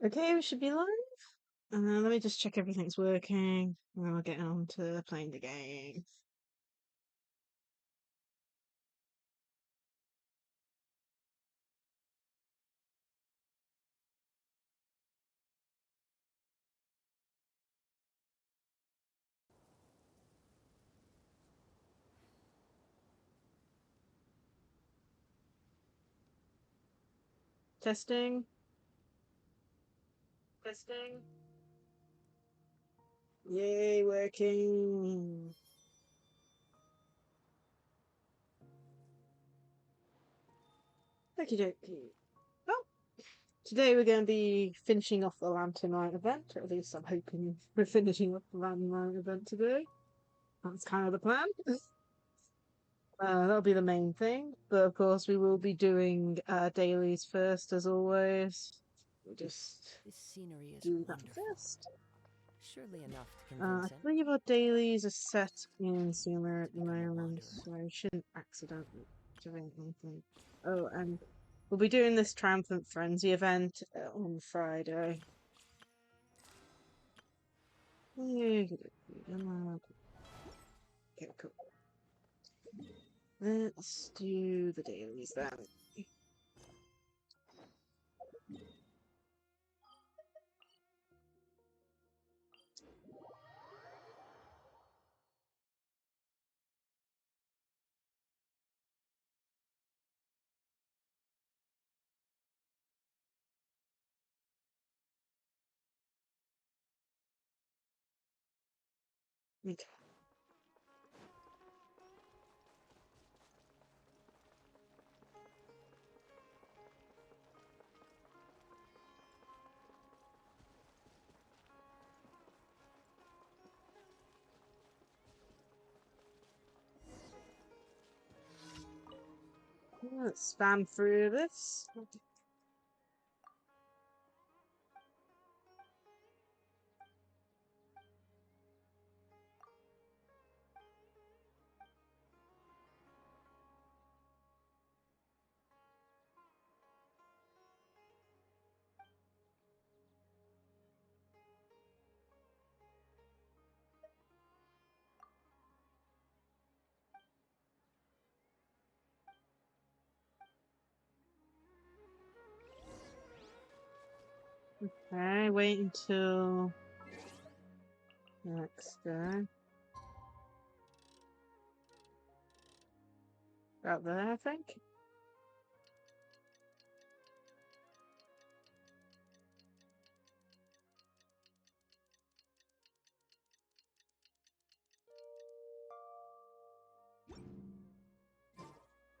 Okay, we should be live. Let me just check everything's working, and then we'll get on to playing the game. Testing. Testing. Yay, working. Okie dokie. Well, today we're going to be finishing off the Lantern Rite event, or at least I'm hoping we're finishing off the Lantern Rite event today. That's kind of the plan. That'll be the main thing, but of course we will be doing dailies first, as always. We'll just This scenery is do that wonderful. first. Surely enough to I convince him. believe our dailies are set in Sumer at the Become a moment, wanderer. so I shouldn't accidentally do anything. Oh, and we'll be doing this Triumphant Frenzy event on Friday. Okay, cool. Let's do the dailies then. Okay. Let's spam through this. Okay, wait until next day. About there, I think.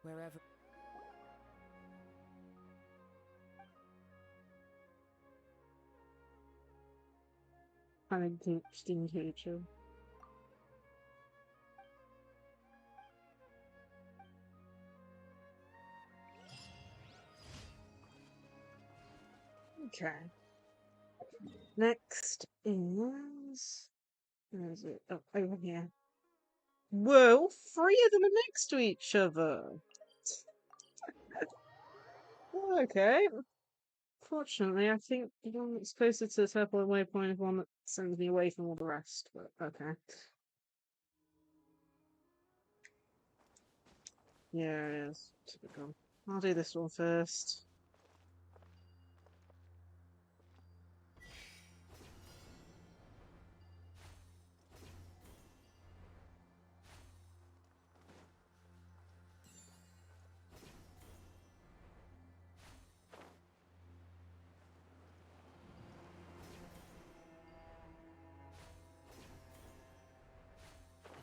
Wherever. Kind of interesting creature. Okay. Next is. Where is it? Oh, over here. Whoa, three of them are next to each other. Okay. Fortunately, I think the one that's closer to the teleport waypoint is one that sends me away from all the rest, but okay. Yeah, it is. Typical. I'll do this one first.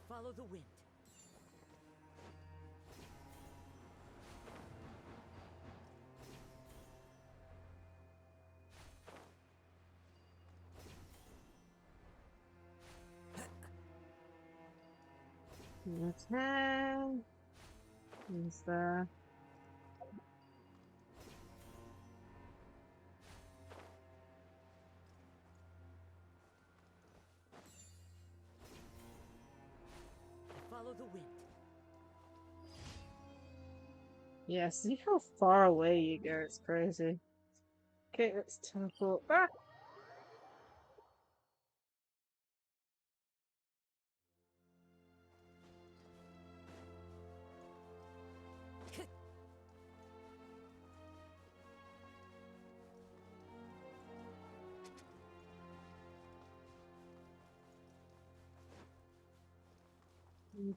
Follow the wind. Okay. Is there? Follow the wind. Yeah, see how far away you go, it's crazy. Okay, let's teleport back.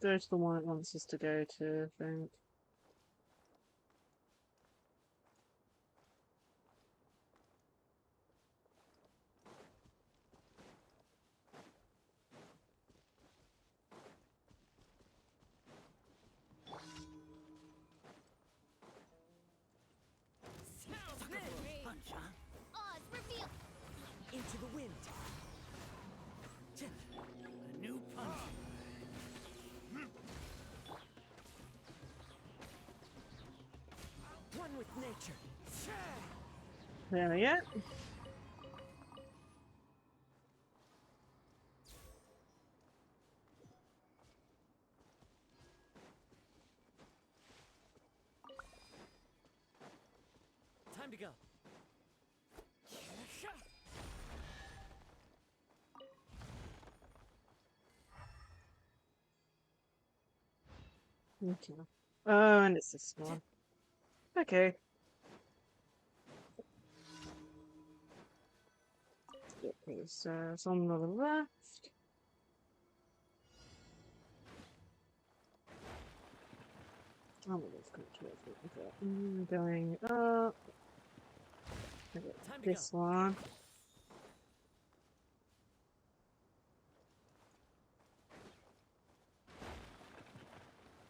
Go to the one it wants us to go to, I think. Punch, huh? Oz, reveal! Into the wind. A new punch. One with nature. There we go. Time to go. Okay. Oh, and it's this one. Okay. Okay, so it's on the left. Oh, let's go towards it. Okay. Going up. Okay, Time to this one.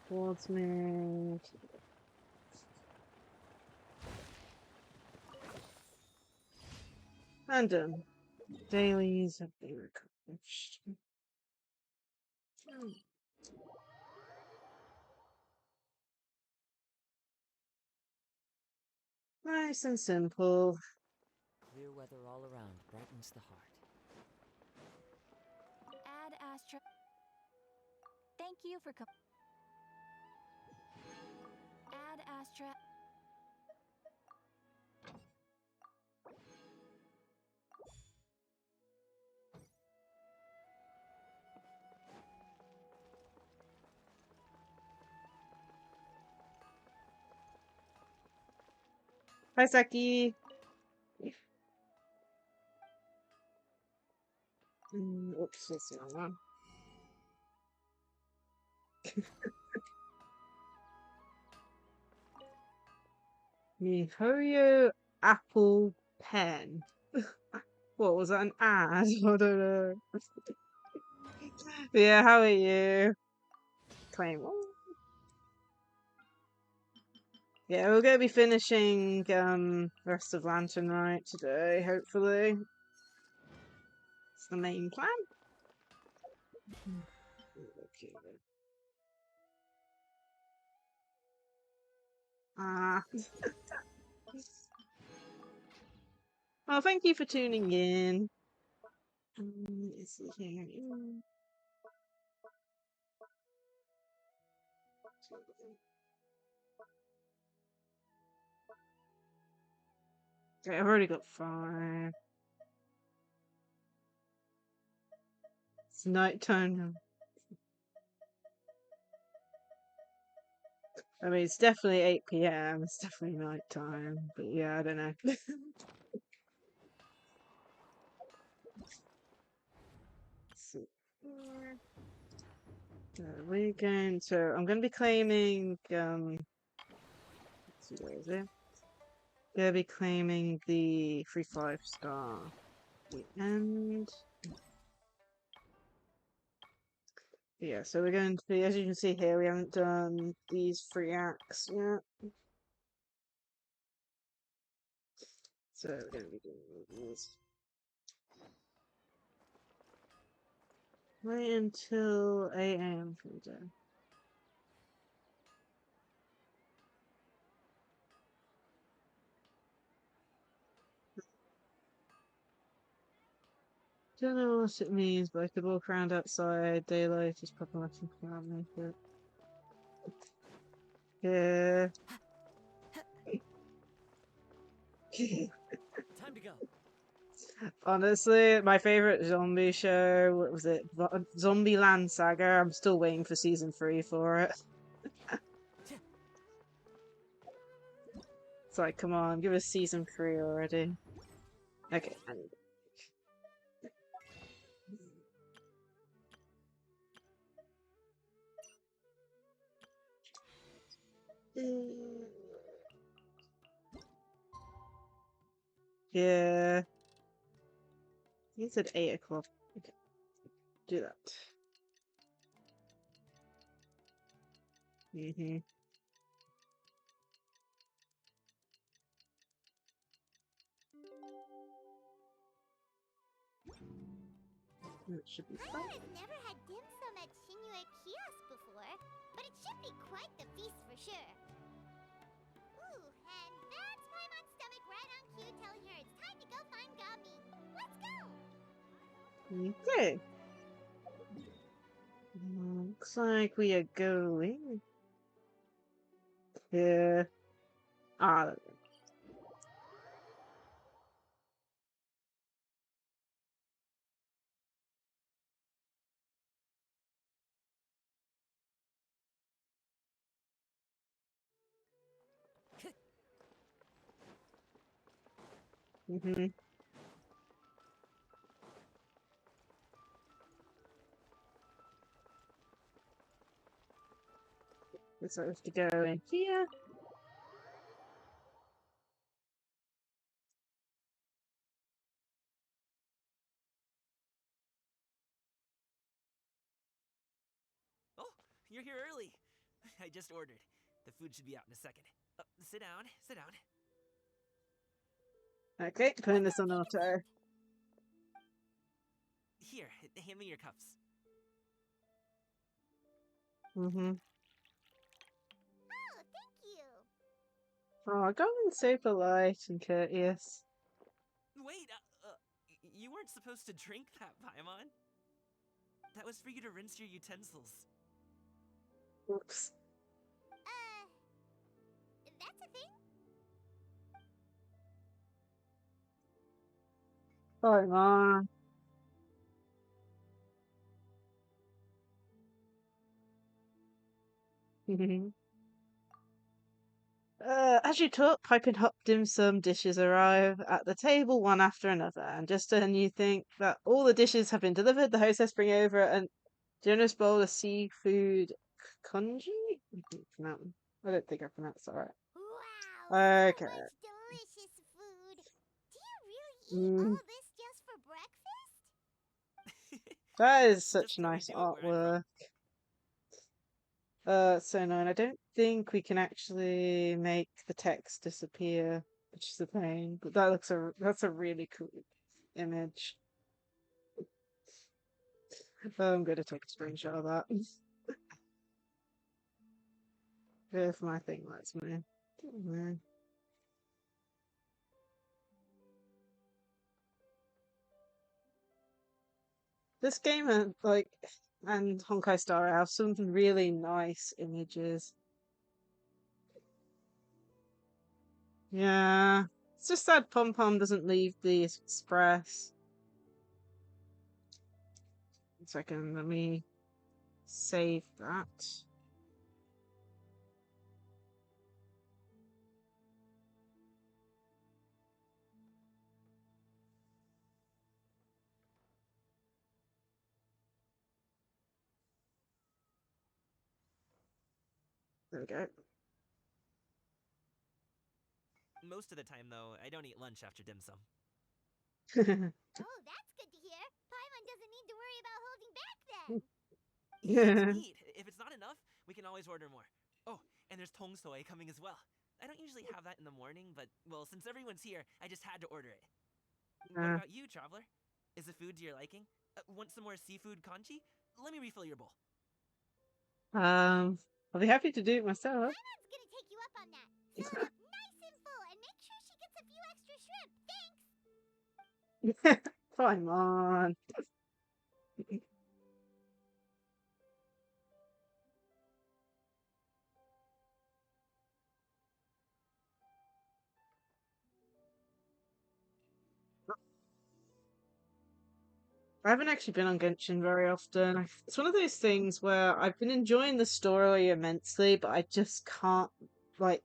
Towards me. And done. Dailies have been accomplished. Nice and simple. Clear weather all around brightens the heart. Add Astra. Thank you for Add Astra. Hi, Saki. Oops, that's the wrong one. MiHoYo Apple Pen. What was that, an ad? I don't know. Yeah, how are you? Claim. Yeah, we're going to be finishing rest of Lantern Rite today, hopefully. It's the main plan. Okay. Ah. Well, thank you for tuning in. Let's see here. Okay, I've already got 5. It's nighttime now. I mean, it's definitely 8 p.m. It's definitely nighttime. But yeah, I don't know. So, we're going to. I'm going to be claiming. Let's see, where is it? Going to be claiming the free 5-star. The end. Yeah, so we're going to be, as you can see here, we haven't done these 3 acts yet. So we're going to be doing these. Wait until 8 AM for the day. Don't know what it means, but I could walk around outside. Daylight is problematic. Can't make it. Yeah. Time Honestly, my favorite zombie show, what was it? Zombie Land Saga. I'm still waiting for season 3 for it. It's like, come on, give us season 3 already. Okay, I need it. Yeah. You said 8 o'clock. Okay, do that. Mm-hmm. That should be fun. Paimon has never had dim sum at Shinue Kiosk before, but it should be quite the feast for sure. Ooh, and that's Paimon's stomach right on cue telling her it's time to go find Gami. Let's go! Okay. Looks like we are going. Yeah. Ah, mm-hmm. Looks like we have to go in here. Oh, you're here early. I just ordered. The food should be out in a second. Sit down, sit down. Okay, putting this on auto. Here, hand me your cups. Mm-hmm. Oh, thank you! Oh, going so polite and courteous. Wait, you weren't supposed to drink that, Paimon. That was for you to rinse your utensils. Oops. That's a thing? Oh, man. As you talk, piping hot dim sum dishes arrive at the table one after another, and just when you think that all the dishes have been delivered, the hostess bring over a generous bowl of seafood congee. I don't think I pronounced that right. Wow, so Okay. much delicious food! Do you really eat Mm, all this just for breakfast? that is That's such just how we nice do it where I'm from. artwork. So no, and I don't think we can actually make the text disappear, which is a pain. But that's a really cool image. Oh, I'm gonna take a screenshot of that. If my thing lets me. Mm. This game and Honkai Star have some really nice images. Yeah. It's just that Pom Pom doesn't leave the express. 1 second, let me save that. There we go. Most of the time, though, I don't eat lunch after dim sum. Oh, that's good to hear. Paimon doesn't need to worry about holding back then. Eat. If it's not enough, we can always order more. Oh, and there's tong soy coming as well. I don't usually have that in the morning, but, well, since everyone's here, I just had to order it. What about you, traveler? Is the food to your liking? Want some more seafood congee? Let me refill your bowl. I'll be happy to do it myself. Paimon's gonna take you up on that. Fill it up nice and full and make sure she gets a few extra shrimp. Thanks! Come on. I haven't actually been on Genshin very often. It's one of those things where I've been enjoying the story immensely, but I just can't like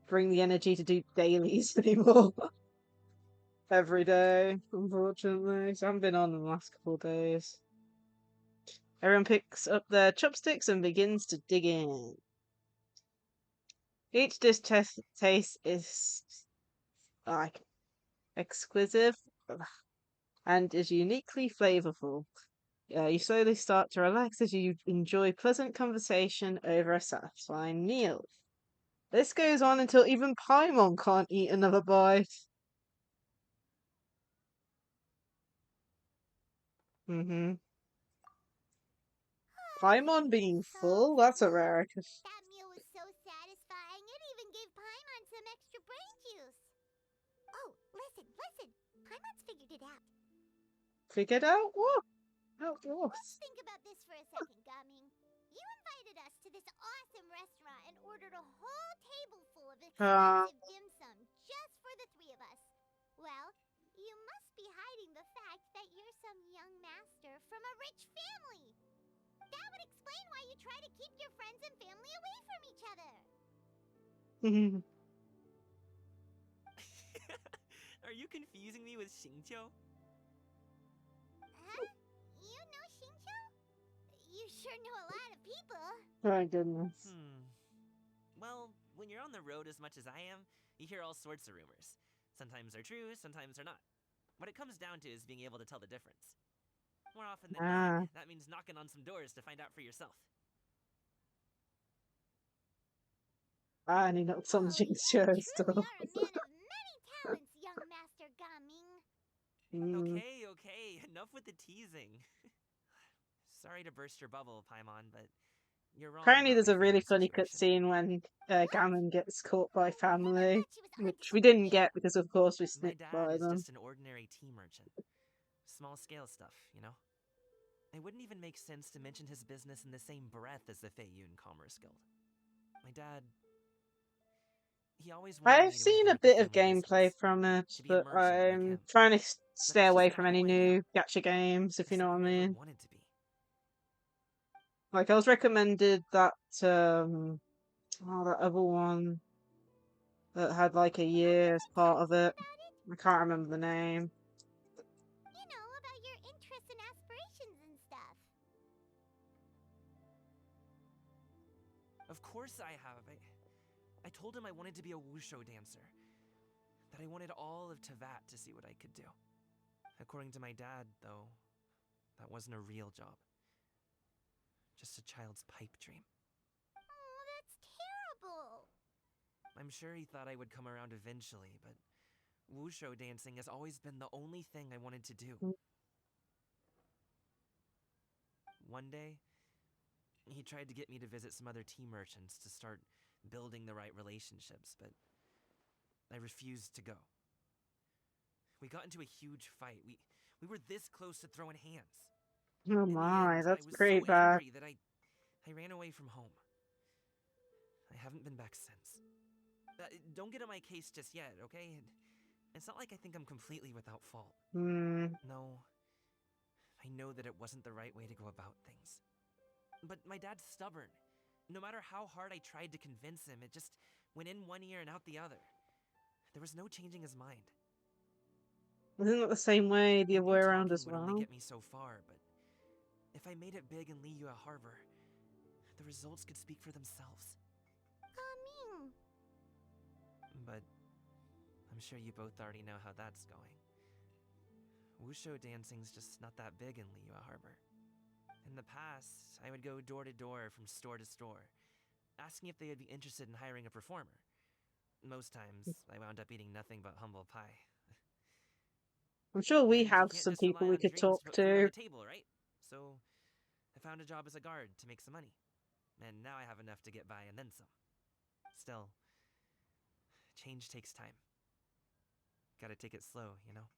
bring the energy to do dailies anymore every day, unfortunately. So I haven't been on in the last couple of days. Everyone picks up their chopsticks and begins to dig in. Each dish taste is like exquisite and is uniquely flavorful. You slowly start to relax as you enjoy pleasant conversation over a satisfying meal. This goes on until even Paimon can't eat another bite. Mm-hmm. Paimon being So full? That's a full. rare. That meal was so satisfying, it even gave Paimon some extra brain juice. Oh, listen. Paimon's figured it out. Figured out what? Outdoors. Let's think about this for a second, Gaming. You invited us to this awesome restaurant and ordered a whole table full of expensive dim sum just for the three of us. Well, you must be hiding the fact that you're some young master from a rich family. That would explain why you try to keep your friends and family away from each other. Are you confusing me with Xingqiu? Huh? You know Xingqiu? You sure know a lot of people. My goodness. Well, when you're on the road as much as I am, you hear all sorts of rumors. Sometimes they're true, sometimes they're not. What it comes down to is being able to tell the difference. More often than not, that means knocking on some doors to find out for yourself. And he knocked on Oh, Jinx you show truly stuff. are a man of many talents, young Master Gaming. Okay, enough with the teasing. Sorry to burst your bubble, Paimon, but you're wrong Apparently, about there's my a really family funny situation. cutscene when Gammon gets caught by family, She was which we didn't unexpected. get because, of course, we My snipped dad by is them. just an ordinary tea merchant. Small scale stuff, you know? It wouldn't even make sense to mention his business in the same breath as the Feiyun Commerce Guild. My dad... He always wanted I've me to seen a inherit the bit of family gameplay business, from it, to be a but merchant like I'm him. trying to But stay that's away just from not any who I am. new gacha games, if you It's know what I something I never mean. wanted to be. Like, I was recommended that, that other one that had like a year as part of it. About it? I can't remember the name. You know, about your interests and aspirations and stuff. Of course I have. I told him I wanted to be a wushu dancer. That I wanted all of Tevat to see what I could do. According to my dad, though, that wasn't a real job. Just a child's pipe dream. Oh, that's terrible. I'm sure he thought I would come around eventually, but wushu dancing has always been the only thing I wanted to do. One day, he tried to get me to visit some other tea merchants to start building the right relationships, but I refused to go. We got into a huge fight. We were this close to throwing hands. Oh In the my, end, that's I was pretty so bad. angry that I ran away from home. I haven't been back since. Don't get on my case just yet, okay? It's not like I think I'm completely without fault. No, I know that it wasn't the right way to go about things. But my dad's stubborn. No matter how hard I tried to convince him, it just went in one ear and out the other. There was no changing his mind. Isn't it the same way the I other knew way around talking as would only well? get me so far, but if I made it big in Liyue Harbor, the results could speak for themselves. Gaming. But I'm sure you both already know how that's going. Wushu dancing's just not that big in Liyue Harbor. In the past, I would go door to door from store to store, asking if they would be interested in hiring a performer. Most times, I wound up eating nothing but humble pie. I'm sure we And you have can't some just people rely we on could dreams talk to put food on to. the table, right? So, I found a job as a guard to make some money. And now I have enough to get by and then some. Still, change takes time. Gotta take it slow, you know?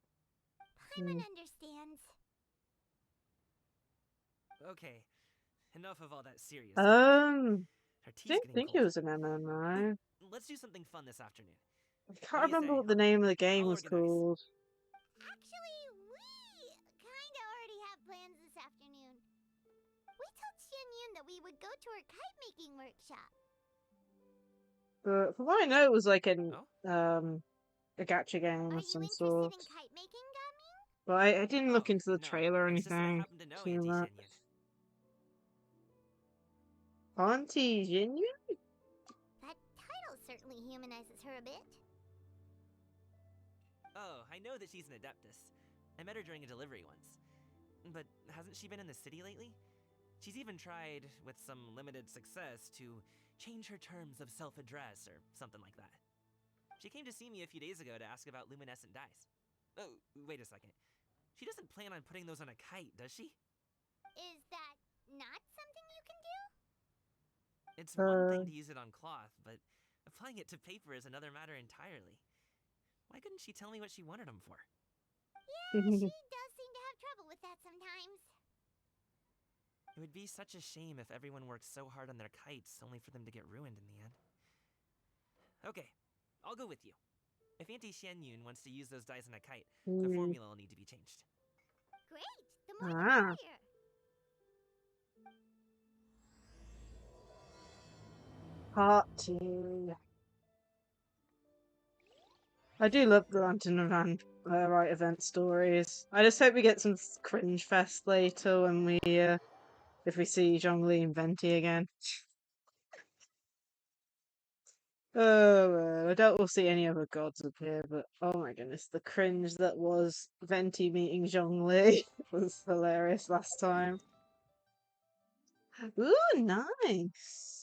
Paimon understands. Okay, enough of all that serious talk. Our tea's Didn't getting think cold. it was an MMO. Let's do something fun this afternoon. I What can't do you remember say, what the huh? name of the game I'll was organize. called. Actually, we kinda we would go to her kite-making workshop. But from what I know, it was like Oh? a gacha game Are of you some interested sort. in kite-making, Ganyu? But I didn't look Oh, into the no. trailer or It's just that I anything. happen to know Seen Auntie that. Xianyun. Auntie Jinyu? That title certainly humanizes her a bit. Oh, I know that she's an adeptus. I met her during a delivery once. But hasn't she been in the city lately? She's even tried, with some limited success, to change her terms of self-address or something like that. She came to see me a few days ago to ask about luminescent dyes. Oh, wait a second. She doesn't plan on putting those on a kite, does she? Is that not something you can do? It's one thing to use it on cloth, but applying it to paper is another matter entirely. Why couldn't she tell me what she wanted them for? Yeah, she does seem to have trouble with that sometimes. It would be such a shame if everyone worked so hard on their kites only for them to get ruined in the end. Okay, I'll go with you. If Auntie Xianyun wants to use those dyes on a kite, the formula will need to be changed. Great, the more the Ah. merrier. Part 2. I do love the Lantern and Rite event stories. I just hope we get some cringe fest later when we, if we see Zhongli and Venti again. Oh, well, I doubt we'll see any other gods appear, but oh my goodness, the cringe that was Venti meeting Zhongli was hilarious last time. Ooh, nice!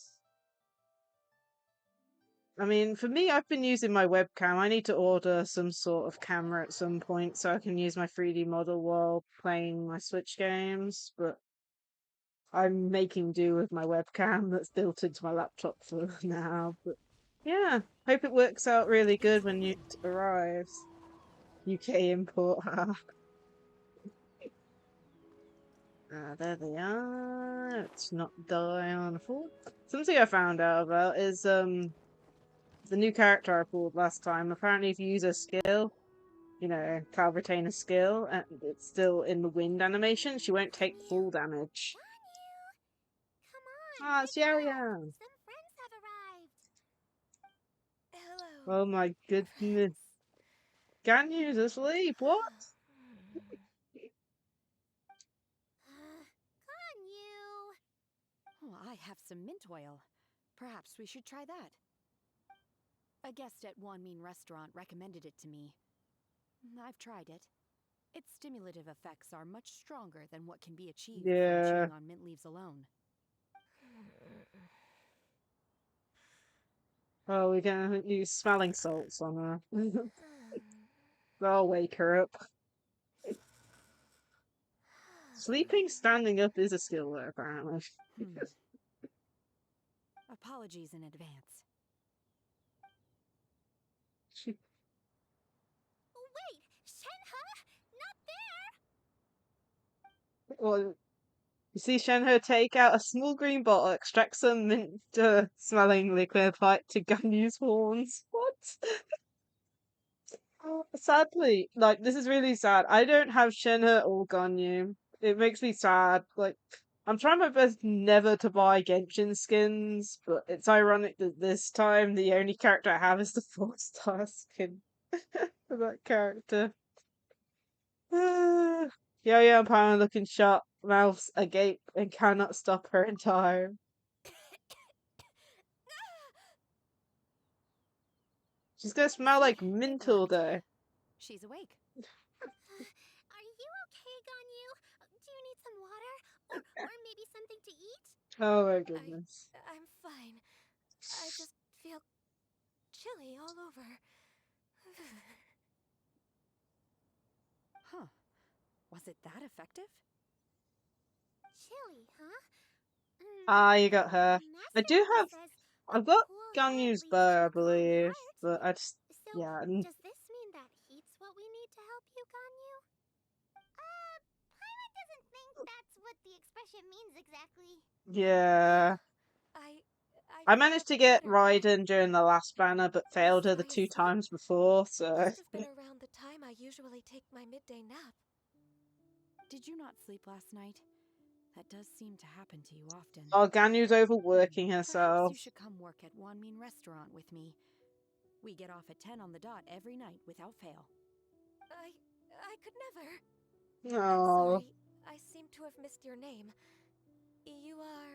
I mean, for me, I've been using my webcam. I need to order some sort of camera at some point so I can use my 3D model while playing my Switch games, but I'm making do with my webcam that's built into my laptop for now. But yeah, hope it works out really good when it arrives. UK import. There they are. Let's not die on a fool. Something I found out about is the new character I pulled last time. Apparently, if you use a skill, you know, Cloud Retainer skill, and it's still in the wind animation, she won't take full damage. Come on, Ah, it's wake up. Yaoya. Some friends have arrived. Hello. Oh my goodness. Ganyu's asleep. What? Ganyu. Oh, I have some mint oil. Perhaps we should try that. A guest at Wanmin restaurant recommended it to me. I've tried it. Its stimulative effects are much stronger than what can be achieved from chewing on mint leaves alone. Oh, we're gonna use smelling salts on her. That'll wake her up. Sleeping standing up is a skill there, apparently. Apologies in advance. Wait, Shenhe? Not there! Well, you see Shenhe take out a small green bottle, extract some mint smelling liquid, apply it to Ganyu's horns. What? Sadly, like, this is really sad. I don't have Shenhe or Ganyu. It makes me sad. Like, I'm trying my best never to buy Genshin skins, but it's ironic that this time the only character I have is the 4-star skin for that character. Yo-Yo and Power looking sharp, mouths agape, and cannot stop her in time. She's gonna smell like mint all day. She's awake. Are you okay, Ganyu? Do you need some water? Or maybe something to eat? Oh my goodness. I'm fine. I just feel chilly all over. Huh. Was it that effective? Chilly, huh? Ah, you got her. I Master do Rite have. says I've got cool head Ganyu's leads to bow, I a calm believe, heart. but I just. So, Yeah. does this mean that heat's what we need to help you, Ganyu? Paimon doesn't think that's what the expression means exactly. Yeah. I managed to felt get better now. Raiden during the last banner, but failed her the Was I 2 asleep? times before, so. Must have been around the time I usually take my midday nap. Did you not sleep last night? That does seem to happen to you often. Oh, Ganyu's overworking Perhaps herself. you should come work at Wanmin Restaurant with me. We get off at 10 on the dot every night without fail. I could never. I'm Oh. sorry. I seem to have missed your name. You are...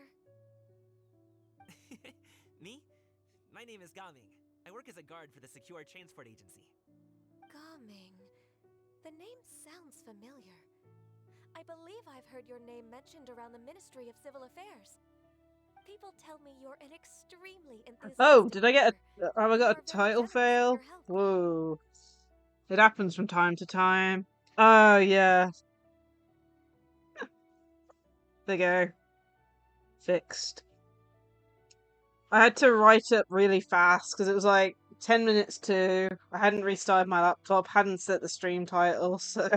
Me? My name is Gaming. I work as a guard for the Secure Transport Agency. Gaming. The name sounds familiar. I believe I've heard your name mentioned around the Ministry of Civil Affairs. People tell me you're an extremely enthusiastic Oh, did I get worker. have I You got are a very title generous with fail? your help. Whoa. It happens from time to time. Oh, yeah. There you go. Fixed. I had to write it really fast because it was like 10 minutes to. I hadn't restarted my laptop, hadn't set the stream title, so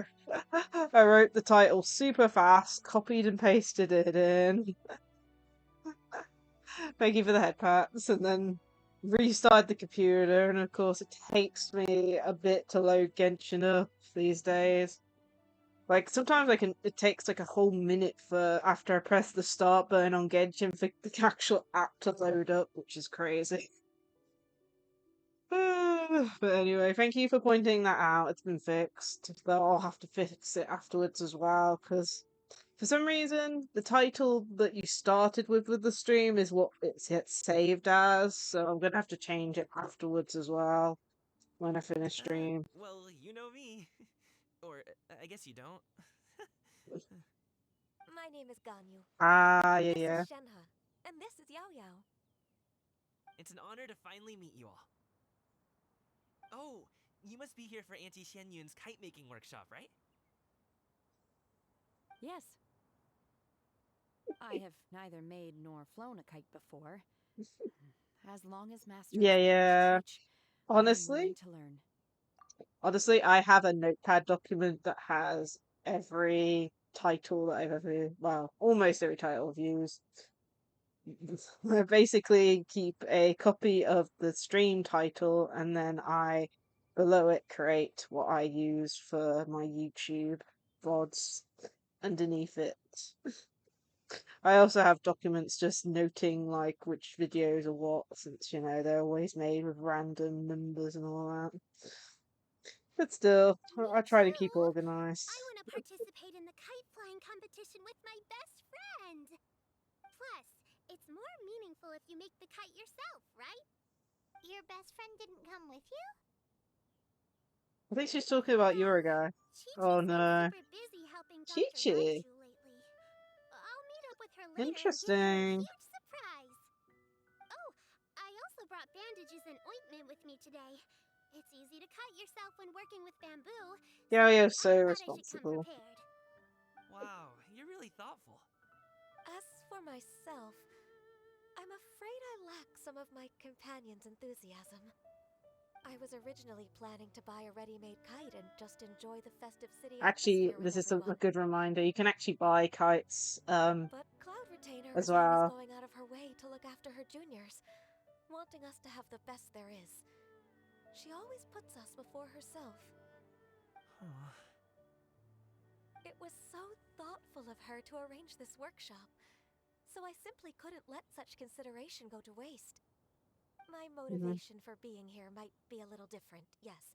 I wrote the title super fast, copied and pasted it in. Thank you for the head pats, and then restarted the computer, and of course it takes me a bit to load Genshin up these days. Like sometimes it takes like a whole minute for after I press the start button on Genshin for the actual app to load up, which is crazy. But anyway, thank you for pointing that out. It's been fixed. Though I'll have to fix it afterwards as well, because for some reason the title that you started with the stream is what it's saved as, so I'm gonna have to change it afterwards as well when I finish stream. Well, you know me. Or, I guess you don't. My name is Ganyu. Ah, yeah, This yeah. is Shenhe. And this is Yao Yao. It's an honor to finally meet you all. Oh, you must be here for Auntie Xianyun's kite-making workshop, right? Yes. I have neither made nor flown a kite before. As long as Master Yeah, is willing yeah. to teach, I am Honestly, willing to learn. I have a notepad document that has every title that I've ever, well, almost every title I've used. I basically keep a copy of the stream title and then I, below it, create what I use for my YouTube VODs underneath it. I also have documents just noting like which videos are what, since they're always made with random numbers and all that. But still, I try to keep too. organized. I want to participate in the kite flying competition with my best friend. Plus, it's more meaningful if you make the kite yourself, right? Your best friend didn't come with you? I think she's talking about your guy. Oh Chi-Chi's been no. super busy helping Dr. Chi-Chi. Raichu lately. I'll meet up with her later and give her a Interesting. huge surprise. Oh, I also brought bandages and ointment with me today. It's easy to cut yourself when working with bamboo, Yeah, you're so so I thought I should come responsible. prepared. Wow, you're really thoughtful. As for myself, I'm afraid I lack some of my companion's enthusiasm. I was originally planning to buy a ready-made kite and just enjoy the festive city Actually, atmosphere with this is a everyone. good reminder. You can actually buy kites But Cloud Retainer as is always well. going out of her way to look after her juniors, wanting us to have the best there is. She always puts us before herself. It was so thoughtful of her to arrange this workshop, so I simply couldn't let such consideration go to waste. My motivation for being here might be a little different, yes,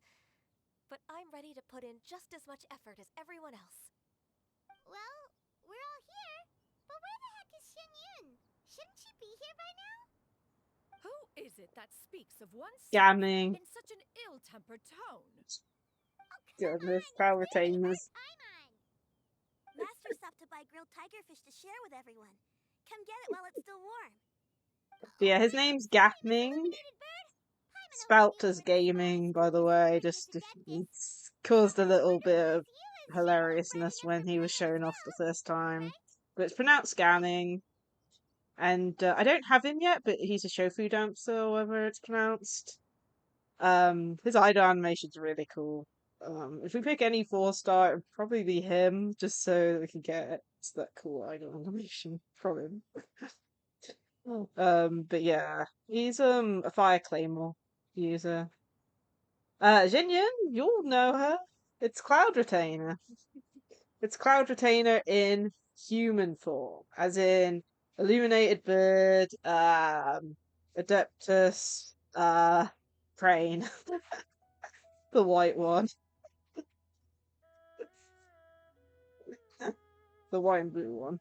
but I'm ready to put in just as much effort as everyone else. Well, we're all here, but where the heck is Xianyun? Shouldn't she be here by now? Who is it that speaks of oneself Scamming. in such an ill-tempered tone? Oh, Goodness, come Cloud on, it's literally Retainers. our time on. Master stopped to buy grilled tigerfish to share with everyone. Come get it while it's still warm. But yeah, his name's Gapning. Spelt as gaming, by the way. Just it's caused a little bit of hilariousness when he was shown off the first time. But it's pronounced Scamming. And I don't have him yet, but he's a shofu dancer, or whatever it's pronounced. His idol animation's really cool. If we pick any 4-star, it'd probably be him, just so we can get that cool idol animation from him. But yeah, he's a fire claymore user. Jinyun, you'll know her. It's Cloud Retainer. It's Cloud Retainer in human form, as in illuminated bird, adeptus, crane, the white one, the white and blue one.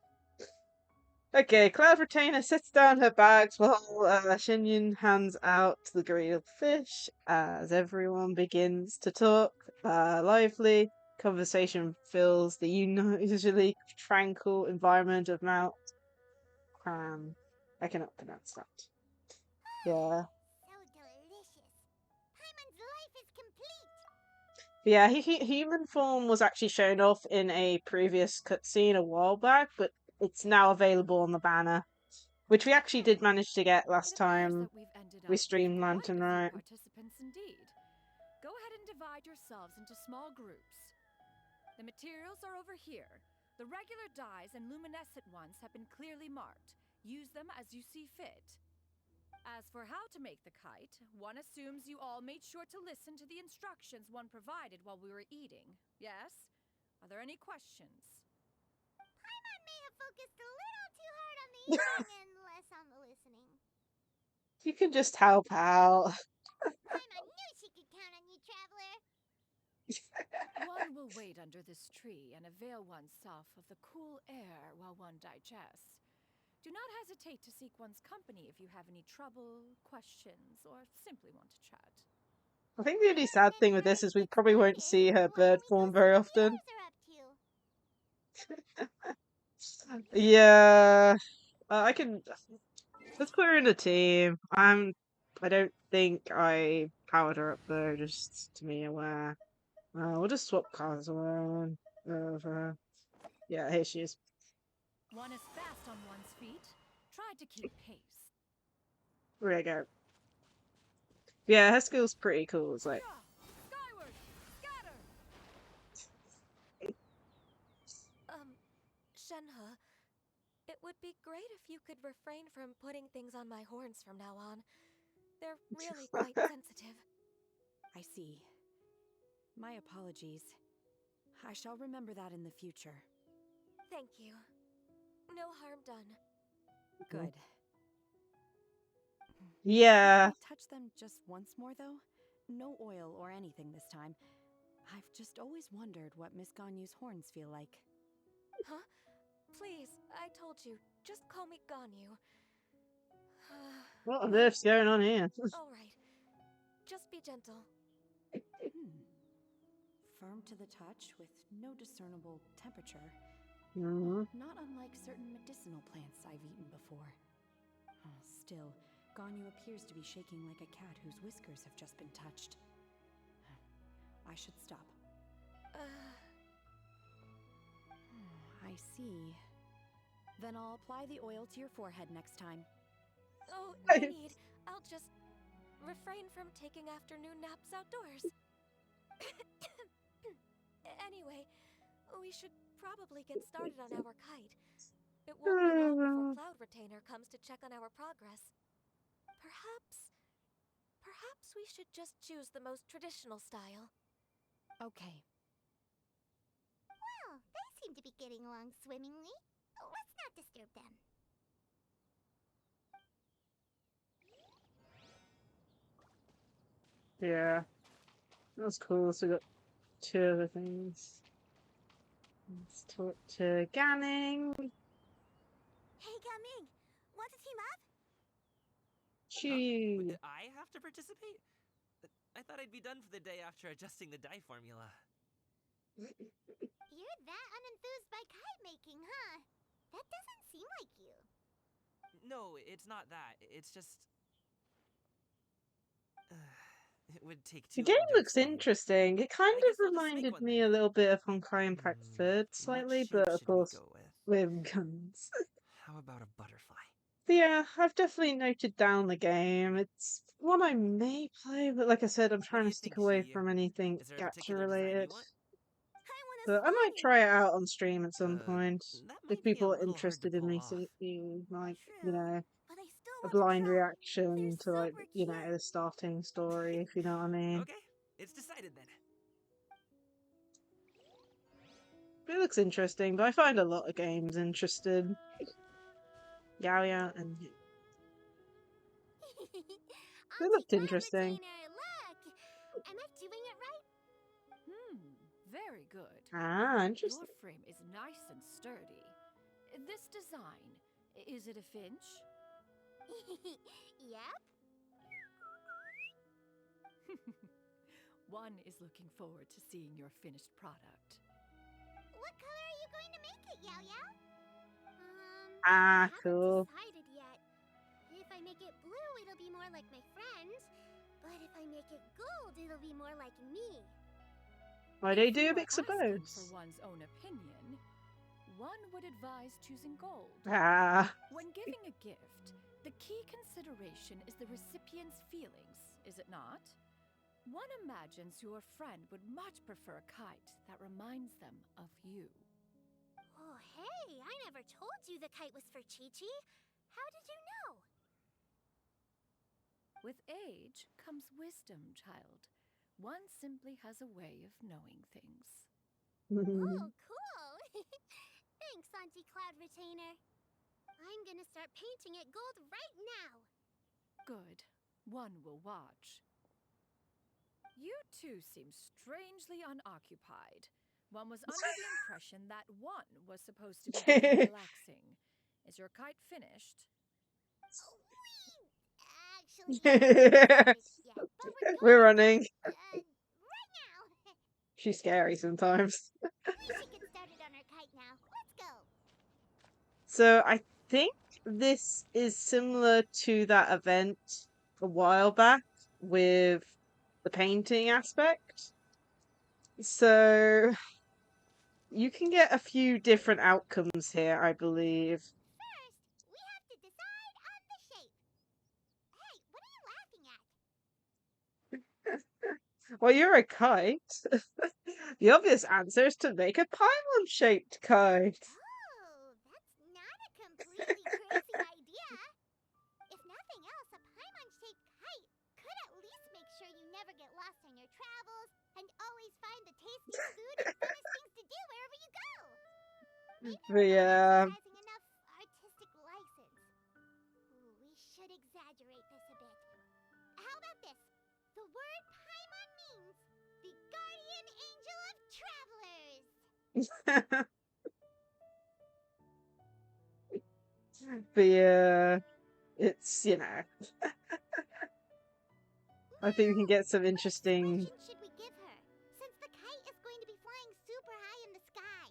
Okay, Cloud Retainer sets down her bags while Shinyin hands out the grilled fish as everyone begins to talk. Lively conversation fills the usually tranquil environment of Mount Cram. I cannot pronounce that. Yeah. So delicious. Paimon's life is complete. Yeah, human form was actually shown off in a previous cutscene a while back, but it's now available on the banner, which we actually did manage to get last It appears time that we've ended we up streamed with quite Lantern a few Rite. participants indeed. Go ahead and divide yourselves into small groups. The materials are over here. The regular dyes and luminescent ones have been clearly marked. Use them as you see fit. As for how to make the kite, one assumes you all made sure to listen to the instructions one provided while we were eating. Yes? Are there any questions? Paimon may have focused a little too hard on the eating and less on the listening. You can just help out. Paimon knew she could count on you, traveler. One will wait under this tree and avail oneself of the cool air while one digests. Do not hesitate to seek one's company if you have any trouble, questions, or simply want to chat. I think the only sad thing with this is we probably won't see her bird form very often. Yeah, I can. Let's put her in a team. I don't think I powered her up though, just to be aware. We'll just swap cars around. Yeah, here she is. One is fast on one's feet. Try to keep pace. There we go. Yeah, her skill's pretty cool. It's like, Skyward! Scatter! Shenhe, it would be great if you could refrain from putting things on my horns from now on. They're really quite sensitive. I see. My apologies. I shall remember that in the future. Thank you. No harm done. Good. yeah. Can I touch them just once more, though? No oil or anything this time. I've just always wondered what Miss Ganyu's horns feel like. Huh? Please, I told you. Just call me Ganyu. What on earth's going on here? All right. Just be gentle. Firm to the touch with no discernible temperature. Mm-hmm. Not unlike certain medicinal plants I've eaten before. Still, Ganyu appears to be shaking like a cat whose whiskers have just been touched. I should stop. I see. Then I'll apply the oil to your forehead next time. Oh, no need. I'll just refrain from taking afternoon naps outdoors. Anyway, we should probably get started on our kite. It won't be long before Cloud Retainer comes to check on our progress. Perhaps we should just choose the most traditional style. Okay. Well, they seem to be getting along swimmingly. Let's not disturb them. Yeah. That's cool. So we got two other things. Let's talk to Ganning. Hey, Gaming, want to team up? Choo. I have to participate? I thought I'd be done for the day after adjusting the dye formula. You're that unenthused by kite making, huh? That doesn't seem like you. No, it's not that. It's just... it would take too The game long to looks explain. interesting. It kind I of guess I'll just make reminded one me then. a little bit of Honkai Impact Third slightly, what shape but of should we course go with? with guns. How about a butterfly? But yeah, I've definitely noted down the game. It's one I may play, but like I said, I'm What do trying you to stick think, away Shi? from anything Is there a gacha particular design related. you want? I But want I to might try it out on stream at some point. That If might be a people are little hard to interested in pull me off. seeing, like, True, a but I still want blind to try. reaction to, They're like, super cute. the starting story, if you know what I mean. Okay, it's decided then. It looks interesting, but I find a lot of games interested. Yao Yao and they looked interesting. Look! Am I doing it right? Very good. Ah, interesting. Your frame is nice and sturdy. This design, is it a finch? Yep. One is looking forward to seeing your finished product. What color are you going to make it, Yao Yao? Ah, I haven't cool. decided yet. If I make it blue, it'll be more like my friend. But if I make it gold, it'll be more like me. Why they If do you a are mix of asking both? for one's own opinion, one would advise choosing gold. Ah, When giving a gift, the key consideration is the recipient's feelings, is it not? One imagines your friend would much prefer a kite that reminds them of you. Oh, hey, I never told you the kite was for Chi-Chi. How did you know? With age comes wisdom, child. One simply has a way of knowing things. Oh, cool. Thanks, Auntie Cloud Retainer. I'm gonna start painting it gold right now. Good. One will watch. You two seem strangely unoccupied. One was under the impression that one was supposed to be busy relaxing. Is your kite finished? Actually, yeah, yeah, but we're running. right now. She's scary sometimes. We should get started on our kite now. Let's go. So I think this is similar to that event a while back with the painting aspect. So you can get a few different outcomes here, I believe. First, we have to decide on the shape. Hey, what are you laughing at? Well, you're a kite. The obvious answer is to make a pylon-shaped kite. Oh, that's not a completely crazy idea. If nothing else, a paimon-shaped kite could at least make sure you never get lost on your travels and always find the tastiest food and funnest things to do wherever you go. Maybe But we're not yeah, exercising enough artistic license. Ooh, we should exaggerate this a bit. How about this? The word paimon means the guardian angel of travelers. but yeah, it's, I think we can get some What interesting. expression should we give her? Since the kite is going to be flying super high in the sky.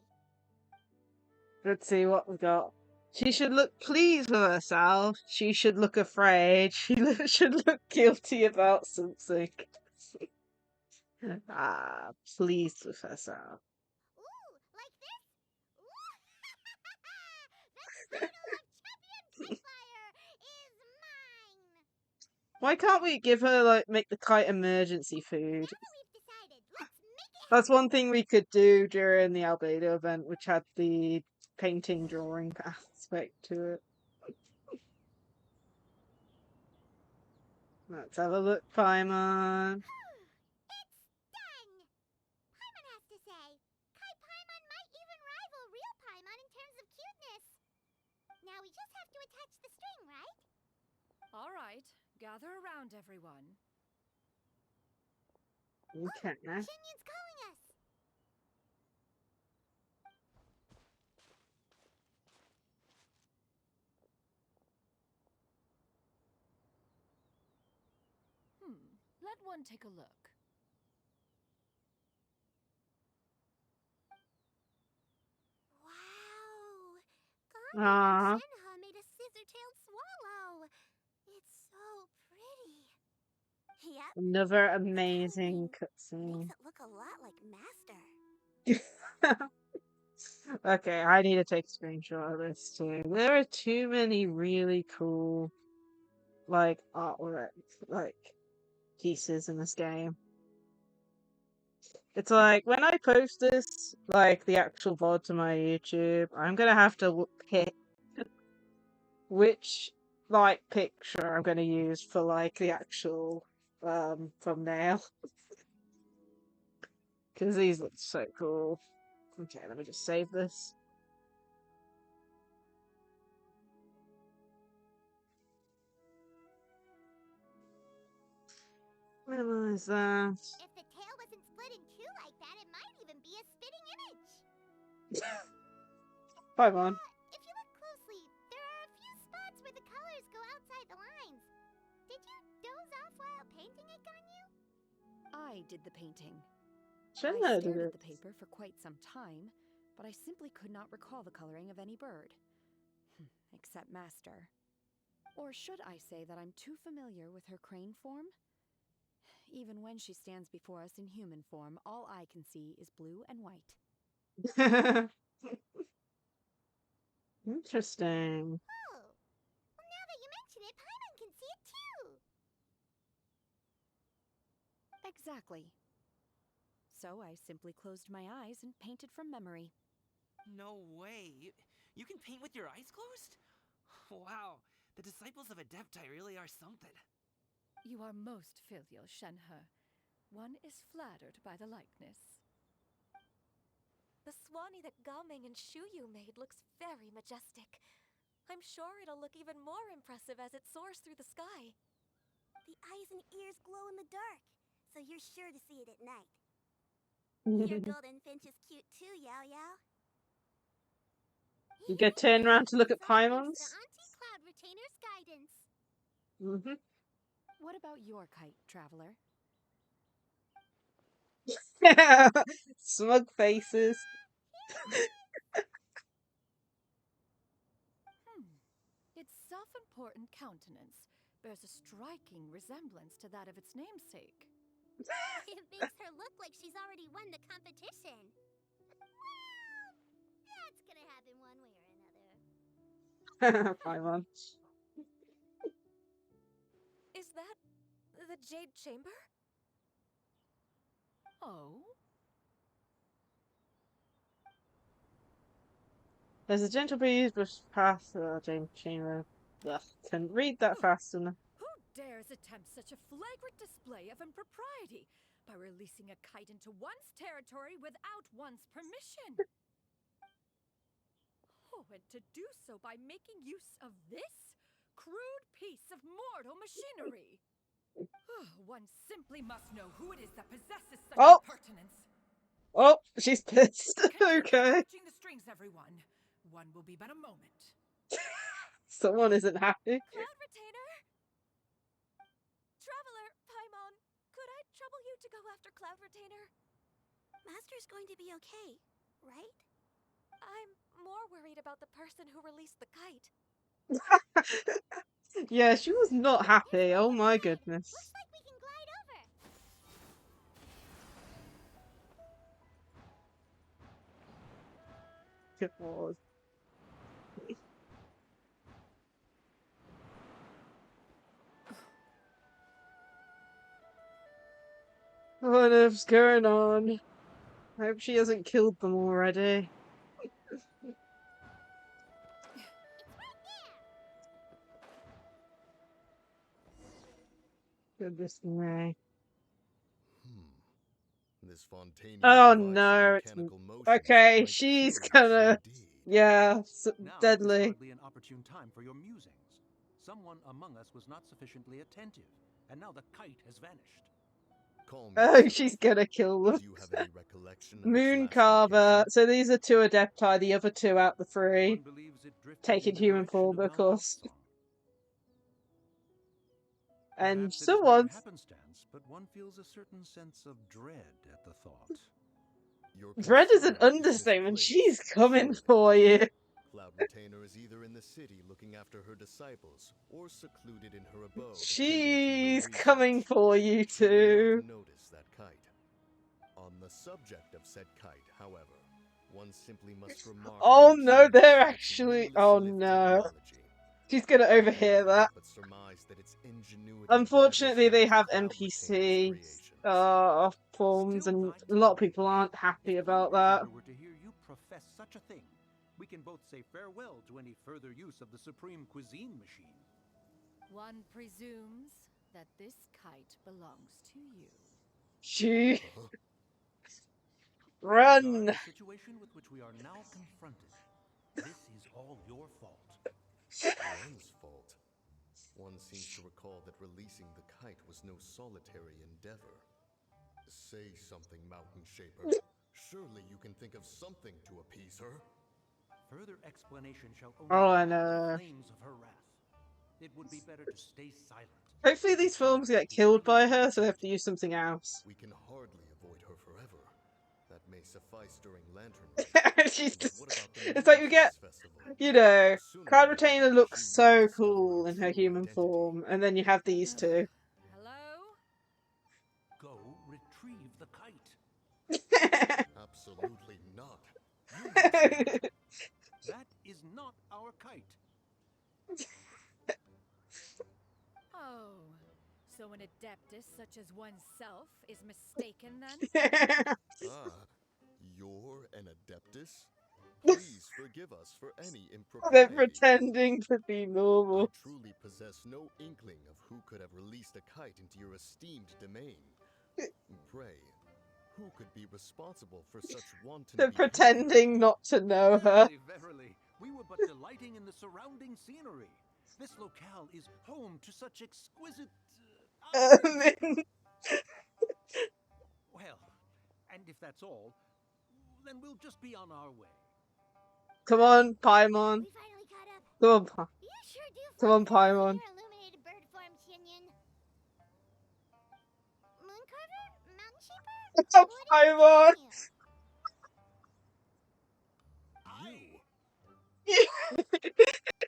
Let's see what we got. She should look pleased with herself. She should look afraid. She should look guilty about something. Ah, pleased with herself. Ooh, like this? Ooh, the title of champion kite flyer is mine. Why can't we give her, like, make the kite emergency food? Now that we've decided, let's make it That's happen. one thing we could do during the Albedo event, which had the painting drawing aspect to it. Let's have a look, Paimon. It's done! Paimon has to say. Kite Paimon might even rival real Paimon in terms of cuteness. Now we just have to attach the string, right? All right, gather around, everyone. Okay. Shinyan's calling us. Let one take a look. Wow! Gandhi Ah, and Shenhe made a scissor-tailed swallow. It's so pretty. Yep. another The amazing coloring cutscene. makes it look a lot like Master. Okay, I need to take a screenshot of this too. There are too many really cool, like, artwork, like, pieces in this game. It's like, when I post this, like, the actual VOD to my YouTube, I'm gonna have to pick which, like, picture I'm gonna use for, like, the actual, thumbnail. Because these look so cool. Okay, let me just save this. Minimize that. If the tail wasn't split in two like that, it might even be a spitting image. Paimon. If you look closely, there are a few spots where the colors go outside the lines. Did you doze off while painting it, Ganyu? I did the painting. Shenna I did stared it. at the paper for quite some time, but I simply could not recall the coloring of any bird. Except Master. Or should I say that I'm too familiar with her crane form? Even when she stands before us in human form, all I can see is blue and white. Interesting. Oh. Well, now that you mention it, Paimon can see it too. Exactly. So I simply closed my eyes and painted from memory. No way. You can paint with your eyes closed? Wow. The disciples of Adepti really are something. You are most filial, Shenhe. One is flattered by the likeness. The Swanee that Gaoming and Shuyu made looks very majestic. I'm sure it'll look even more impressive as it soars through the sky. The eyes and ears glow in the dark, so you're sure to see it at night. Your golden finch is cute too, Yao Yao. You get turned around to look at It's all thanks Paimon's. to Auntie Cloud Retainer's guidance. What about your kite, traveler? Smug faces. Its self-important countenance bears a striking resemblance to that of its namesake. It makes her look like she's already won the competition. Well, that's gonna happen one way or another. Paimon. Is that the Jade Chamber? Oh? There's a gentle breeze brush past James Chamber. Can read that fast enough. Who dares attempt such a flagrant display of impropriety by releasing a kite into one's territory without one's permission? Oh, and to do so by making use of this crude piece of mortal machinery. One simply must know who it is that possesses such impertinence. Oh, she's pissed. Continue Okay. touching the strings, everyone. One will be but a moment. Someone isn't happy. Cloud Retainer? Traveler, Paimon, could I trouble you to go after Cloud Retainer? Master's going to be okay, right? I'm more worried about the person who released the kite. Yeah, she was not happy. Oh my goodness. Looks like we can glide over. God. What is going on? I hope she hasn't killed them already. Goodness me. This Fontaine Oh device of no, it's mechanical motion is okay. quite She's curious gonna, indeed. yeah, Now is deadly. hardly an opportune time for your musings. Someone among us was not sufficiently attentive, and now the kite has vanished. Calm Oh, yourself. she's gonna kill them. Do you have any recollection of its Moon last Carver. location? So these are two Adepti, the other two out the three. One believes it drifted Taking in the human direction form, of of course. Malvoisin. And Perhaps it is someone. mere happenstance, but one feels a certain sense of dread at the thought. Your Dread is an concern understatement. misplaced, She's coming surely. for you. Cloud Retainer is either in the city looking after her disciples, or secluded in her abode. She's attending to her coming research. for you She will too. not notice that kite. On the subject of said kite, however, one simply must remark. Oh on the no, genius they're of its actually. windless Oh lift no. technology. She's gonna One overhear cannot that. but surmise that its ingenuity Unfortunately, rivals they that have of Cloud Retainer's NPC creations. forms, Still and time a lot of to people aren't happy If about Cloud that. Retainer were to hear you profess such a thing, we can both say farewell to any further use of the Supreme Cuisine machine. One presumes that this kite belongs to you. She. Huh? Run! Regard the situation with which we are now confronted. This is all your fault. One's fault. One seems to recall that releasing the kite was no solitary endeavor. Say something, Mountain Shaper. Surely you can think of something to appease her. Further explanation shall only Oh, I fan the know. flames of her wrath. It would be better to stay silent. Hopefully these films get killed by her, so they have to use something else. We can hardly avoid her forever. That may suffice during Lantern Rite. She's But just, what about the it's like you get, Moonface Festival? you know, Sooner or Cloud later, Retainer looks she will so discover cool in her true human identity. form, and then you have these two. Hello? Go retrieve the kite. Absolutely not. You retrieve it. That is not our kite. Oh, so an adeptus such as oneself is mistaken then? Ah, you're an Adeptus? Please forgive us for any They're impropriety. pretending to be I normal. truly possess no inkling of who could have released a kite into your esteemed domain. Pray, who could be responsible for such wanton They're behavior? pretending not to know her. Verily, verily, we were but delighting in the surrounding scenery. This locale is home to such exquisite... Well, and if that's all, then we'll just be on our way. Come on, Paimon. We finally caught up. Come on, You sure do Come fly on, fast in Paimon. your illuminated bird form, Tinian. Mooncarver? Mountain Sheeper? Come on, What are you Paimon. doing You!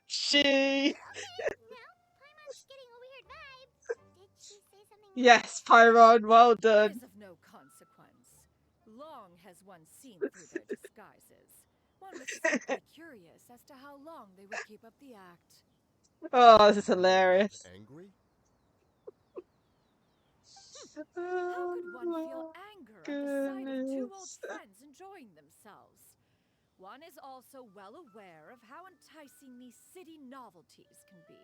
She. here? No, Paimon's getting a weird vibe. Did she say something? Yes, Paimon, well It done. is of no consequence. Long has one seen through their disguises. One was simply curious as to how long they would keep up the act. Oh, this is You're hilarious. not angry? How could one feel Oh, anger at the sight of two old goodness. friends enjoying themselves? One is also well aware of how enticing these city novelties can be.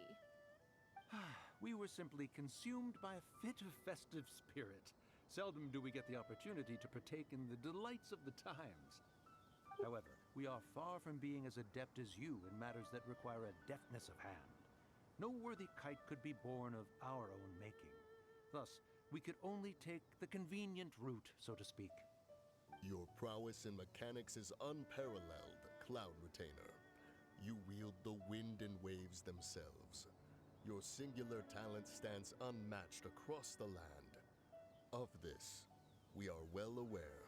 We were simply consumed by a fit of festive spirit. Seldom do we get the opportunity to partake in the delights of the times. However, we are far from being as adept as you in matters that require a deftness of hand. No worthy kite could be born of our own making. Thus, we could only take the convenient route, so to speak. Your prowess in mechanics is unparalleled, Cloud Retainer. You wield the wind and waves themselves. Your singular talent stands unmatched across the land. Of this, we are well aware.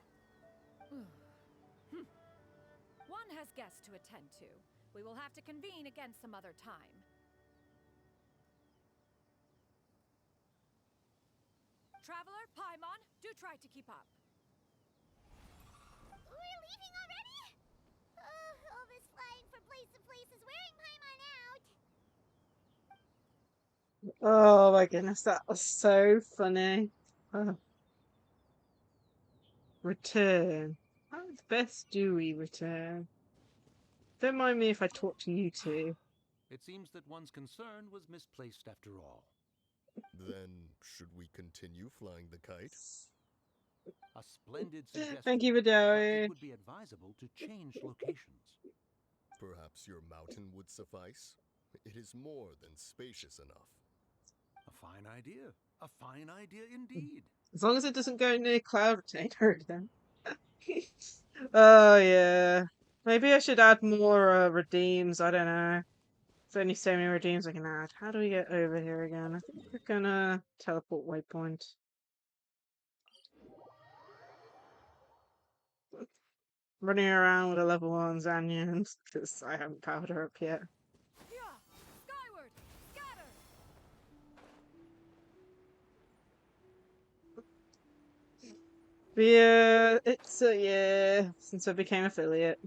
One has guests to attend to. We will have to convene again some other time. Traveler, Paimon, do try to keep up. We're leaving already? All this flying from place to place is wearing Paimon out. Oh my goodness, that was so funny. Oh. Return. How best do we return? Don't mind me if I talk to you two. It seems that one's concern was misplaced after all. Then, should we continue flying the kite? A splendid suggestion. Thank you, But Vidari. it would be advisable to change locations. Perhaps your mountain would suffice? It is more than spacious enough. A fine idea. A fine idea indeed. As long as it doesn't go near Cloud Retainer then. Oh yeah. Maybe I should add more redeems. I don't know. There's only so many redeems I can add. How do we get over here again? I think we're gonna teleport waypoint. Running around with a level 1 Zanyan because I haven't powered her up yet. Yeah! Skyward! Scatter! But yeah, it's a year since I became affiliate.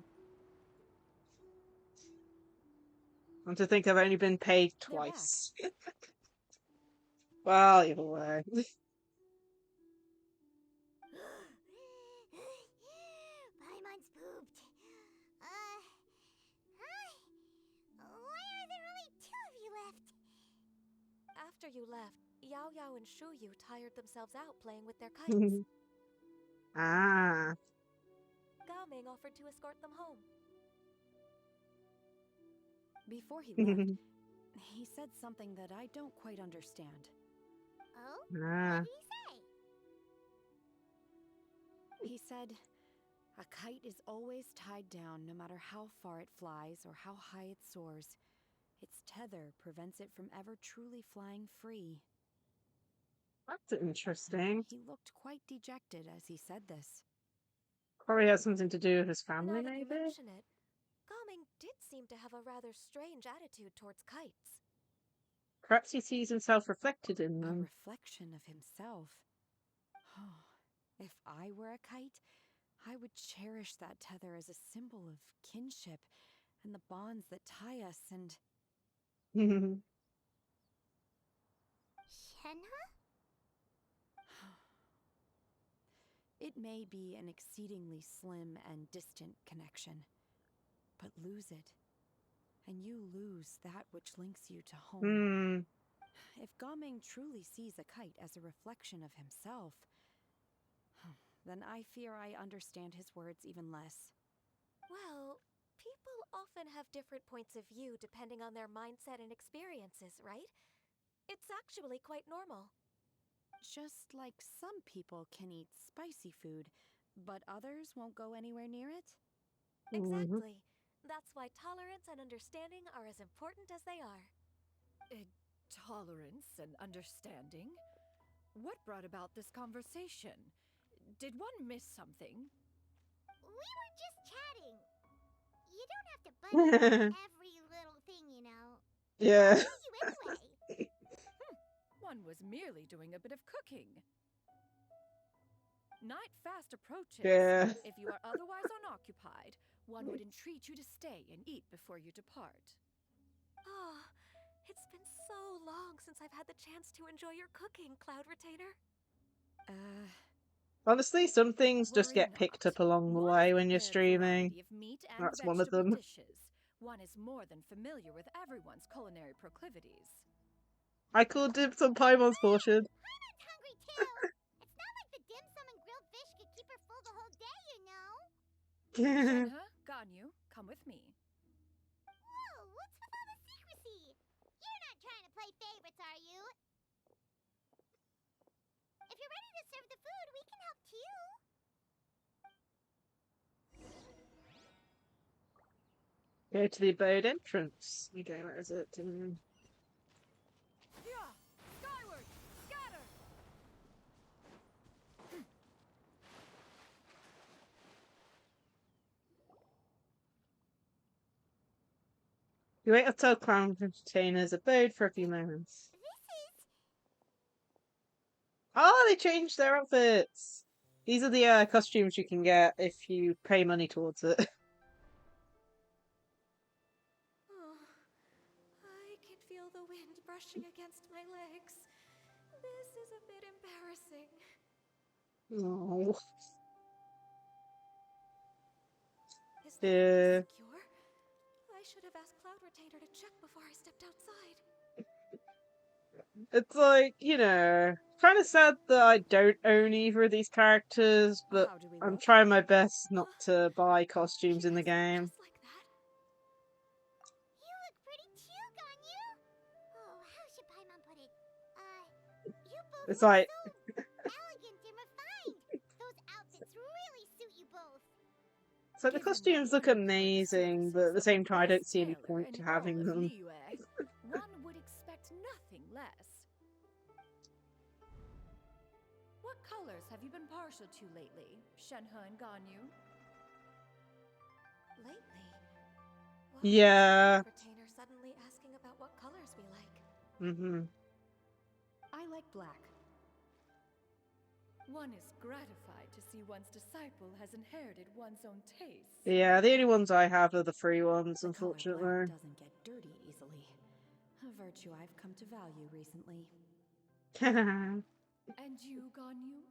And to think I've only been paid twice. Well, either way. Paimon's pooped. Hi. Why are there only two of you left? After you left, Yao Yao and Shu Yu tired themselves out playing with their kites. Ah. Gaming offered to escort them home. Before he left, he said something that I don't quite understand. Oh? Ah. What did he say? He said, a kite is always tied down no matter how far it flies or how high it soars. Its tether prevents it from ever truly flying free. That's interesting. He looked quite dejected as he said this. Probably has something to do with his Now family, that you maybe? mention it, Gaming did seem to have a rather strange attitude towards kites. Perhaps he sees himself reflected in A them. reflection of himself. Oh, if I were a kite, I would cherish that tether as a symbol of kinship and the bonds that tie us and... Shenhe? It may be an exceedingly slim and distant connection, but lose it, and you lose that which links you to home. If Gaming truly sees a kite as a reflection of himself, then I fear I understand his words even less. Well, people often have different points of view depending on their mindset and experiences, right? It's actually quite normal. Just like some people can eat spicy food, but others won't go anywhere near it? Exactly. That's why tolerance and understanding are as important as they are. Tolerance and understanding? What brought about this conversation? Did one miss something? We were just chatting. You don't have to butt in on every little thing, you know. Yeah. I know you anyway. One was merely doing a bit of cooking. Night fast approaches. Yeah. If you are otherwise unoccupied, one would entreat you to stay and eat before you depart. Oh, it's been so long since I've had the chance to enjoy your cooking, Cloud Retainer. Honestly, some things just Worry get picked not. up along the One way has when you're prepared streaming. variety of meat and That's one of vegetable them. dishes. One is more than familiar with everyone's culinary proclivities. I called dibs on Paimon's portion. Paimon's hungry too. It's not like the dim sum and grilled fish could keep her full the whole day, you know. Shenhe, Ganyu, come with me. Whoa, what's with all the secrecy? You're not trying to play favorites, are you? If you're ready to serve the food, we can help too. Go to the abode entrance. Okay, where is it? Yeah! Skyward! Scatter! You wait until Clown Container's abode for a few moments. This is... Oh, they changed their outfits! These are the costumes you can get if you pay money towards it. Oh, I can feel the wind brushing against my legs. This is a bit embarrassing. Oh. Is the window secure? I should have asked Cloud Retainer to check before I stepped outside. It's like, you know, kind of sad that I don't own either of these characters, but How do we I'm look? trying my best not to buy costumes You in the guys look game. just like that. You look pretty too, Ganyu. Oh, how should Paimon put it? You both It's look like... so elegant and refined. Those outfits really suit you both. So the Given that costumes look one includes amazing, but at the services of same time I don't best see any tailor point in to all having of them. Liyue, one would expect nothing less. What colors have you been partial to lately, Shenhe and Ganyu? Lately? Why Yeah. is Cloud Retainer suddenly asking about what colors we like? I like black. One is gratified to see one's disciple has inherited one's own taste. Yeah, the only ones I have are the free ones, The color unfortunately. black doesn't get dirty easily. A virtue I've come to value recently. And you, Ganyu?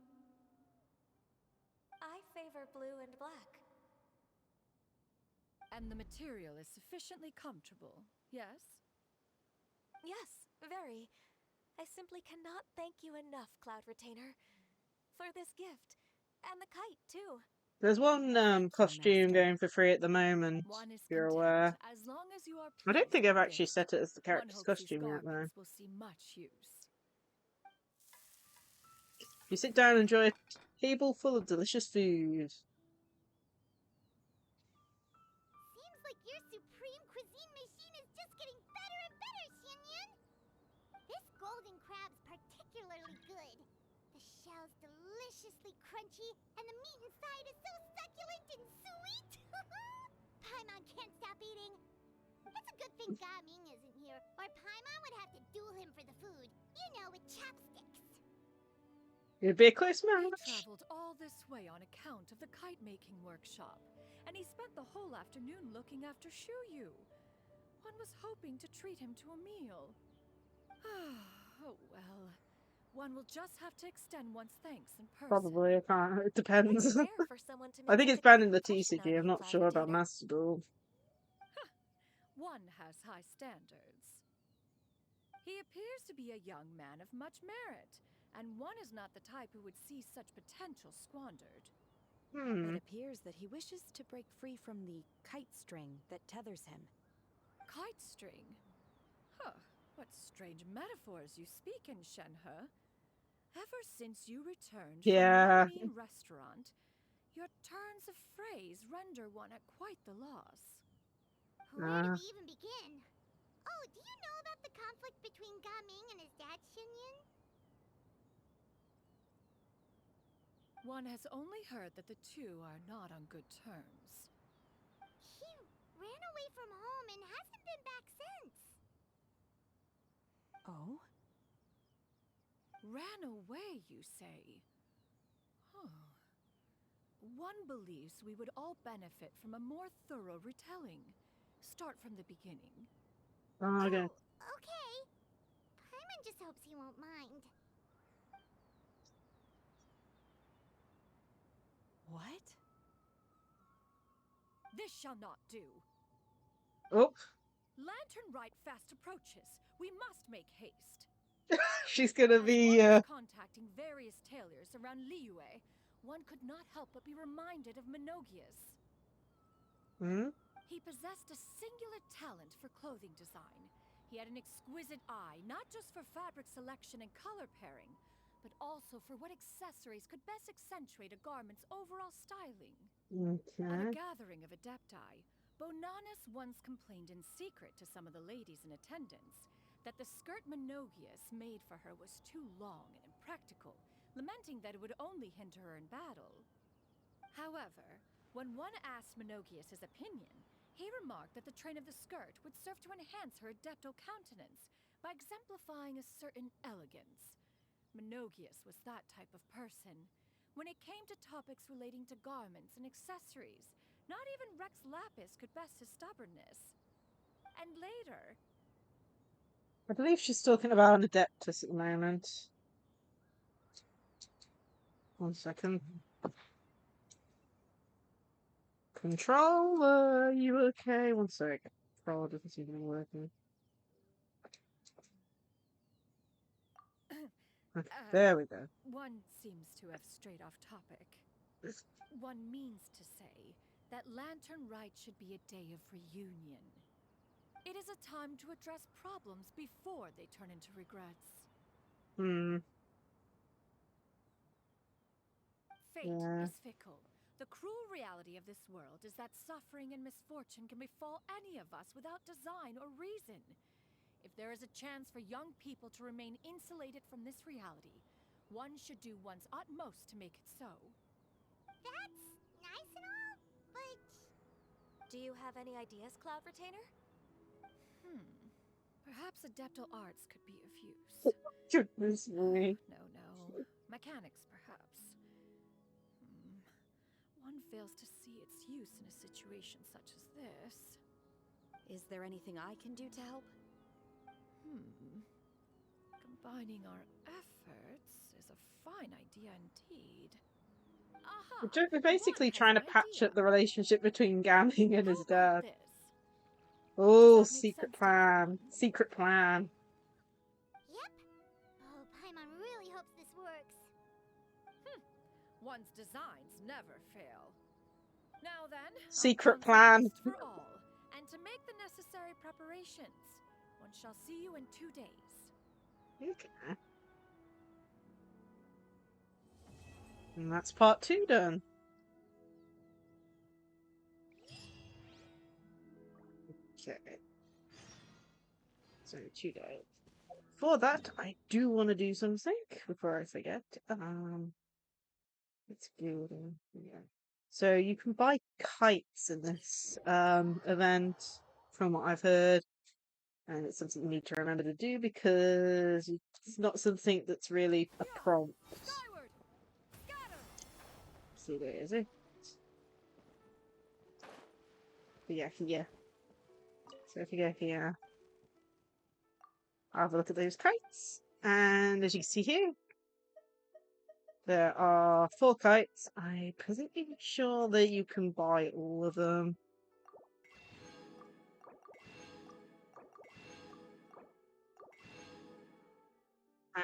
I favor blue and black. And the material is sufficiently comfortable, yes? Yes, very. I simply cannot thank you enough, Cloud Retainer, for this gift. And the kite, too. There's one Thank you, costume Master. going for free at the moment, One is if you're content aware. as long as you are I don't pleased think with I've the actually gift. set it as the One character's hopes these costume yet, though. garments will see much use. You sit down and enjoy a table full of delicious food. Seems like your supreme cuisine machine is just getting better and better, Xinyun. This golden crab's particularly good. The shell's deliciously crunchy, and the meat inside is so succulent and sweet. Paimon can't stop eating. It's a good thing Gaming isn't here, or Paimon would have to duel him for the food. You know, with chopsticks. Ubiquitous He match. traveled all this way on account of the kite-making workshop, and he spent the whole afternoon looking after Shuyu. One was hoping to treat him to a meal. Oh well. One will just have to extend one's thanks in person. Probably, I can't. It depends. It's rare for someone to I make think such it's a banned good in the impression TCG. on I'm you, not Cloud sure about Retainer. Master Duel. One has high standards. He appears to be a young man of much merit, and one is not the type who would see such potential squandered. It appears that he wishes to break free from the kite string that tethers him. Kite string? Huh, what strange metaphors you speak in, Shenhe. Ever since you returned Yeah. from Wanmin Restaurant, your turns of phrase render one at quite the loss. Where do we even begin? Oh, do you know about the conflict between Gaming and his dad, Xinyun? One has only heard that the two are not on good terms. He ran away from home and hasn't been back since. Oh? Ran away, you say? Huh. One believes we would all benefit from a more thorough retelling. Start from the beginning. Oh, okay. Oh, okay. Paimon just hopes he won't mind. What? This shall not do. Oh, Lantern Rite fast approaches. We must make haste. she's gonna As be. one was contacting various tailors around Liyue, one could not help but be reminded of Menogius. He possessed a singular talent for clothing design. He had an exquisite eye, not just for fabric selection and color pairing, but also for what accessories could best accentuate a garment's overall styling. At a Okay. gathering of Adepti, Bonanis once complained in secret to some of the ladies in attendance that the skirt Menogius made for her was too long and impractical, lamenting that it would only hinder her in battle. However, when one asked Menogius his opinion, he remarked that the train of the skirt would serve to enhance her adepto countenance by exemplifying a certain elegance. Menogius was that type of person. When it came to topics relating to garments and accessories, not even Rex Lapis could best his stubbornness. And later, I believe she's talking about an Adeptus at the moment. 1 second. Controller, you okay? 1 sec. Controller doesn't seem to be working. Okay, there we go. one seems to have strayed off topic. One means to say that Lantern Rite should be a day of reunion. It is a time to address problems before they turn into regrets. Fate Yeah. is fickle. The cruel reality of this world is that suffering and misfortune can befall any of us without design or reason. If there is a chance for young people to remain insulated from this reality, one should do one's utmost to make it so. That's nice and all, but... Do you have any ideas, Cloud Retainer? Perhaps adeptal arts could be of use. Goodness me. No. Mechanics, perhaps. One fails to see its use in a situation such as this. Is there anything I can do to help? Combining our efforts is a fine idea indeed. Aha! We're basically One has trying to an patch idea. up the relationship between Gaming and his How about dad. this? Oh, Does that make secret sense to plan. everyone? Secret plan. Yep. Oh, Paimon really hopes this works. One's designs never fail. Now then, Secret a plan. feast for all, and to make the necessary preparations. One shall see you in 2 days. Okay. And that's part 2 done. Okay. So 2 days. For that, I do want to do something before I forget. Let's do yeah. So you can buy kites in this event, from what I've heard, and it's something you need to remember to do because it's not something that's really a prompt. Skyward! Scatter! See, there is it. But yeah, here. So if you go here, I'll have a look at those kites, and as you can see here, there are 4 kites. I'm pretty sure that you can buy all of them. I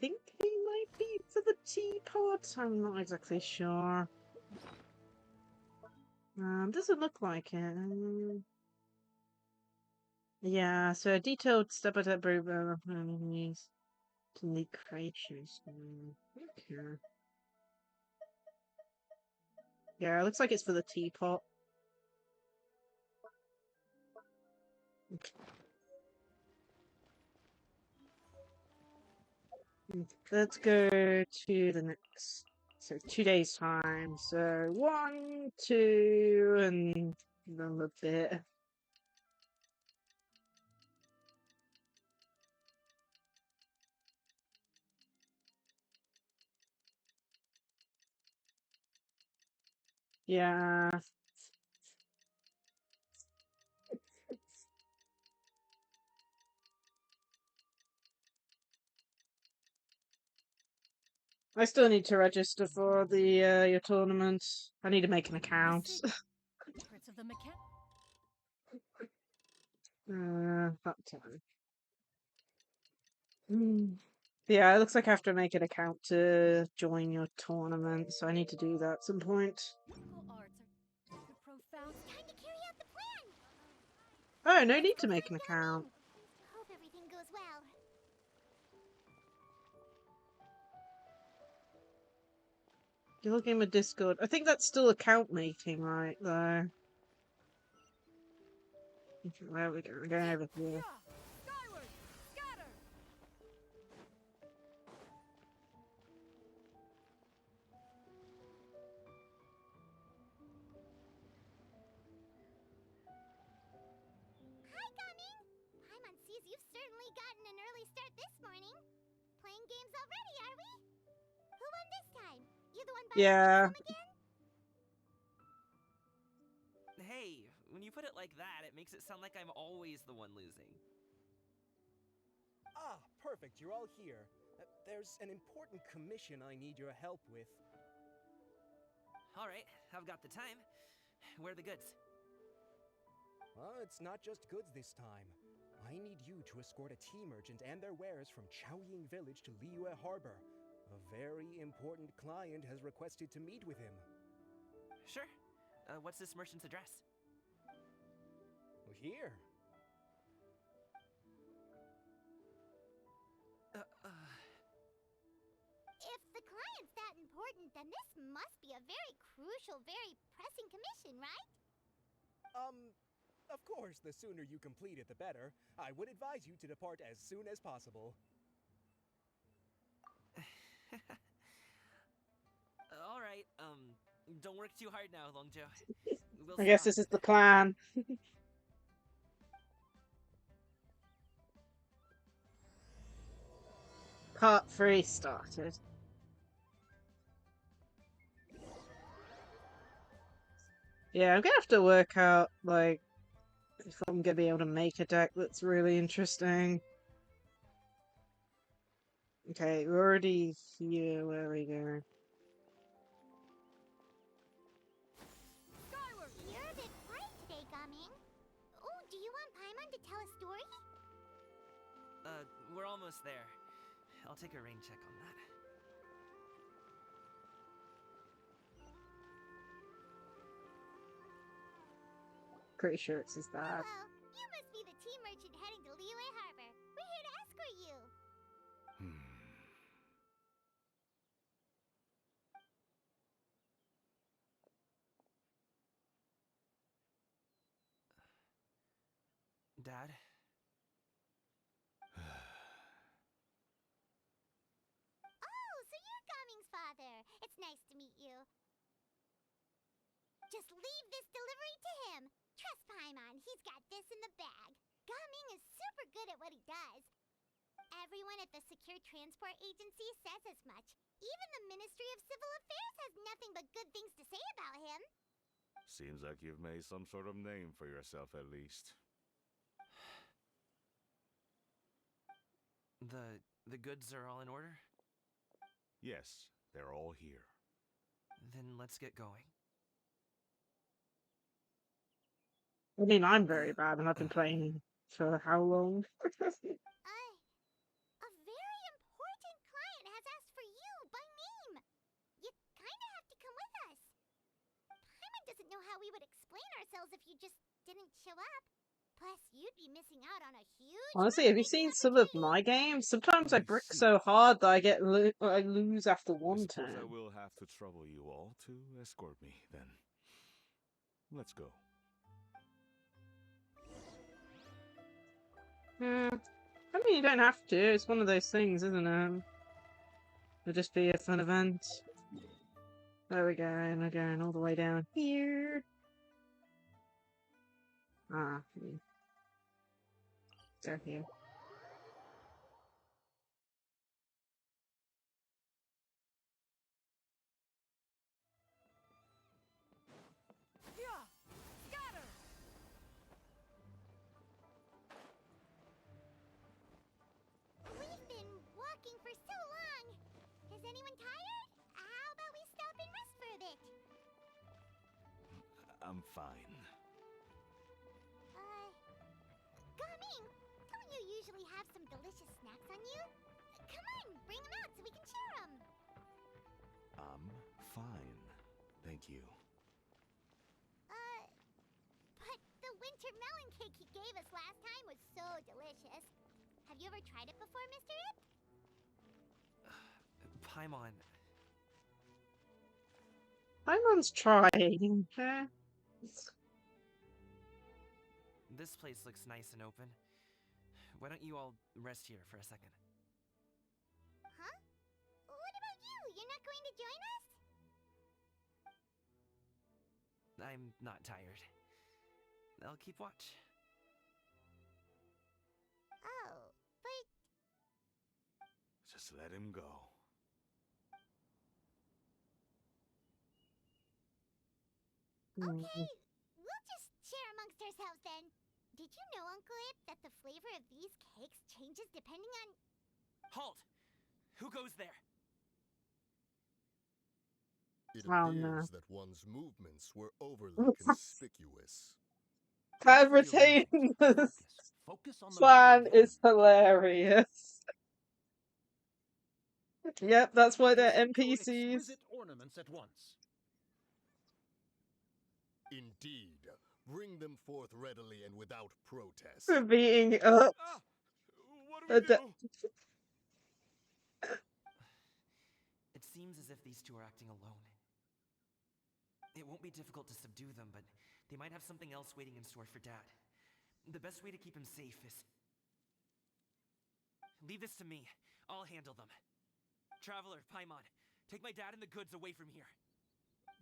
think they might be for the teapot. I'm not exactly sure. Doesn't look like it. Yeah, so a detailed step-by-step breakdown of enemies to need creatures. Okay. Yeah, it looks like it's for the teapot. Let's go to the next. So 2 days time. So 1, 2, and another bit. Yeah. I still need to register for the your tournament. I need to make an account. Secrets of the mechanic. That time. Yeah, it looks like I have to make an account to join your tournament, so I need to do that at some point. Arts are too profound. Time to carry out the plan! Oh, no need to make an account. Hope everything goes well. You're looking at Discord. I think that's still account making, right, though. There we go. We're going over here. Skyward! Scatter! Hi, Gaming! Paimon sees you've certainly gotten an early start this morning. Playing games already, are we? Who won this time? You the one buying Yeah. some again? Hey, when you put it like that, it makes it sound like I'm always the one losing. Ah, perfect. You're all here. There's an important commission I need your help with. Alright, I've got the time. Where are the goods? It's not just goods this time. I need you to escort a tea merchant and their wares from Chaoying Village to Liyue Harbor. A very important client has requested to meet with him. Sure. What's this merchant's address? Here. If the client's that important, then this must be a very crucial, very pressing commission, right? Of course, the sooner you complete it, the better. I would advise you to depart as soon as possible. Alright, don't work too hard now, Longjo. We'll I see guess you this is the plan. Part 3 started. Yeah, I'm gonna have to work out, like, if I'm gonna be able to make a deck that's really interesting. Okay, we're already here. Where are we going? Skyward! You're a bit quiet today, Gaming. Oh, do you want Paimon to tell a story? We're almost there. I'll take a rain check on that. Pretty sure it's his dad. Hello, you must be the tea merchant heading to Liyue Harbor. We're here to escort you. Dad? Oh, so you're Gaming's father. It's nice to meet you. Just leave this delivery to him. Trust Paimon, he's got this in the bag. Gaming is super good at what he does. Everyone at the Secure Transport Agency says as much. Even the Ministry of Civil Affairs has nothing but good things to say about him. Seems like you've made some sort of name for yourself at least. The goods are all in order? Yes, they're all here. Then let's get going. I mean, I'm very bad, and I've been playing for how long? A very important client has asked for you by name. You kinda have to come with us. Paimon doesn't know how we would explain ourselves if you just didn't show up. Plus, you'd be missing out on a huge. Honestly, have you seen some of my games? Sometimes I brick so hard that I lose after I one suppose I turn. will have to trouble you all to escort me, then. Let's go. I mean, you don't have to. It's one of those things, isn't it? It'll just be a fun event. There we go, and we're going all the way down here. Ah, down here. Yeah! Scatter! We've been walking for so long. Is anyone tired? How about we stop and rest for a bit? I'm fine. Gaming, don't you usually have some delicious snacks on you? Come on, bring them out so we can share them. I'm fine. Thank you. But the winter melon cake he gave us last time was so delicious. Have you ever tried it before, Mr. Ip? Paimon. Paimon's trying. Okay. This place looks nice and open. Why don't you all rest here for a second? Huh? What about you? You're not going to join us? I'm not tired. I'll keep watch. Oh, but Just let him go. okay. We'll just share amongst ourselves then. Did you know, Uncle Ip, that the flavor of these cakes changes depending on... Halt! Who goes there? It Oh, appears no. that one's movements were overly conspicuous. Cloud Feel Retain's Focus on the plan battle at is hilarious. Yep, that's why they're hand. Present your NPCs. exquisite ornaments at once. Indeed. Bring them forth readily and without protest. For beating up Ah! What a do? It seems as if these two are acting alone. It won't be difficult to subdue them, but they might have something else waiting in store for Dad. The best way to keep him safe is... Leave this to me. I'll handle them. Traveler, Paimon, take my dad and the goods away from here.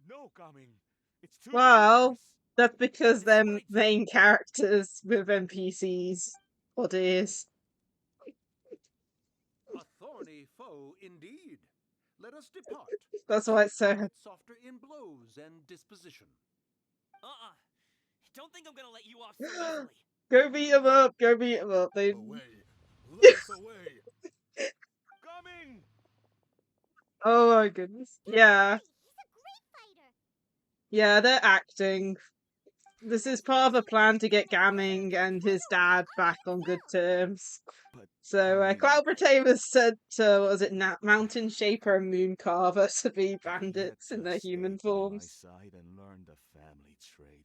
No, Gaming. It's too Well, dangerous. that's because This is they're Rite. main characters with NPCs. Bodies. A thorny foe indeed. Let us depart. That's why it's so... Find it softer in blows and disposition. Don't think I'm gonna let you off so easily. Go beat them up, go beat them up. They... Away! Let us away! Gaming! Oh my goodness. Yeah. He's a great fighter. Yeah, they're acting. This is part of a plan to get Gamming and his dad back on good terms. But So, Gaming, Cloud Retainers said to, what was it, Mountain Shaper and Moon Carver to be bandits you in had their to human stay by my forms. side and learn the family trade.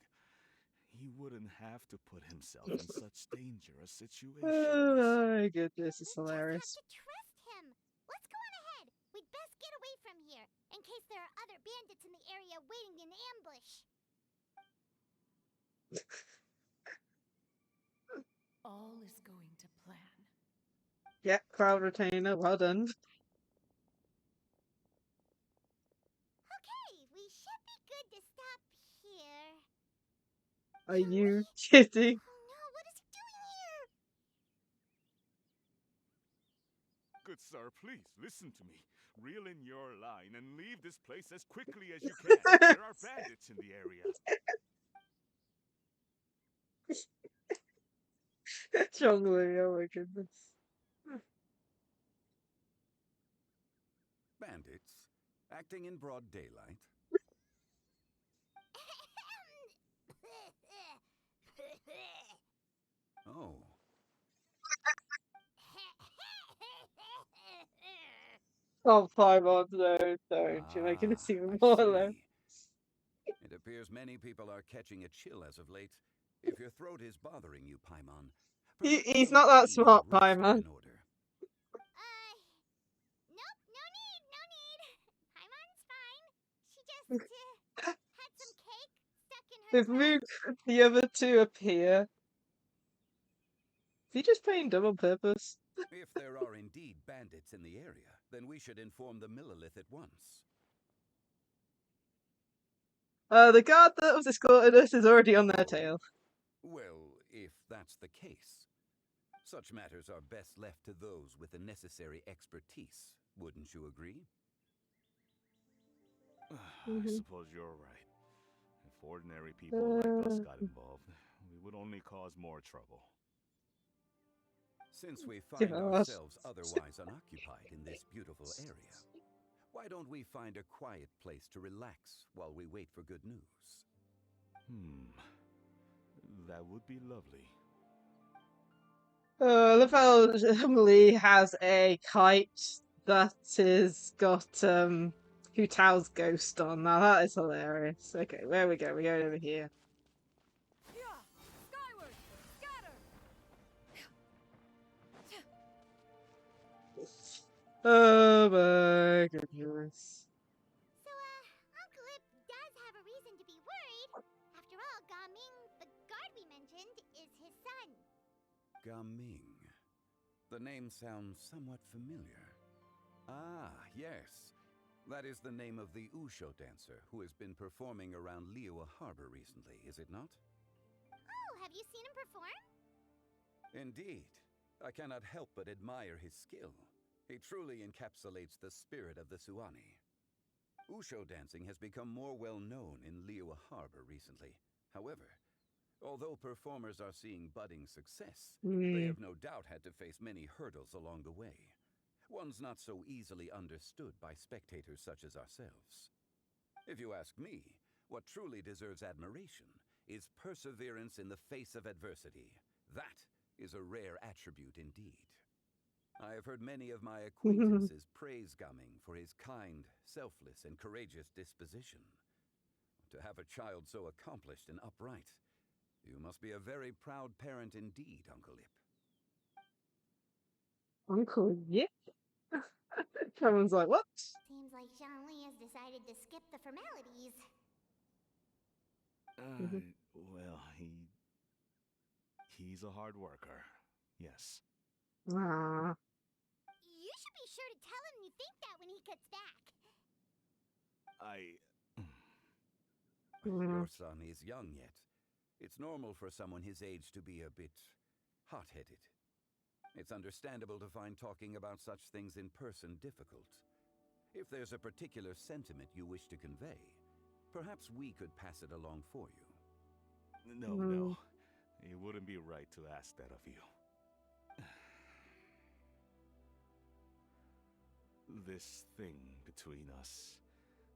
he wouldn't have to put himself in such dangerous situations. Oh my goodness, it's We hilarious. just have to trust him. Let's go on ahead. We'd best get away from here, in case there are other bandits in the area waiting in ambush. All is going to plan. Yeah, crowd retainer, well done. Okay, we should be good to stop here. Are Can you we? kidding? Oh no, what is he doing here? Good sir, please listen to me. Reel in your line and leave this place as quickly as you can. There are bandits in the area. Strongly, oh my goodness. Bandits? Acting in broad daylight? Oh. Oh, Paimon, no, don't. You're making it even I more hilarious. see. It appears many people are catching a chill as of late. If your throat is bothering you, Paimon, He's some not that tea smart, and rest are Paimon. in order. Nope, no need, no need. Paimon's fine. She just had some cake stuck in her If throat. Mook, the other two appear, is he just playing dumb on purpose? If there are indeed bandits in the area, then we should inform the Millilith at once. The guard that was escorting us is already on their tail. Well, if that's the case, such matters are best left to those with the necessary expertise. Wouldn't you agree? I suppose you're right. If ordinary people like us got involved, we would only cause more trouble. Since we find ourselves otherwise unoccupied in this beautiful area, why don't we find a quiet place to relax while we wait for good news? That would be lovely. I love how Emily has a kite that is got Hu Tao's ghost on. Now that is hilarious. Okay, where we go? We're going over here. Yeah! Skyward! Scatter! Oh my goodness. So, Uncle Ip does have a reason to be worried. After all, Gaming, the guard we mentioned, is his son. Gaming. The name sounds somewhat familiar. Ah, yes. That is the name of the Usho dancer who has been performing around Liyue Harbor recently, is it not? Oh, have you seen him perform? Indeed. I cannot help but admire his skill. He truly encapsulates the spirit of the Suwani. Usho dancing has become more well known in Liyue Harbor recently. However, although performers are seeing budding success, they have no doubt had to face many hurdles along the way. Ones not so easily understood by spectators such as ourselves. If you ask me, what truly deserves admiration is perseverance in the face of adversity. That is a rare attribute indeed. I have heard many of my acquaintances praise Gaming for his kind, selfless, and courageous disposition. To have a child so accomplished and upright, you must be a very proud parent indeed, Uncle Ip. Uncle Yip? Everyone's like, what? Seems like Zhongli has decided to skip the formalities. Well, he's a hard worker. Yes. Ah. You should be sure to tell him you think that when he gets back. Your son is young yet. It's normal for someone his age to be a bit hot-headed. It's understandable to find talking about such things in person difficult. If there's a particular sentiment you wish to convey, perhaps we could pass it along for you. No. It wouldn't be right to ask that of you. This thing between us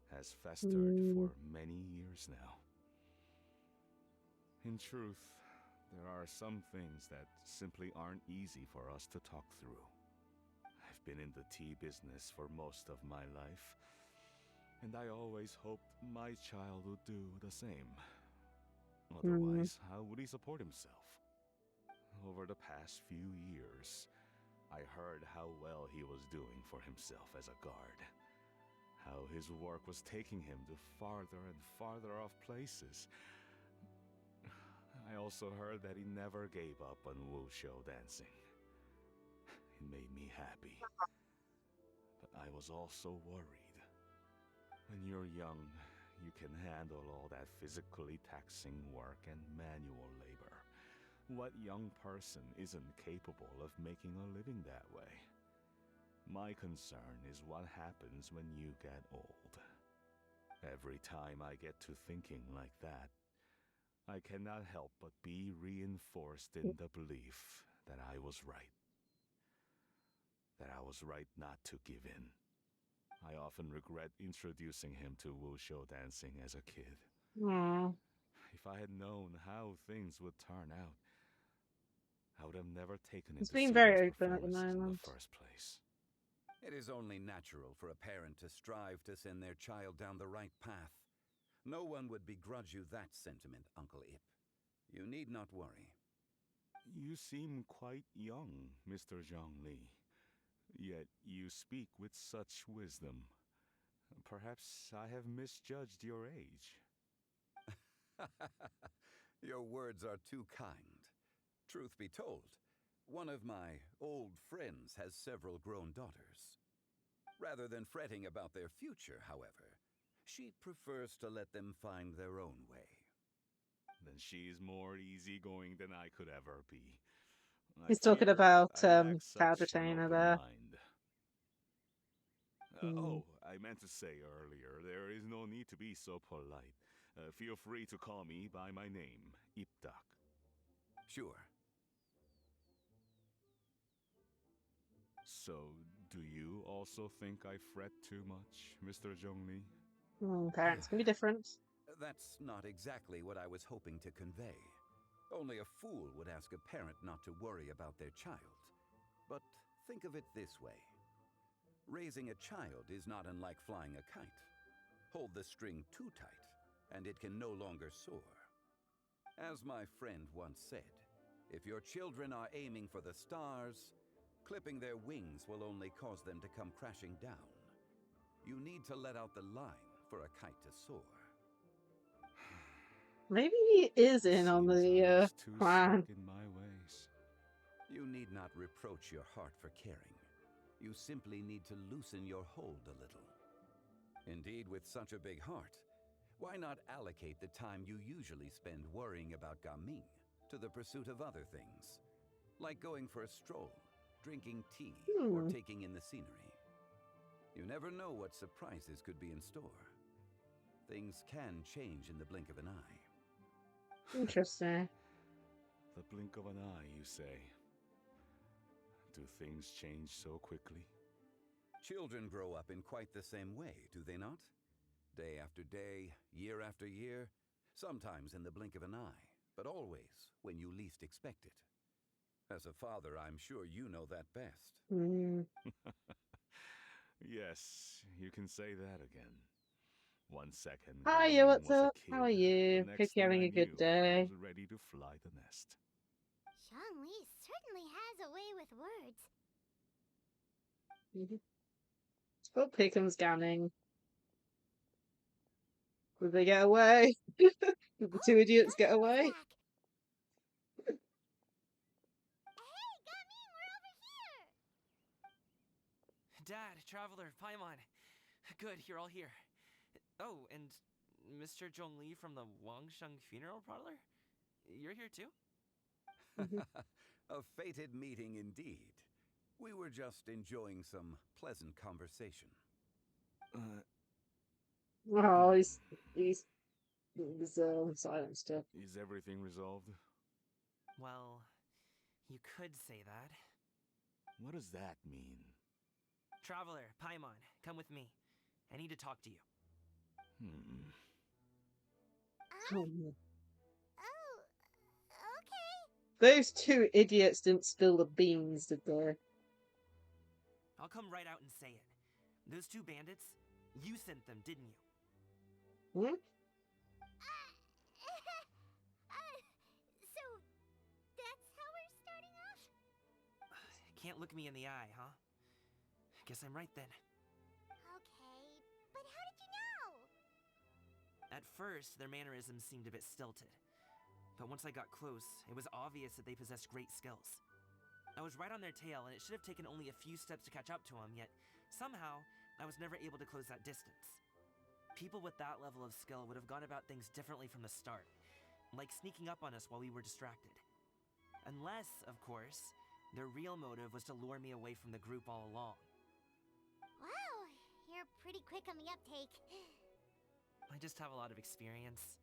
has festered for many years now. In truth, there are some things that simply aren't easy for us to talk through. I've been in the tea business for most of my life, and I always hoped my child would do the same. Otherwise, how would he support himself? Over the past few years, I heard how well he was doing for himself as a guard. How his work was taking him to farther and farther off places. I also heard that he never gave up on wushou dancing. It made me happy. But I was also worried. When you're young, you can handle all that physically taxing work and manual labor. What young person isn't capable of making a living that way? My concern is what happens when you get old. Every time I get to thinking like that, I cannot help but be reinforced in the belief that I was right. That I was right not to give in. I often regret introducing him to wushou dancing as a kid. Aww. If I had known how things would turn out, I would have never taken him It's to been see very those open at the performances in moment. the first place. It is only natural for a parent to strive to send their child down the right path. No one would begrudge you that sentiment, Uncle Ip. You need not worry. You seem quite young, Mr. Zhongli. Yet you speak with such wisdom. Perhaps I have misjudged your age. Your words are too kind. Truth be told, one of my old friends has several grown daughters. Rather than fretting about their future, however, she prefers to let them find their own way. Then she's more easygoing than I could ever be. I He's talking fear about I lack Cloud such an Retainer open there. mind. Hmm. Oh, I meant to say earlier, there is no need to be so polite. Feel free to call me by my name, Ipdak. Sure. So, do you also think I fret too much, Mr. Zhongli? Parents can be different. That's not exactly what I was hoping to convey. Only a fool would ask a parent not to worry about their child. But think of it this way. Raising a child is not unlike flying a kite. Hold the string too tight, and it can no longer soar. As my friend once said, if your children are aiming for the stars, clipping their wings will only cause them to come crashing down. You need to let out the line for a kite to soar. Maybe he is in on the too plan. stuck in my ways. You need not reproach your heart for caring. You simply need to loosen your hold a little. Indeed, with such a big heart, why not allocate the time you usually spend worrying about Gaming to the pursuit of other things? Like going for a stroll, drinking tea, or taking in the scenery. You never know what surprises could be in store. Things can change in the blink of an eye. Interesting. The blink of an eye, you say? Do things change so quickly? Children grow up in quite the same way, do they not? Day after day, year after year, sometimes in the blink of an eye, but always when you least expect it. As a father, I'm sure you know that best. Yes, you can say that again. 1 second, Hiya, Gaming what's was a up? kid. How are you? The Hope next you're thing having I a good knew, day. I was ready to fly the nest. Zhongli certainly has a way with words. Oh, here comes Ganning. Will they get away? Did the two idiots get away? Hey, Gaming, we're over here! Dad, Traveler, Paimon. Good, you're all here. Oh, and Mr. Zhongli from the Wangsheng Funeral Parlor? You're here too? A fated meeting indeed. We were just enjoying some pleasant conversation. Oh, he's silent still. Is everything resolved? Well, you could say that. What does that mean? Traveler, Paimon, come with me. I need to talk to you. Oh, Oh, okay. those two idiots didn't spill the beans, did they? I'll come right out and say it. Those two bandits, you sent them, didn't you? can't look me in the eye, huh? Guess I'm right then. Okay, but how did you know? At first, their mannerisms seemed a bit stilted. But once I got close, it was obvious that they possessed great skills. I was right on their tail, and it should have taken only a few steps to catch up to them, yet somehow, I was never able to close that distance. People with that level of skill would have gone about things differently from the start, like sneaking up on us while we were distracted. Unless, of course, their real motive was to lure me away from the group all along. Wow, you're pretty quick on the uptake. I just have a lot of experience.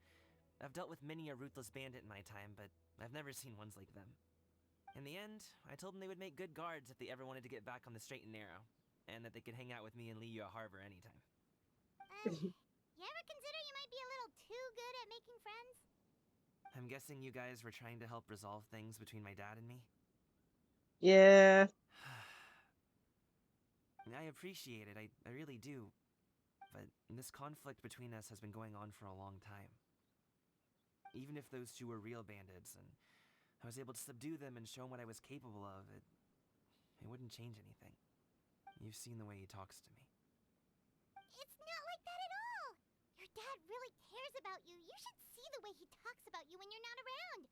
I've dealt with many a ruthless bandit in my time, but I've never seen ones like them. In the end, I told them they would make good guards if they ever wanted to get back on the straight and narrow, and that they could hang out with me in Liyue Harbor anytime. You ever consider you might be a little too good at making friends? I'm guessing you guys were trying to help resolve things between my dad and me? Yeah. I appreciate it, I really do. But this conflict between us has been going on for a long time. Even if those two were real bandits, and I was able to subdue them and show them what I was capable of, it wouldn't change anything. You've seen the way he talks to me. It's not like that at all! Your dad really cares about you. You should see the way he talks about you when you're not around.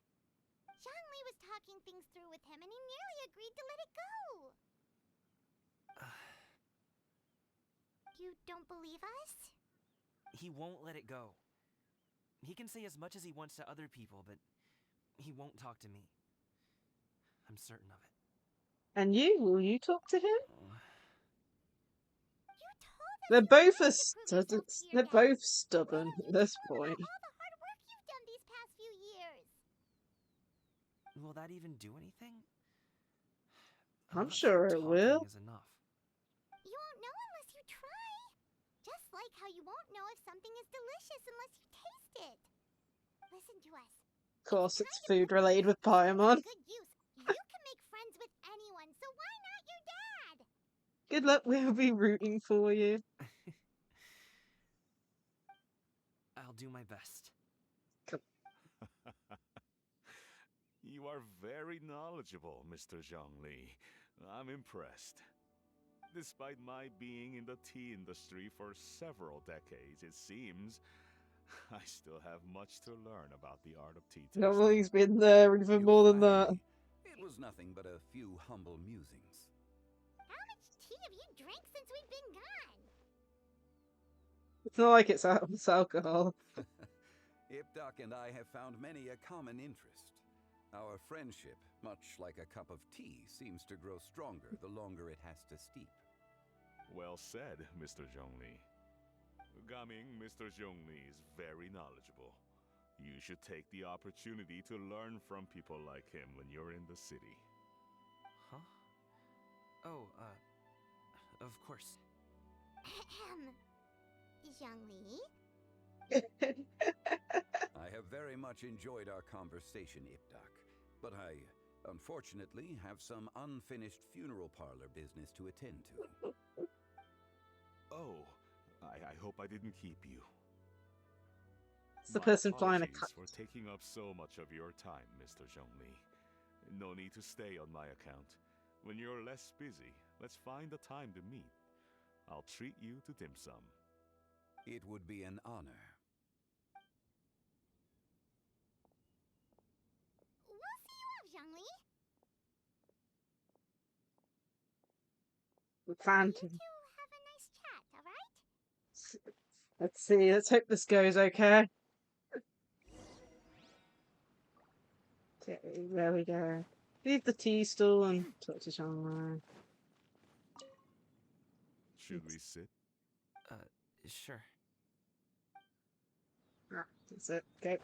Zhongli was talking things through with him, and he nearly agreed to let it go. You don't believe us? He won't let it go. He can say as much as he wants to other people, but he won't talk to me. I'm certain of it. And you? Will you talk to him? You told us They're you both wanted to prove yourself to your they're dad. both stubborn Why don't at you this tell him point. about all the hard work you've done these past few years? Will that even do anything? I'm not sure it talking will. is enough. You won't know unless you try. Just like how you won't know if something is delicious unless you taste it. Listen to us. Of course, it's time to food put your related with skills to Paimon. good use. You can make friends with anyone, so why not your dad? Good luck, we'll be rooting for you. I'll do my best. You are very knowledgeable, Mr. Zhongli. I'm impressed. Despite my being in the tea industry for several decades, it seems I still have much to learn about the art of tea No, tasting. he's been there even You more than flatter that. me. It was nothing but a few humble musings. How much tea have you drank since we've been gone? It's not like it's alcohol. Ipdak and I have found many a common interest. Our friendship, much like a cup of tea, seems to grow stronger the longer it has to steep. Well said, Mr. Zhongli. Gaming, Mr. Zhongli is very knowledgeable. You should take the opportunity to learn from people like him when you're in the city. Huh? Oh, of course. Zhongli? I have very much enjoyed our conversation, Ipdak, but I, unfortunately, have some unfinished funeral parlor business to attend to. Oh, I hope I didn't keep you. It's the My person flying a apologies kite. for taking up so much of your time, Mr. Zhongli. No need to stay on my account. When you're less busy, let's find a time to meet. I'll treat you to dim sum. It would be an honor. We'll see you off, Zhongli. We found You him. two have a nice chat, alright? Let's see, let's hope this goes okay. Okay, there we go. Leave the tea stall and talk to Zhongli. Should we sit? Sure. That's it. Okay.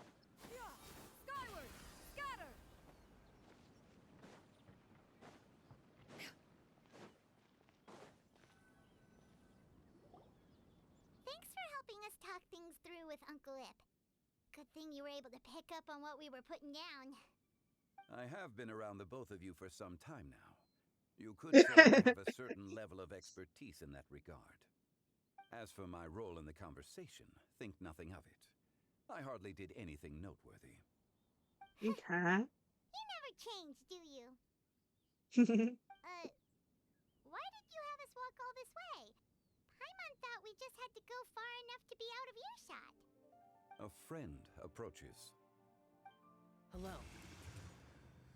Skyward! Scatter! Thanks for helping us talk things through with Uncle Ip. Good thing you were able to pick up on what we were putting down. I have been around the both of you for some time now. You could say I have a certain level of expertise in that regard. As for my role in the conversation, think nothing of it. I hardly did anything noteworthy. Okay. You never change, do you? Why did you have us walk all this way? Paimon thought we just had to go far enough to be out of earshot. A friend approaches. Hello.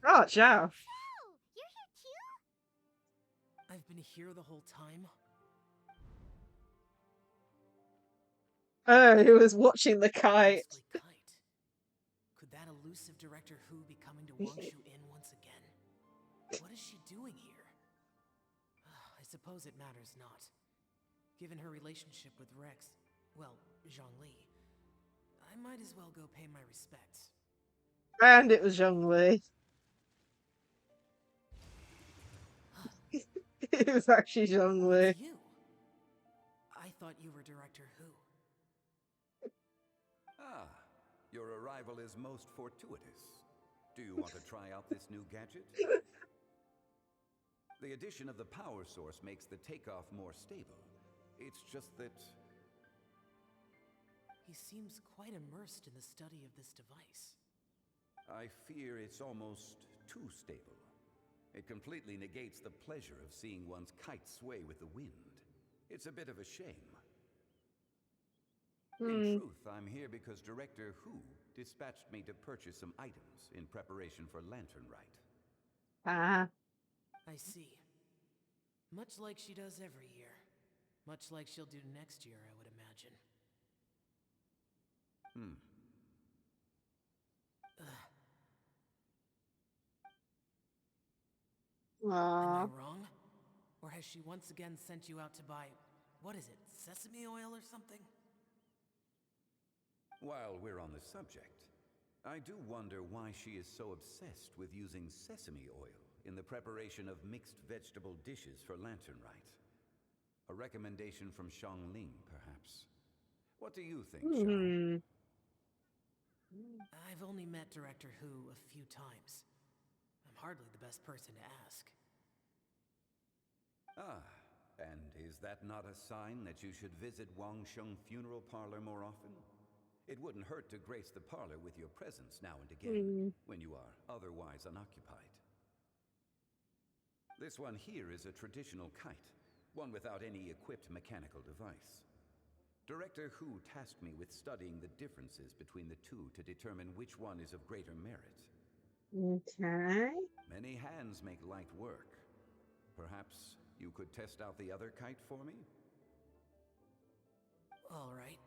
Oh, ciao. Oh, you're here too? I've been here the whole time. Oh, he was watching the kite. Ghostly kite. Could that elusive Director Who be coming to Wangshu Inn once again? What is she doing here? I suppose it matters not. Given her relationship with Rex, well, Zhongli, I might as well go pay my respects. And it was Zhongli. It was actually Zhongli. It's you. I thought you were Director Who. Ah, your arrival is most fortuitous. Do you want to try out this new gadget? The addition of the power source makes the takeoff more stable. It's just that... He seems quite immersed in the study of this device. I fear it's almost too stable. It completely negates the pleasure of seeing one's kite sway with the wind. It's a bit of a shame. In truth, I'm here because Director Who dispatched me to purchase some items in preparation for Lantern Rite. Ah. I see. Much like she does every year. Much like she'll do next year, I would imagine. Am I wrong? Or has she once again sent you out to buy, what is it, sesame oil or something? While we're on the subject, I do wonder why she is so obsessed with using sesame oil in the preparation of mixed vegetable dishes for Lantern Rite. A recommendation from Xiangling, perhaps. What do you think, Xiao? I've only met Director Who a few times. I'm hardly the best person to ask. Ah, and is that not a sign that you should visit Wangsheng Funeral Parlor more often? It wouldn't hurt to grace the parlor with your presence now and again, when you are otherwise unoccupied. This one here is a traditional kite, one without any equipped mechanical device. Director Who tasked me with studying the differences between the two to determine which one is of greater merit. Okay. Many hands make light work. Perhaps you could test out the other kite for me? All right.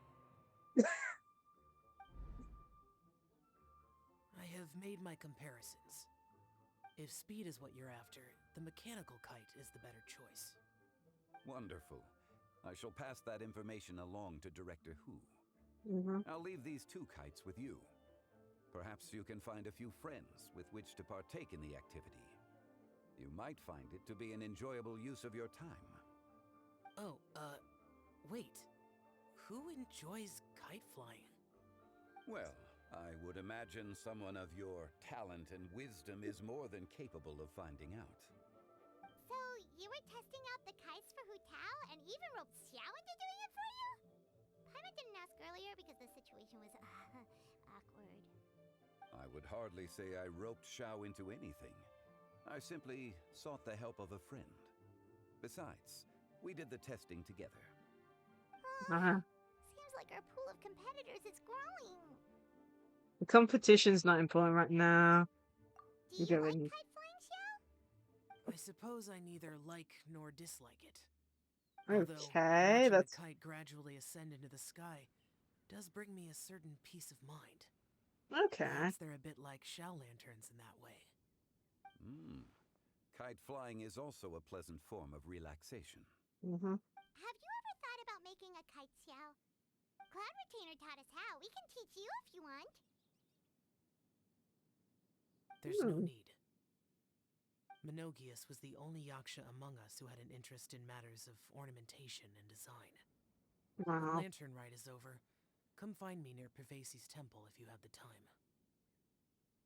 I have made my comparisons. If speed is what you're after, the mechanical kite is the better choice. Wonderful. I shall pass that information along to Director Who. I'll leave these two kites with you. Perhaps you can find a few friends with which to partake in the activity. You might find it to be an enjoyable use of your time. Oh, wait. Who enjoys kite flying? Well, I would imagine someone of your talent and wisdom is more than capable of finding out. So, you were testing out the kites for Hu Tao and even roped Xiao into doing it for you? Paimon didn't ask earlier because the situation was awkward. I would hardly say I roped Xiao into anything. I simply sought the help of a friend. Besides, we did the testing together. Seems like our pool of competitors is growing. The competition's not important right now. Do you like kite flying, Xiao? I suppose I neither like nor dislike it. Okay, Although, watching that's... the kite gradually ascend into the sky does bring me a certain peace of mind. Okay. Perhaps they're a bit like shell lanterns in that way. Kite flying is also a pleasant form of relaxation. Have you ever thought about making a kite, Xiao? Cloud Retainer taught us how. We can teach you if you want. There's no need. Menogius was the only Yaksha among us who had an interest in matters of ornamentation and design. When Lantern Rite is over, come find me near Pervasi's temple if you have the time.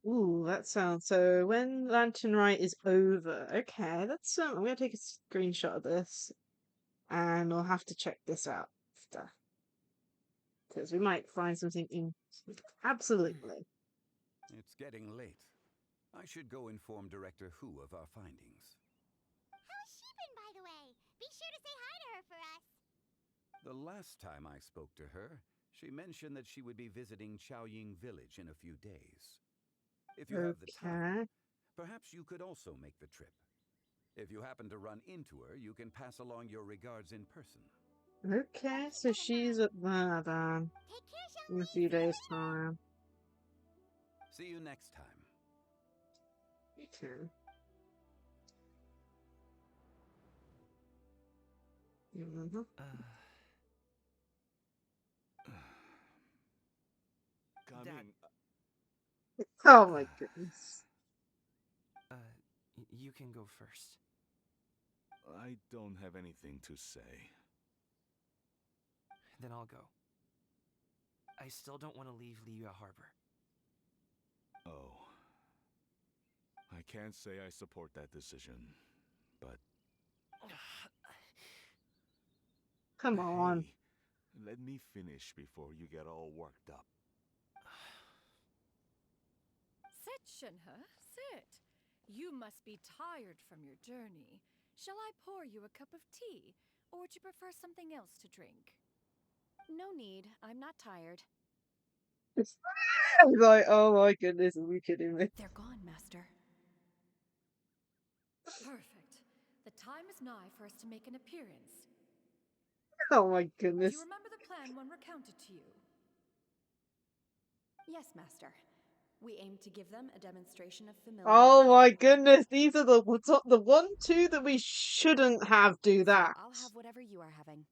Ooh, that sounds... So, when Lantern Rite is over... Okay, that's... I'm going to take a screenshot of this. And we'll have to check this out after. Because we might find something in... Absolutely. It's getting late. I should go inform Director Who of our findings. The last time I spoke to her, she mentioned that she would be visiting Chaoying Village in a few days. If you have the time, perhaps you could also make the trip. If you happen to run into her, you can pass along your regards in person. Okay, so she's at there then. In a few days' time. See you next time. Okay. Mm-hmm. Coming. Oh my goodness. You can go first. I don't have anything to say. Then I'll go. I still don't want to leave Liyue Harbor. Oh. I can't say I support that decision, but... Come on. Hey, let me finish before you get all worked up. Sit, Shenhe, sit. You must be tired from your journey. Shall I pour you a cup of tea, or would you prefer something else to drink? No need. I'm not tired. I'm like, oh my goodness, are you kidding me? They're gone, Master. Perfect. The time is nigh for us to make an appearance. Oh my Do goodness. you remember the plan one recounted to you? Yes, Master. We aim to give them a demonstration of familiar Oh love. my goodness, these are the 2 that we shouldn't have do that. I'll have whatever you are having.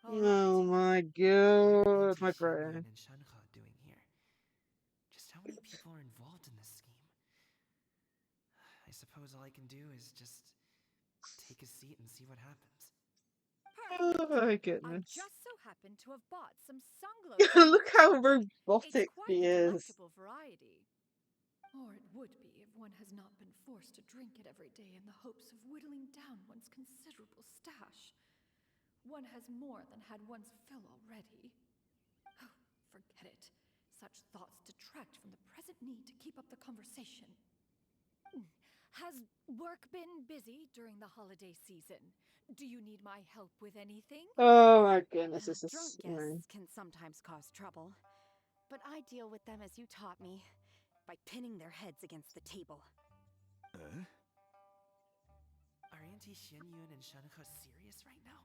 Oh my What god, are my Auntie brain. Xianyuan and Shenhe doing here? Just how many people are involved in this scheme? I suppose all I can do is just take a seat and see what happens. Oh my I goodness. just so happen to have bought some sunglows. Look how It's robotic quite he the is. delectable variety. Or it would be if one has not been forced to drink it every day in the hopes of whittling down one's considerable stash. One has more than had one's fill already. Oh, forget it. Such thoughts detract from the present need to keep up the conversation. Has work been busy during the holiday season? Do you need my help with anything? Oh my goodness, this Drunk is annoying. guests can sometimes cause trouble, but I deal with them as you taught me, by pinning their heads against the table. Are Auntie Xianyuan and Shenhe serious right now?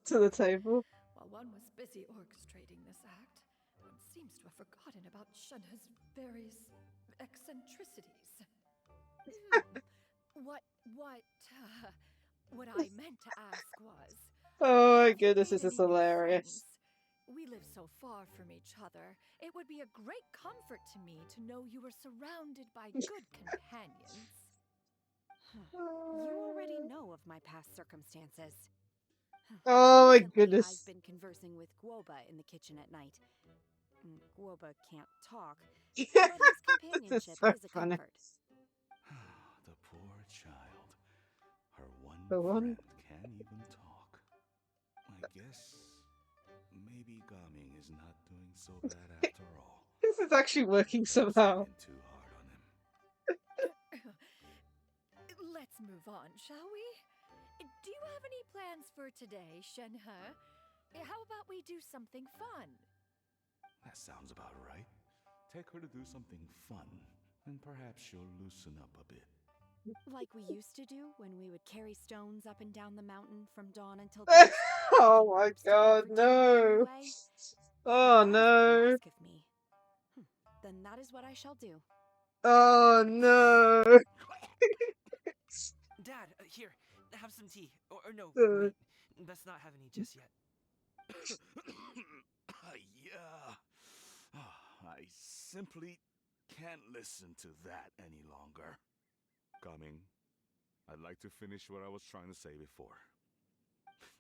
To the table. While one was busy orchestrating this act, one seems to have forgotten about Shenhe's various eccentricities. What I meant to ask was... Oh my have you goodness, made this is any new hilarious. friends? We live so far from each other. It would be a great comfort to me to know you were surrounded by good companions. You already know of my past circumstances. Oh my Recently, goodness. I've been conversing with Guoba in the kitchen at night. Guoba can't talk, but his This companionship is so is a funny. comfort. The poor child. Her one The one- friend can't even talk. I guess maybe Gaming is not doing so bad after all. This is actually working somehow. Been too hard on him. Let's move on, shall we? Do you have any plans for today, Shenhe? How about we do something fun? That sounds about right. Take her to do something fun, and perhaps she'll loosen up a bit. Like we used to do when we would carry stones up and down the mountain from dawn until dusk. Oh my god, no. Oh no. Ask of me. Then that is what I shall do. Oh no. Dad, here, have some tea. Or no, Uh. wait, best not have any just yet. Yeah. I simply can't listen to that any longer. Coming. I'd like to finish what I was trying to say before.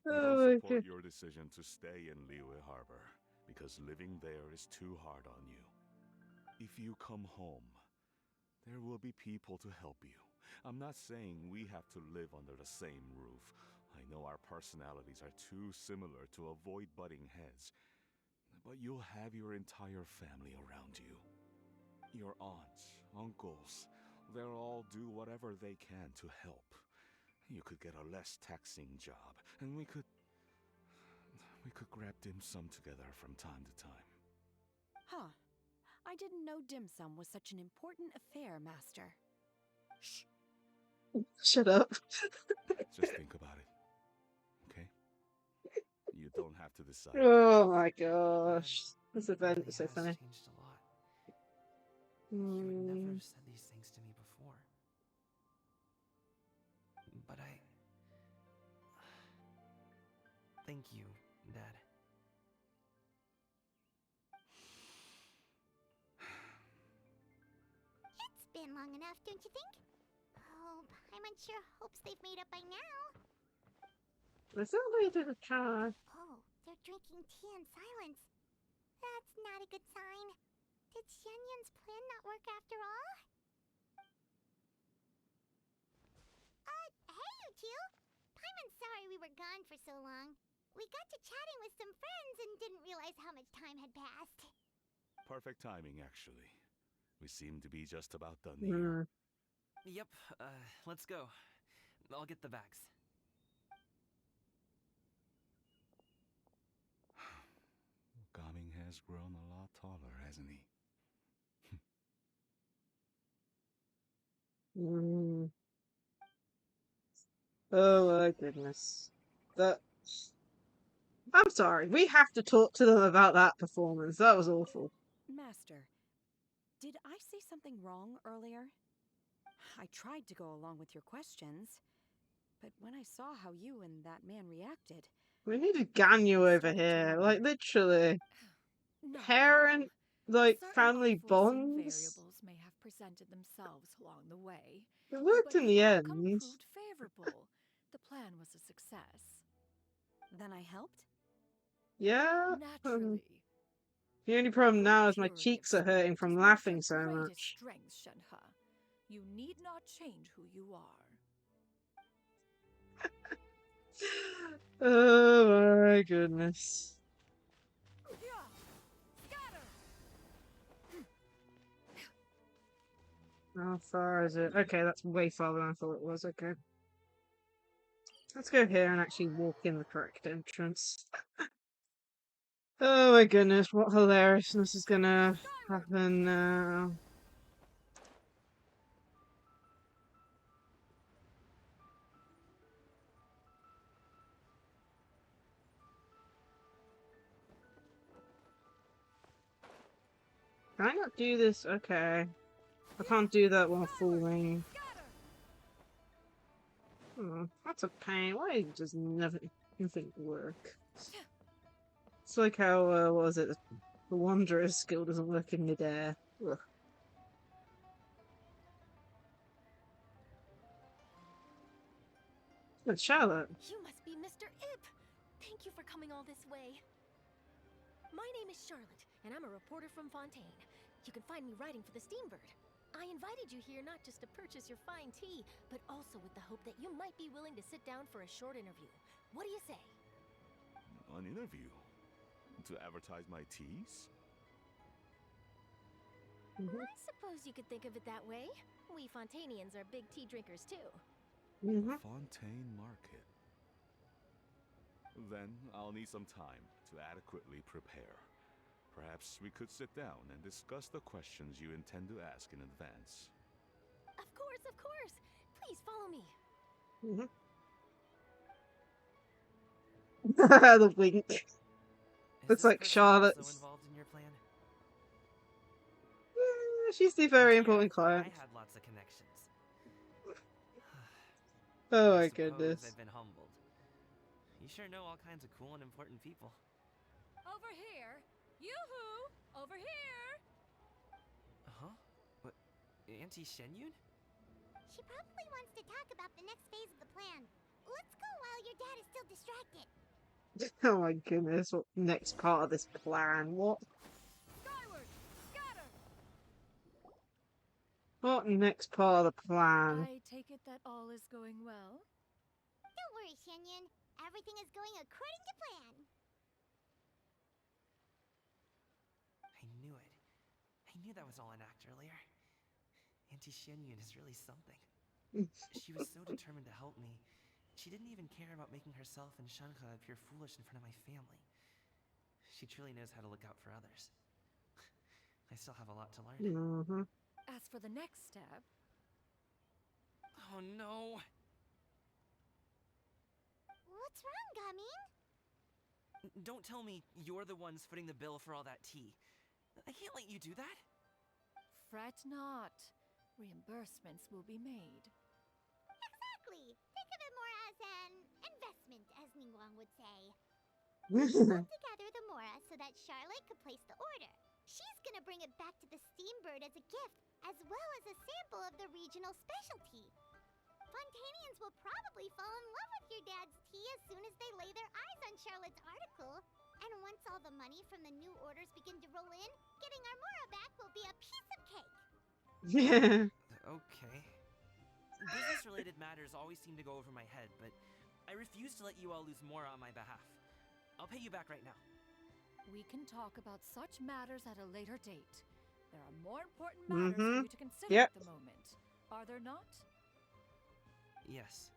I Oh don't my support god. your decision to stay in Liyue Harbor, because living there is too hard on you. If you come home, there will be people to help you. I'm not saying we have to live under the same roof. I know our personalities are too similar to avoid butting heads. But you'll have your entire family around you. Your aunts, uncles, They'll all do whatever they can to help. You could get a less taxing job, and we could grab dim sum together from time to time. Huh. I didn't know dim sum was such an important affair, Master. Shh. Shut up. Just think about it. Okay? You don't have to decide. Oh my gosh. This event really is so has funny. changed a lot. You would never have said these things to me before. But thank you, Dad. It's been long enough, don't you think? Oh, Paimon sure hopes they've made up by now. There's only a car. Oh, they're drinking tea in silence. That's not a good sign. Did Xianyun's plan not work after all? Hey you two! Paimon's sorry we were gone for so long. We got to chatting with some friends and didn't realize how much time had passed. Perfect timing, actually. We seem to be just about done here. Yep, let's go. I'll get the bags. Gaming has grown a lot taller, hasn't he? Oh my goodness. I'm sorry, we have to talk to them about that performance. That was awful. Master, did I say something wrong earlier? I tried to go along with your questions, but when I saw how you and that man reacted... We need a Ganyu over here, like literally. Not Parent, like, Certain family unforeseen bonds. variables may have presented themselves along the way. It worked But in the outcome end. proved favorable. The plan was a success. Then I helped? Yeah. Naturally. The only problem Your now is my purity cheeks of are hurting spirit from is one of laughing your so greatest much. strengths, Shenhe. You need not change who you are. Oh my goodness. How far is it? Okay, that's way farther than I thought it was. Okay. Let's go here and actually walk in the correct entrance. Oh my goodness, what hilariousness is gonna happen now? Can I not do this? Okay. I can't do that while falling. Oh, that's a pain. Why does nothing work? It's like how, what was it? The Wanderer's skill doesn't work in midair. Ugh. But Charlotte. You must be Mr. Ip. Thank you for coming all this way. My name is Charlotte, and I'm a reporter from Fontaine. You can find me writing for the Steambird. I invited you here not just to purchase your fine tea, but also with the hope that you might be willing to sit down for a short interview. What do you say? An interview? To advertise my teas? I suppose you could think of it that way. We Fontainians are big tea drinkers too. Fontaine Market. Then I'll need some time to adequately prepare. Perhaps we could sit down and discuss the questions you intend to ask in advance. Of course, of course. Please follow me. The wink. Is It's this like person Charlotte's. also involved in your plan? Yeah, she's the very important client. I had lots of connections. Oh I my suppose goodness. I've been humbled. You sure know all kinds of cool and important people. Over here! Yoo-hoo! Over here! Huh? What? Auntie Shenyun? She probably wants to talk about the next phase of the plan. Let's go while your dad is still distracted. Oh my goodness, what next part of this plan? What? Skyward! Scatter! What next part of the plan? I take it that all is going well? Don't worry, Xianyun. Everything is going according to plan. I knew it. I knew that was all an act earlier. Auntie Xianyun is really something. She was so determined to help me. She didn't even care about making herself and Shanhe appear foolish in front of my family. She truly knows how to look out for others. I still have a lot to learn. Mm-hmm. As for the next step... Oh no! What's wrong, Gaming? Don't tell me you're the ones footing the bill for all that tea. I can't let you do that. Fret not. Reimbursements will be made. Exactly. Think of it more as an investment, as Ningguang would say. We pulled together the Mora so that Charlotte could place the order. She's gonna bring it back to the Steambird as a gift, as well as a sample of the regional specialty. Fontanians will probably fall in love with your dad's tea as soon as they lay their eyes on Charlotte's article. And once all the money from the new orders begin to roll in, getting our Mora back will be a piece of cake. Yeah. Okay. Business-related matters always seem to go over my head, but I refuse to let you all lose more on my behalf. I'll pay you back right now. We can talk about such matters at a later date. There are more important matters for you to consider Yep. at the moment. Are there not? Yes.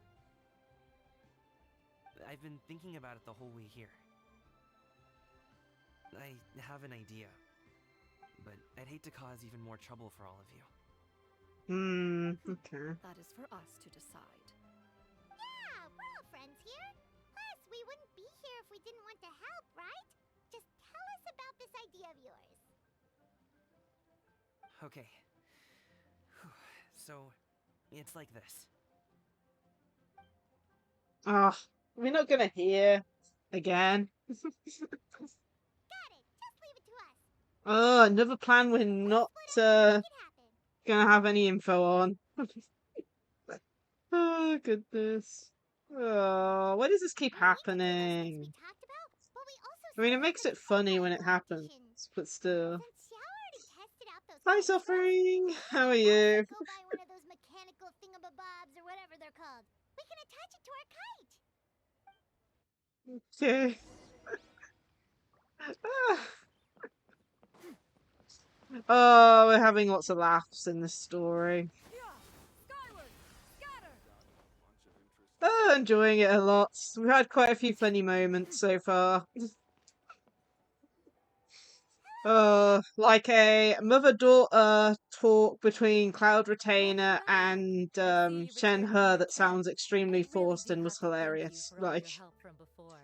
I've been thinking about it the whole way here. I have an idea, but I'd hate to cause even more trouble for all of you. Okay. That is for us to decide. Yeah, we're all friends here. Plus, we wouldn't be here if we didn't want to help, right? Just tell us about this idea of yours. Okay. So, it's like this. Oh, we're not gonna hear again. Got it. Just leave it to us. Oh, another plan we're not Make it happen. gonna have any info on. Oh, goodness. Oh, why does this keep We need to do those things happening? we talked about, but we also I mean, still it makes have it the funny when Tech it Ride happens, competition. but still. Since Xiao already tested out those Hi, kites for us, Suffering. we How are can you? also go buy one of those mechanical thingamabobs or whatever they're called. We can attach it to our kite. Okay. Oh, we're having lots of laughs in this story. Skyward! Scatter! Oh, enjoying it a lot. We've had quite a few funny moments so far. Like a mother-daughter talk between Cloud Retainer and Shenhe that sounds extremely forced and was hilarious. Like, help from before.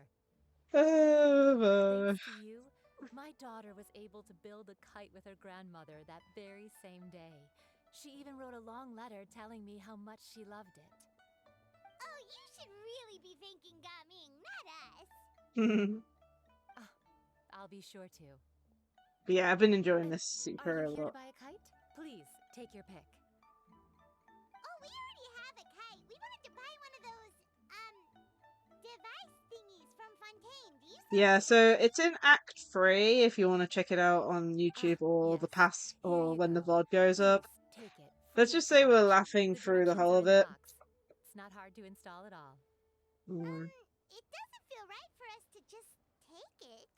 oh, Thanks to you, my daughter was able to build a kite with her grandmother that very same day. She even wrote a long letter telling me how much she loved it. Oh, you should really be thanking Gaming, not us. I'll be sure to. yeah, I've been enjoying this Are super you a here lot. to buy a kite? Please, take your pick. Oh, we already have a kite. We wanted to buy one of those, device thingies from Fontaine. Do you see? Yeah, so it's in Act 3 if you want to check it out on YouTube or the yes. past Here or you when the go. VOD goes up. Please, take it. Let's free of just say we're charge. laughing The through the directions whole are of in the it. box. It's not hard to install at all. It doesn't feel right for us to just take it.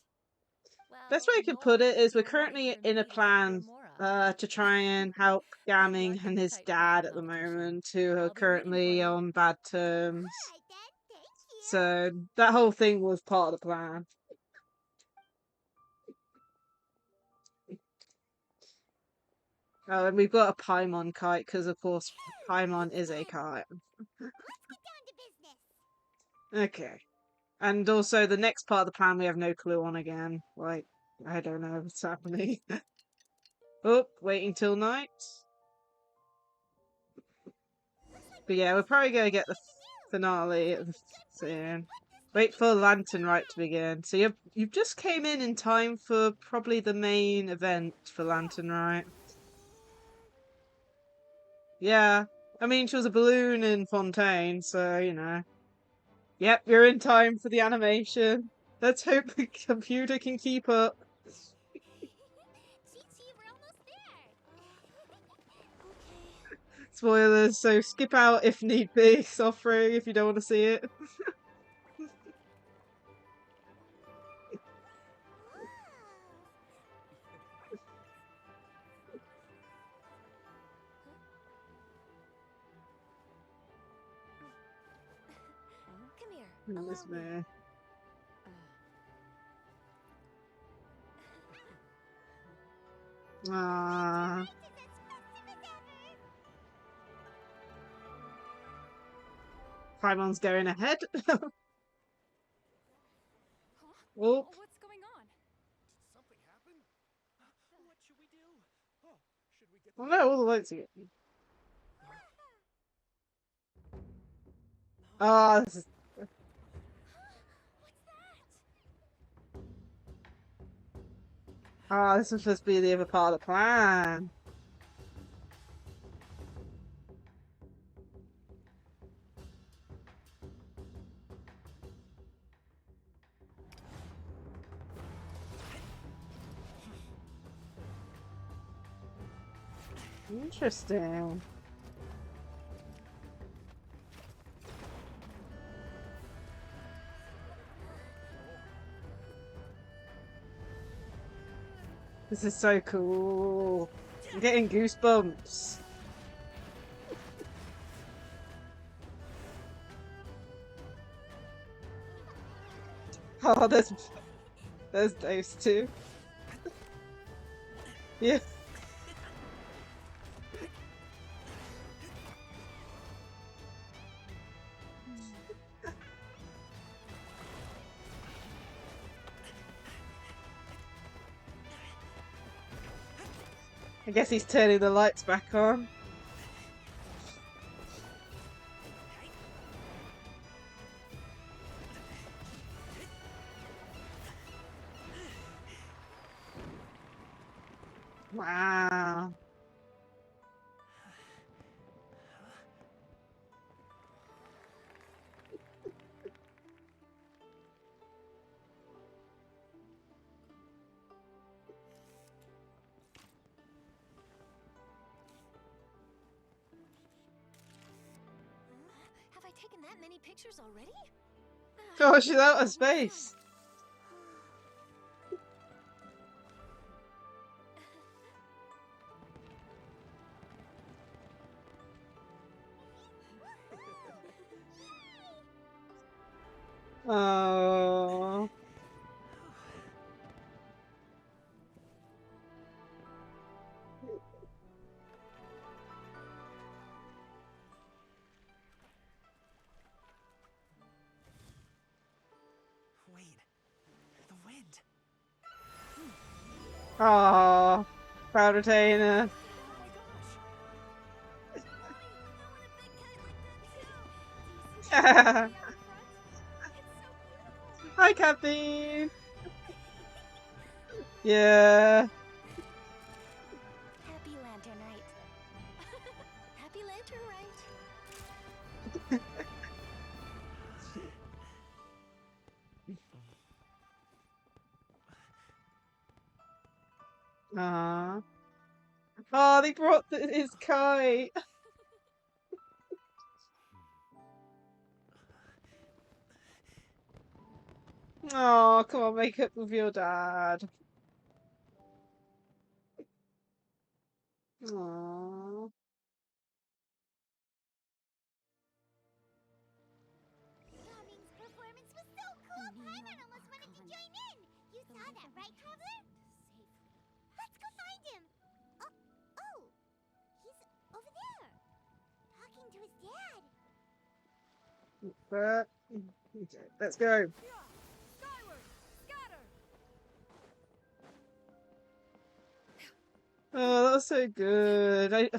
Well, Best way I could nor put it is is we're it right currently for in me a to take plan your Mora. to try and help Good luck Gamming in and the his kite dad flying at the competition. moment, who are I'll be rooting for currently you. on bad terms. All right then. Thank you. So that whole thing was part of the plan. Oh, and we've got a Paimon kite because, of course, Paimon is a kite. Let's get down to business. Okay. And also, the next part of the plan we have no clue on again. Like, I don't know what's happening. Oh, waiting till night. But yeah, we're probably going to get the finale soon. Wait for Lantern Rite to begin. So you've just came in time for probably the main event for Lantern Rite. Yeah. I mean, she was a balloon in Fontaine, so, you know. Yep, you're in time for the animation. Let's hope the computer can keep up. Chi-Chi, we're almost there. Okay. Spoilers, so skip out if need be, suffering if you don't want to see it. This way. Ah. Paimon's going ahead. Oh. What's going on? Something happen? What should we do? Oh, should we get Oh no, all the lights again. Ah, this is. Ah, this was supposed to be the other part of the plan. Interesting. This is so cool. I'm getting goosebumps. Oh, there's those two. Yeah. I guess he's turning the lights back on. Wow. Have I taken that many pictures already? Oh, she's out of space. Oh. Wait, the wind. Oh. Proud retainer. Hi, Captain. Yeah. Happy Lantern, right? Happy Lantern, right? Aww. Oh, they brought his kite. Oh, come on, make up with your dad. Aww. Robin's performance was so cool, Paimon almost wanted to join in. You saw that, right, Traveler? Let's go find him. Oh, he's over there, talking to his dad. But let's go. Skyward! Scatter! Oh, that was so good.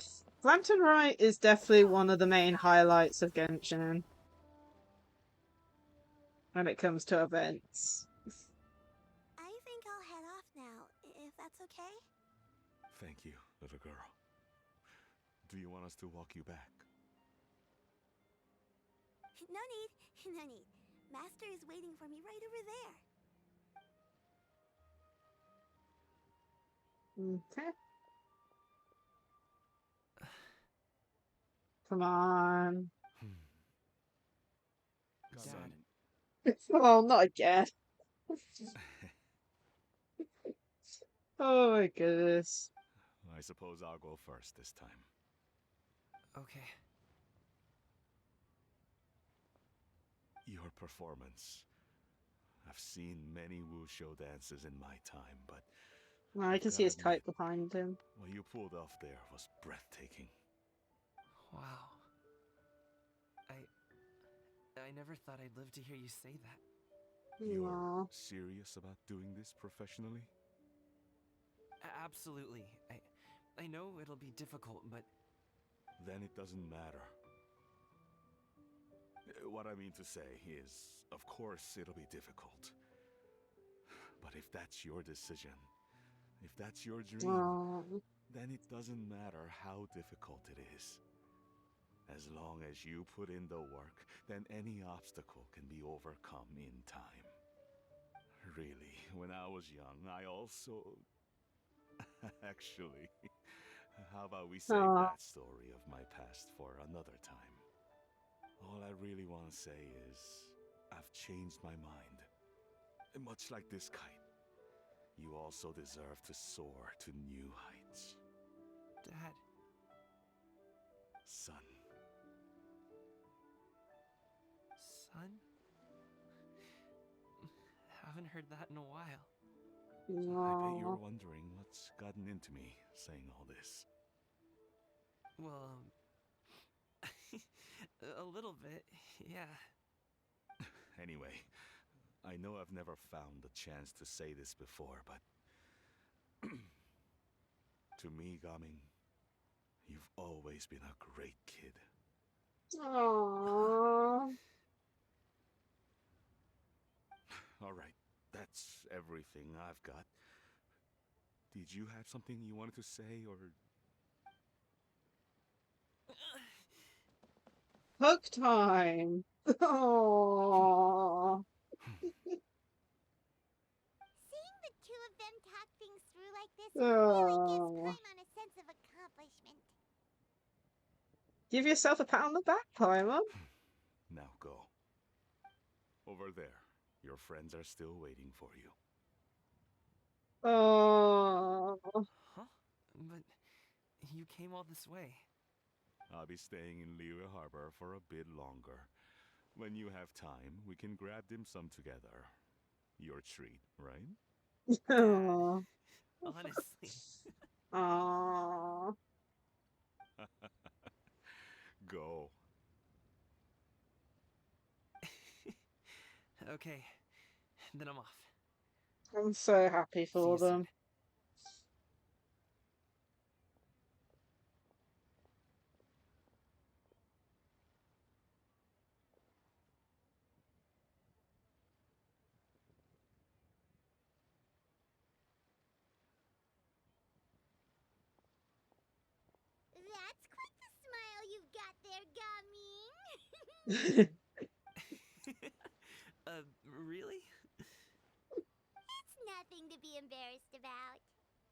Lantern Rite is definitely one of the main highlights of Genshin when it comes to events. I think I'll head off now, if that's okay. Thank you, little girl. Do you want us to walk you back? No need, no need. Master is waiting for me right over there. Okay. Come on. Son. Oh, not again. Oh my goodness. I suppose I'll go first this time. Okay. Your performance. I've seen many wushou dances in my time, but Well, I I've can see gotta his admit, kite behind him. what you pulled off there was breathtaking. Wow. I never thought I'd live to hear you say that. You're Aw. serious about doing this professionally? Absolutely. I know it'll be difficult, but Then it doesn't matter. What I mean to say is, of course it'll be difficult. But if that's your decision, if that's your dream, Aw. then it doesn't matter how difficult it is. As long as you put in the work, then any obstacle can be overcome in time. Really, when I was young, I also... Actually, how about we save Aw. that story of my past for another time? All I really want to say is, I've changed my mind. Much like this kite, you also deserve to soar to new heights. Dad, Son. son? Haven't heard that in a while. I bet you're Aw. wondering what's gotten into me saying all this. Well, a little bit, yeah. Anyway, I know I've never found the chance to say this before, but to me, Gaming, you've always been a great kid. Aww. All right, that's everything I've got. Did you have something you wanted to say, or... Hug time. Aww. Seeing the two of them talk things through like this really gives Paimon a sense of accomplishment. Give yourself a pat on the back, Paimon. Now go. Over there. Your friends are still waiting for you. Oh. Huh? But you came all this way. I'll be staying in Liyue Harbor for a bit longer. When you have time, we can grab dim sum together. Your treat, right? Aww. Honestly. Aww. Go. Okay, then I'm off. I'm so happy See for you soon. them. That's quite the smile you've got there, Gaming. Really? It's nothing to be embarrassed about.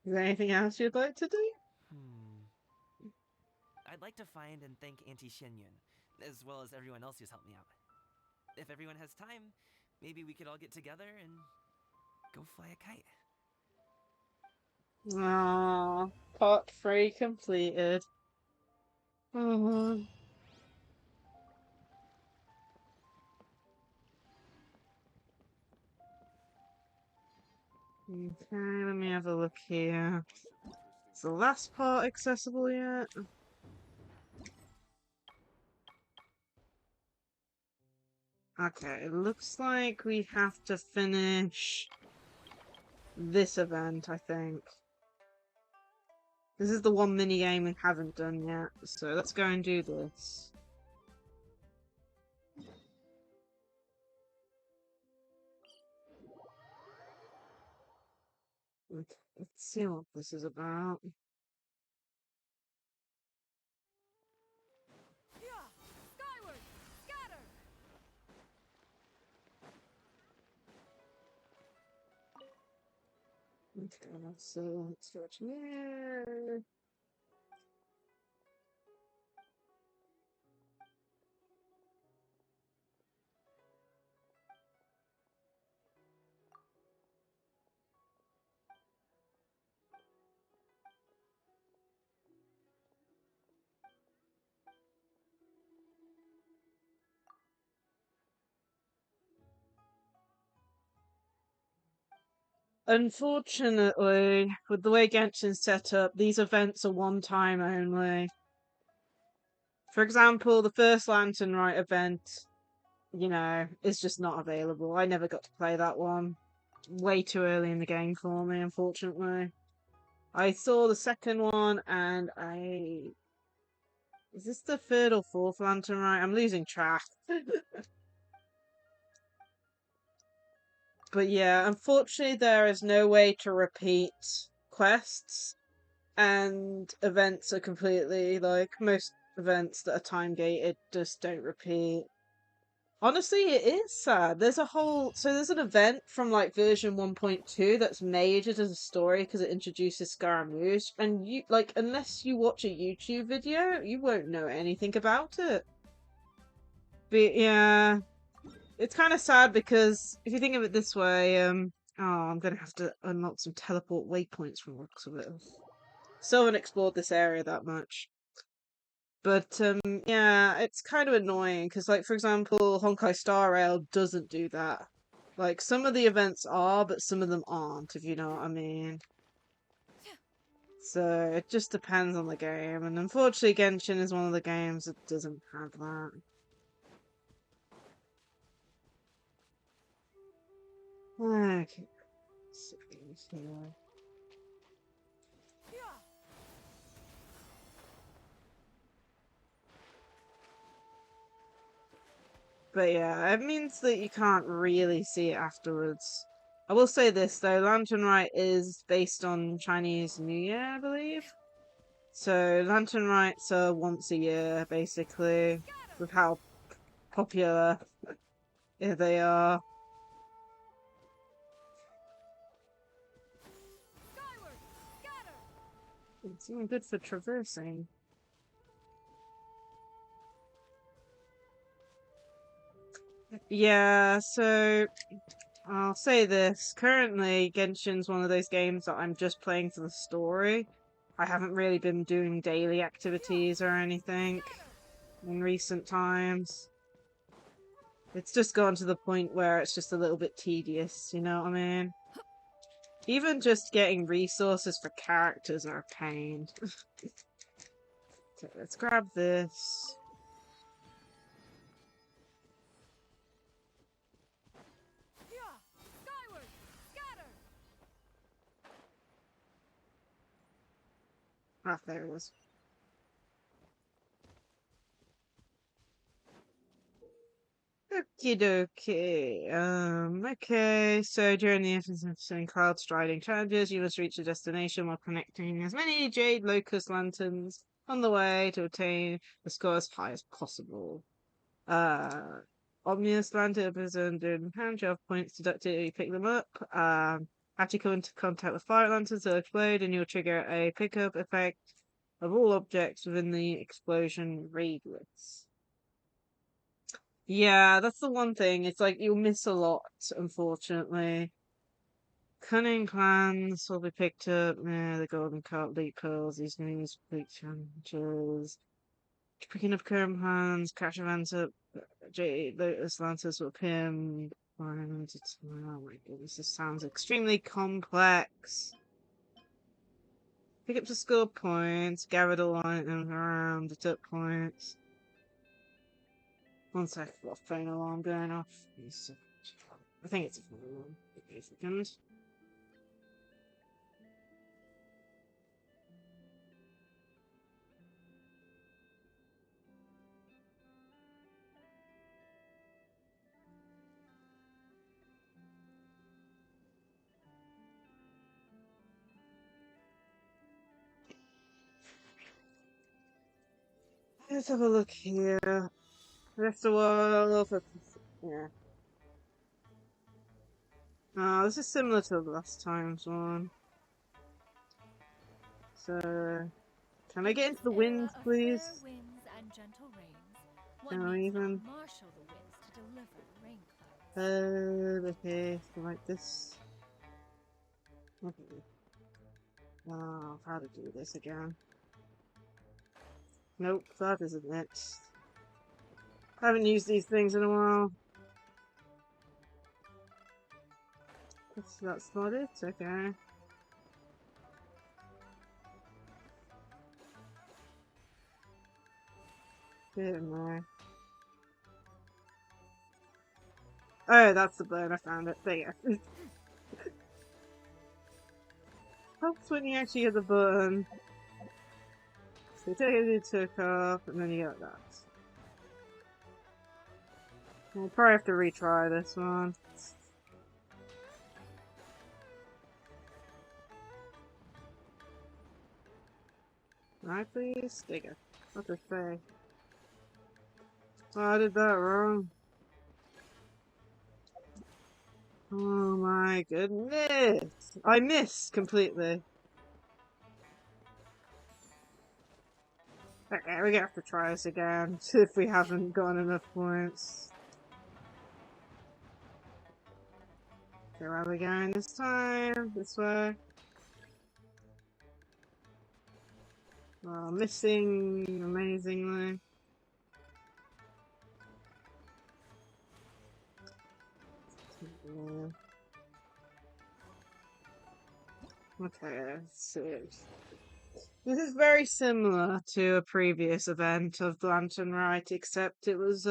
Is there anything else you'd like to do? I'd like to find and thank Auntie Xianyun, as well as everyone else who's helped me out. If everyone has time, maybe we could all get together and go fly a kite. Aww. Part 3 completed. Oh. Okay, let me have a look here. Is the last part accessible yet? Okay, it looks like we have to finish this event, I think. This is the one minigame we haven't done yet, so let's go and do this. Let's see what this is about. Yeah! Skyward! Scatter! Okay, so let's start here. unfortunately, with the way Genshin's set up, these events are one time only. For example, the first Lantern Rite event, is just not available. I never got to play that one. Way too early in the game for me, unfortunately. I saw the second one and Is this the third or fourth Lantern Rite? I'm losing track. But yeah, unfortunately there is no way to repeat quests, and events are completely, like, most events that are time gated just don't repeat. Honestly, it is sad. There's an event from, like, version 1.2 that's major to the story because it introduces Scaramouche, and unless you watch a YouTube video, you won't know anything about it. But yeah, it's kind of sad because if you think of it this way, I'm gonna have to unlock some teleport waypoints from the looks of it. Still haven't explored this area that much. But yeah, it's kind of annoying because, like, for example, Honkai Star Rail doesn't do that. Like, some of the events are, but some of them aren't, if you know what I mean. So it just depends on the game, and unfortunately Genshin is one of the games that doesn't have that. Okay. Here. But yeah, it means that you can't really see it afterwards. I will say this though, Lantern Rite is based on Chinese New Year, I believe. So Lantern Rites are once a year, basically, with how popular they are. It's even good for traversing. Yeah, so I'll say this. Currently, Genshin's one of those games that I'm just playing for the story. I haven't really been doing daily activities or anything in recent times. It's just gone to the point where it's just a little bit tedious, you know what I mean? Even just getting resources for characters are a pain. Okay, let's grab this. Ah, there it was. Okie dokie. Okay, so during the instance of cloud striding challenges, you must reach a destination while connecting as many Jade Locust lanterns on the way to attain the score as high as possible. Omnius lantern present in hand, you have points deducted if you pick them up. After you come into contact with fire lanterns, they'll explode and you'll trigger a pickup effect of all objects within the explosion radius. Yeah, that's the one thing. It's like you'll miss a lot, unfortunately. Cunning clans will be picked up. The golden cart, leap pearls, these news, bleak challenges. Picking up current plans, catch events up, J Lotus Lantis will appear. Oh my goodness, this sounds extremely complex. Pick up the score points, gather the items around the tip points. One sec, I've got a phone alarm going off. I think it's a phone alarm. Wait a second. Let's have a look here. Rest of the world. Yeah. Oh, this is similar to the last time's one. So, can I get into the winds, please? Can I even? Okay, so like this. Okay. Oh, how to do this again? Nope, that isn't it. I haven't used these things in a while. That's not it? Okay. Didn't know. Oh, that's the bird. I found it. There you go. Helps when you actually get the button. So you take it, you took off, and then you get that. We'll probably have to retry this one. Right, please? There you go. What the say? Oh, I did that wrong. Oh my goodness! I missed completely. Okay, we're gonna have to try this again if we haven't gotten enough points. Okay, where are we going this time? This way. Oh, missing amazingly. Yeah. Okay, so this is very similar to a previous event of Lantern Rite, except it was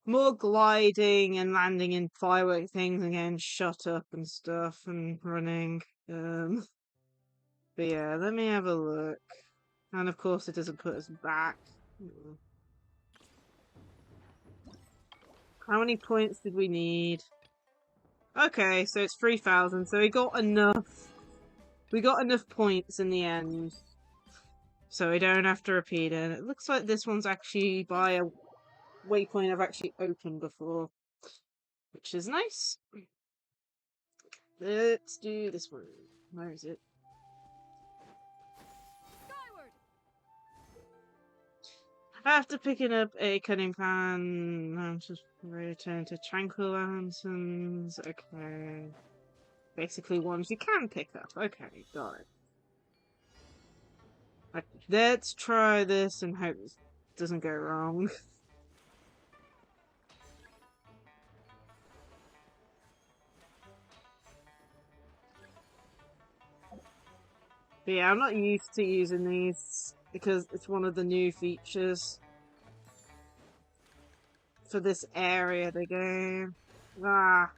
more gliding and landing in firework things and getting shot up and stuff and running. But yeah, let me have a look. And of course it doesn't put us back. How many points did we need? Okay, so it's 3,000, so we got enough. We got enough points in the end. So we don't have to repeat it. It looks like this one's actually by a waypoint I've actually opened before. Which is nice. Let's do this one. Where is it? Skyward! After picking up a cutting pan, I'm just return to Tranquil Lanterns. Okay. Basically ones you can pick up. Okay, got it. Right, let's try this and hope this doesn't go wrong. But yeah, I'm not used to using these because it's one of the new features for this area of the game. Ah.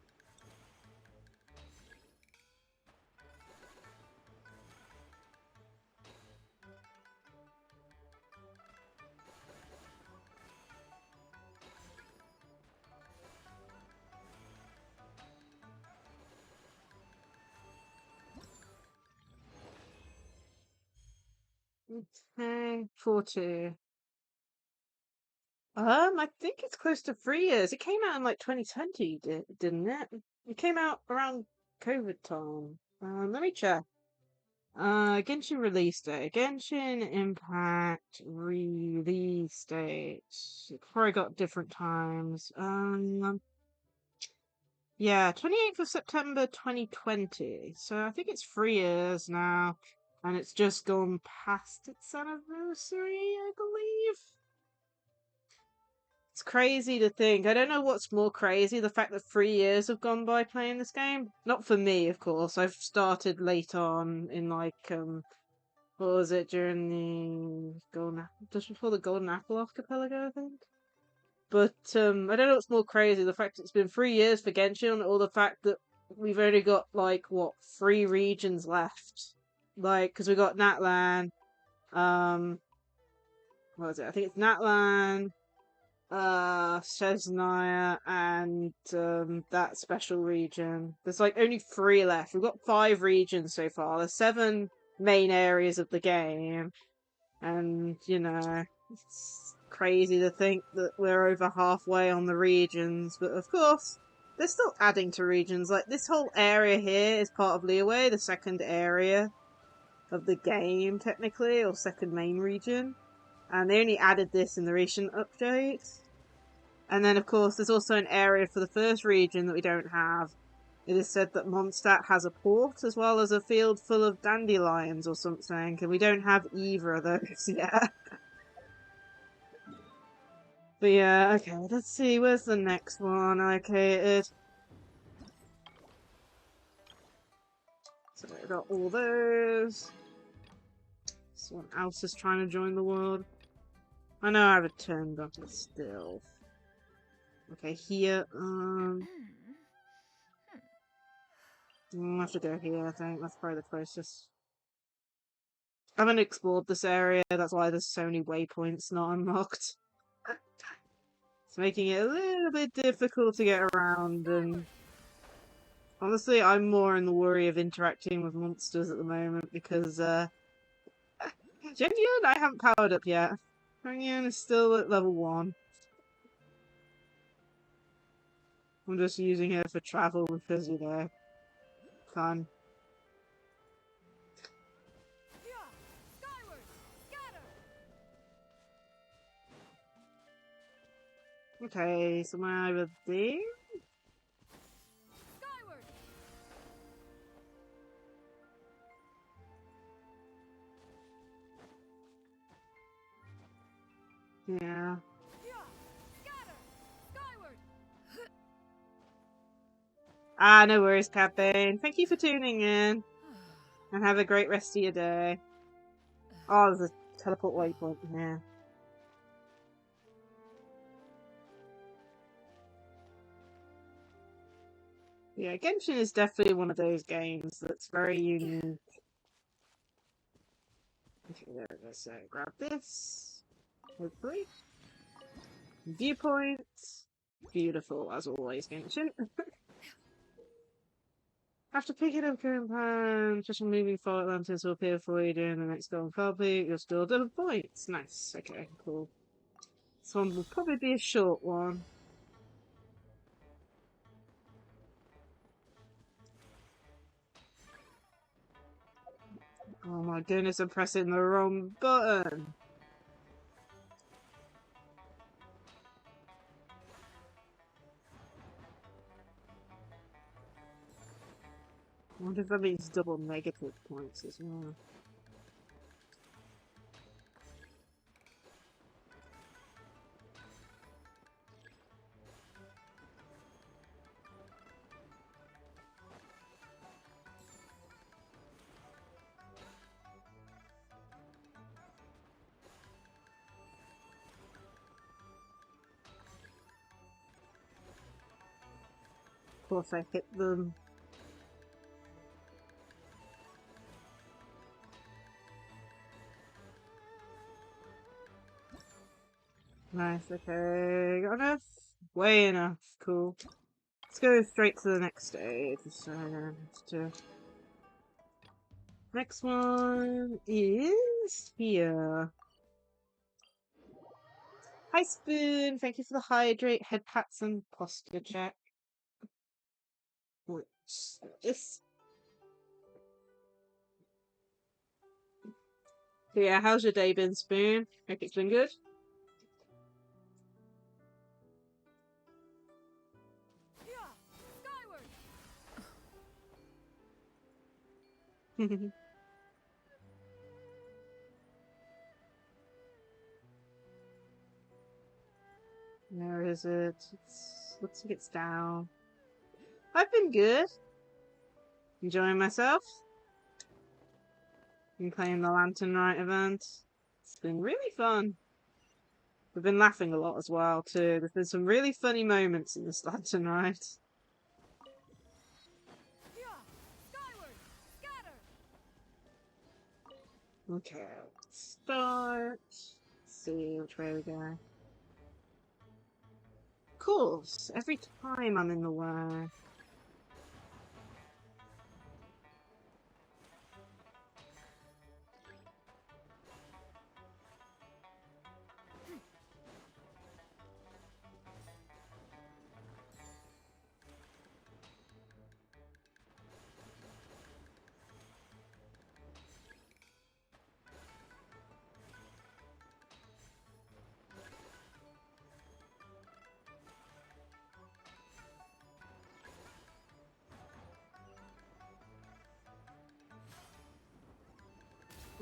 Okay, 40. I think it's close to 3 years. It came out in like 2020, didn't it? It came out around COVID time. Let me check. Genshin release date. Genshin Impact release date. It probably got different times. Yeah, 28th of September 2020. So I think it's 3 years now. And it's just gone past its anniversary, I believe. It's crazy to think. I don't know what's more crazy, the fact that 3 years have gone by playing this game. Not for me, of course. I've started late on in like what was it during the just before the Golden Apple Archipelago, I think. But I don't know what's more crazy, the fact it's been 3 years for Genshin, or the fact that we've only got like what 3 regions left. Like, because we got Natlan, what was it? I think it's Natlan, Chesnaya, and that special region. There's like only 3 left. We've got 5 regions so far. There's 7 main areas of the game, and you know, it's crazy to think that we're over halfway on the regions. But of course, they're still adding to regions. Like this whole area here is part of Liyue, the second area of the game, technically, or second main region. And they only added this in the recent update. And then, of course, there's also an area for the first region that we don't have. It is said that Mondstadt has a port, as well as a field full of dandelions or something, and we don't have either of those yet. But yeah, okay, let's see, where's the next one located? So I got all those. Someone else is trying to join the world. I know I have it turned on, but still. Okay, here. I'll have to go here, I think. That's probably the closest. I haven't explored this area, that's why there's so many waypoints not unlocked. It's making it a little bit difficult to get around, and honestly, I'm more in the worry of interacting with monsters at the moment because, Genshin, I haven't powered up yet. Genshin is still at level 1. I'm just using her for travel because, you know, fun. Okay, so I'm over there. Yeah. Ah, no worries, Captain. Thank you for tuning in. And have a great rest of your day. Oh, there's a teleport waypoint here. Yeah, Genshin is definitely one of those games that's very unique. Okay, there it is. So grab this. Hopefully. Viewpoint. Beautiful, as always, Genshin. After picking up current plan, just moving forward, lanterns will appear for you during the next golden copy. You'll still double points. Nice. Okay, cool. This one will probably be a short one. Oh my goodness, I'm pressing the wrong button. I wonder if that means double negative points as well. Of course, I hit them. Nice, okay. Got enough? Way enough. Cool. Let's go straight to the next stage. So I don't have to. Next one is here. Hi, Spoon. Thank you for the hydrate, head pats, and posture check. What's this? So yeah, how's your day been, Spoon? Hope it's been good. Where is it? Looks like it's down. I've been good. Enjoying myself. Been playing the Lantern Rite event. It's been really fun. We've been laughing a lot as well, too. There's been some really funny moments in this Lantern Rite. Okay, let's start. Let's see which way we go. Of course, every time I'm in the way.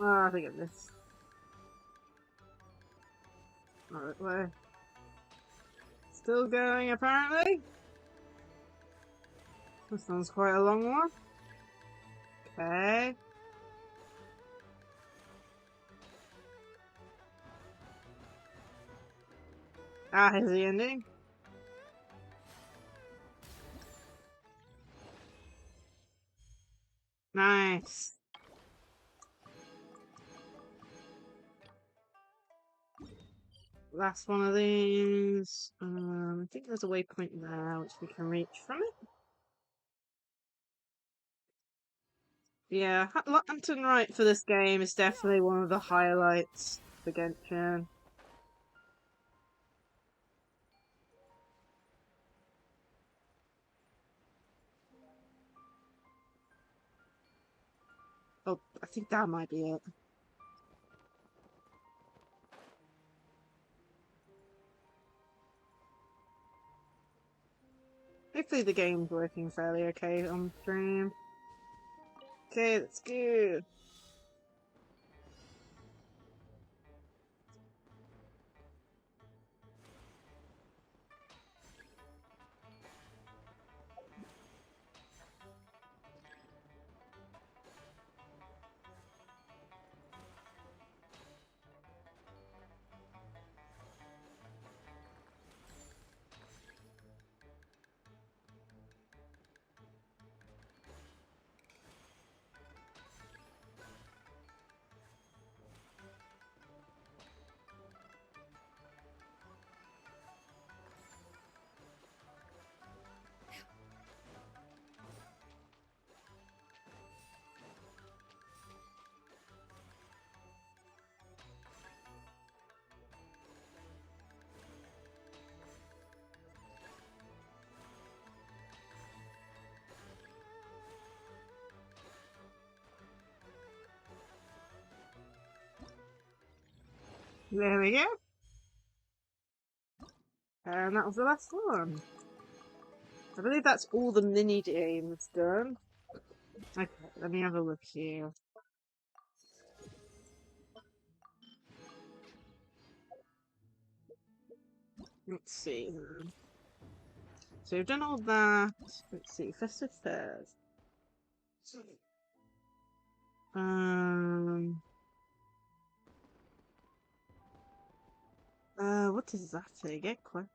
Oh, I think I missed. Alright, way. Still going, apparently. This one's quite a long one. Okay. Ah, here's the ending. Nice. Last one of these. I think there's a waypoint there which we can reach from it. Yeah, Lantern Rite for this game is definitely one of the highlights for Genshin. Oh, I think that might be it. Hopefully the game's working fairly okay on stream. Okay, let's go. There we go. And that was the last one. I believe that's all the mini games done. Okay, let me have a look here. Let's see. So we've done all that. Let's see, festive fairs. What does that say? Get quest.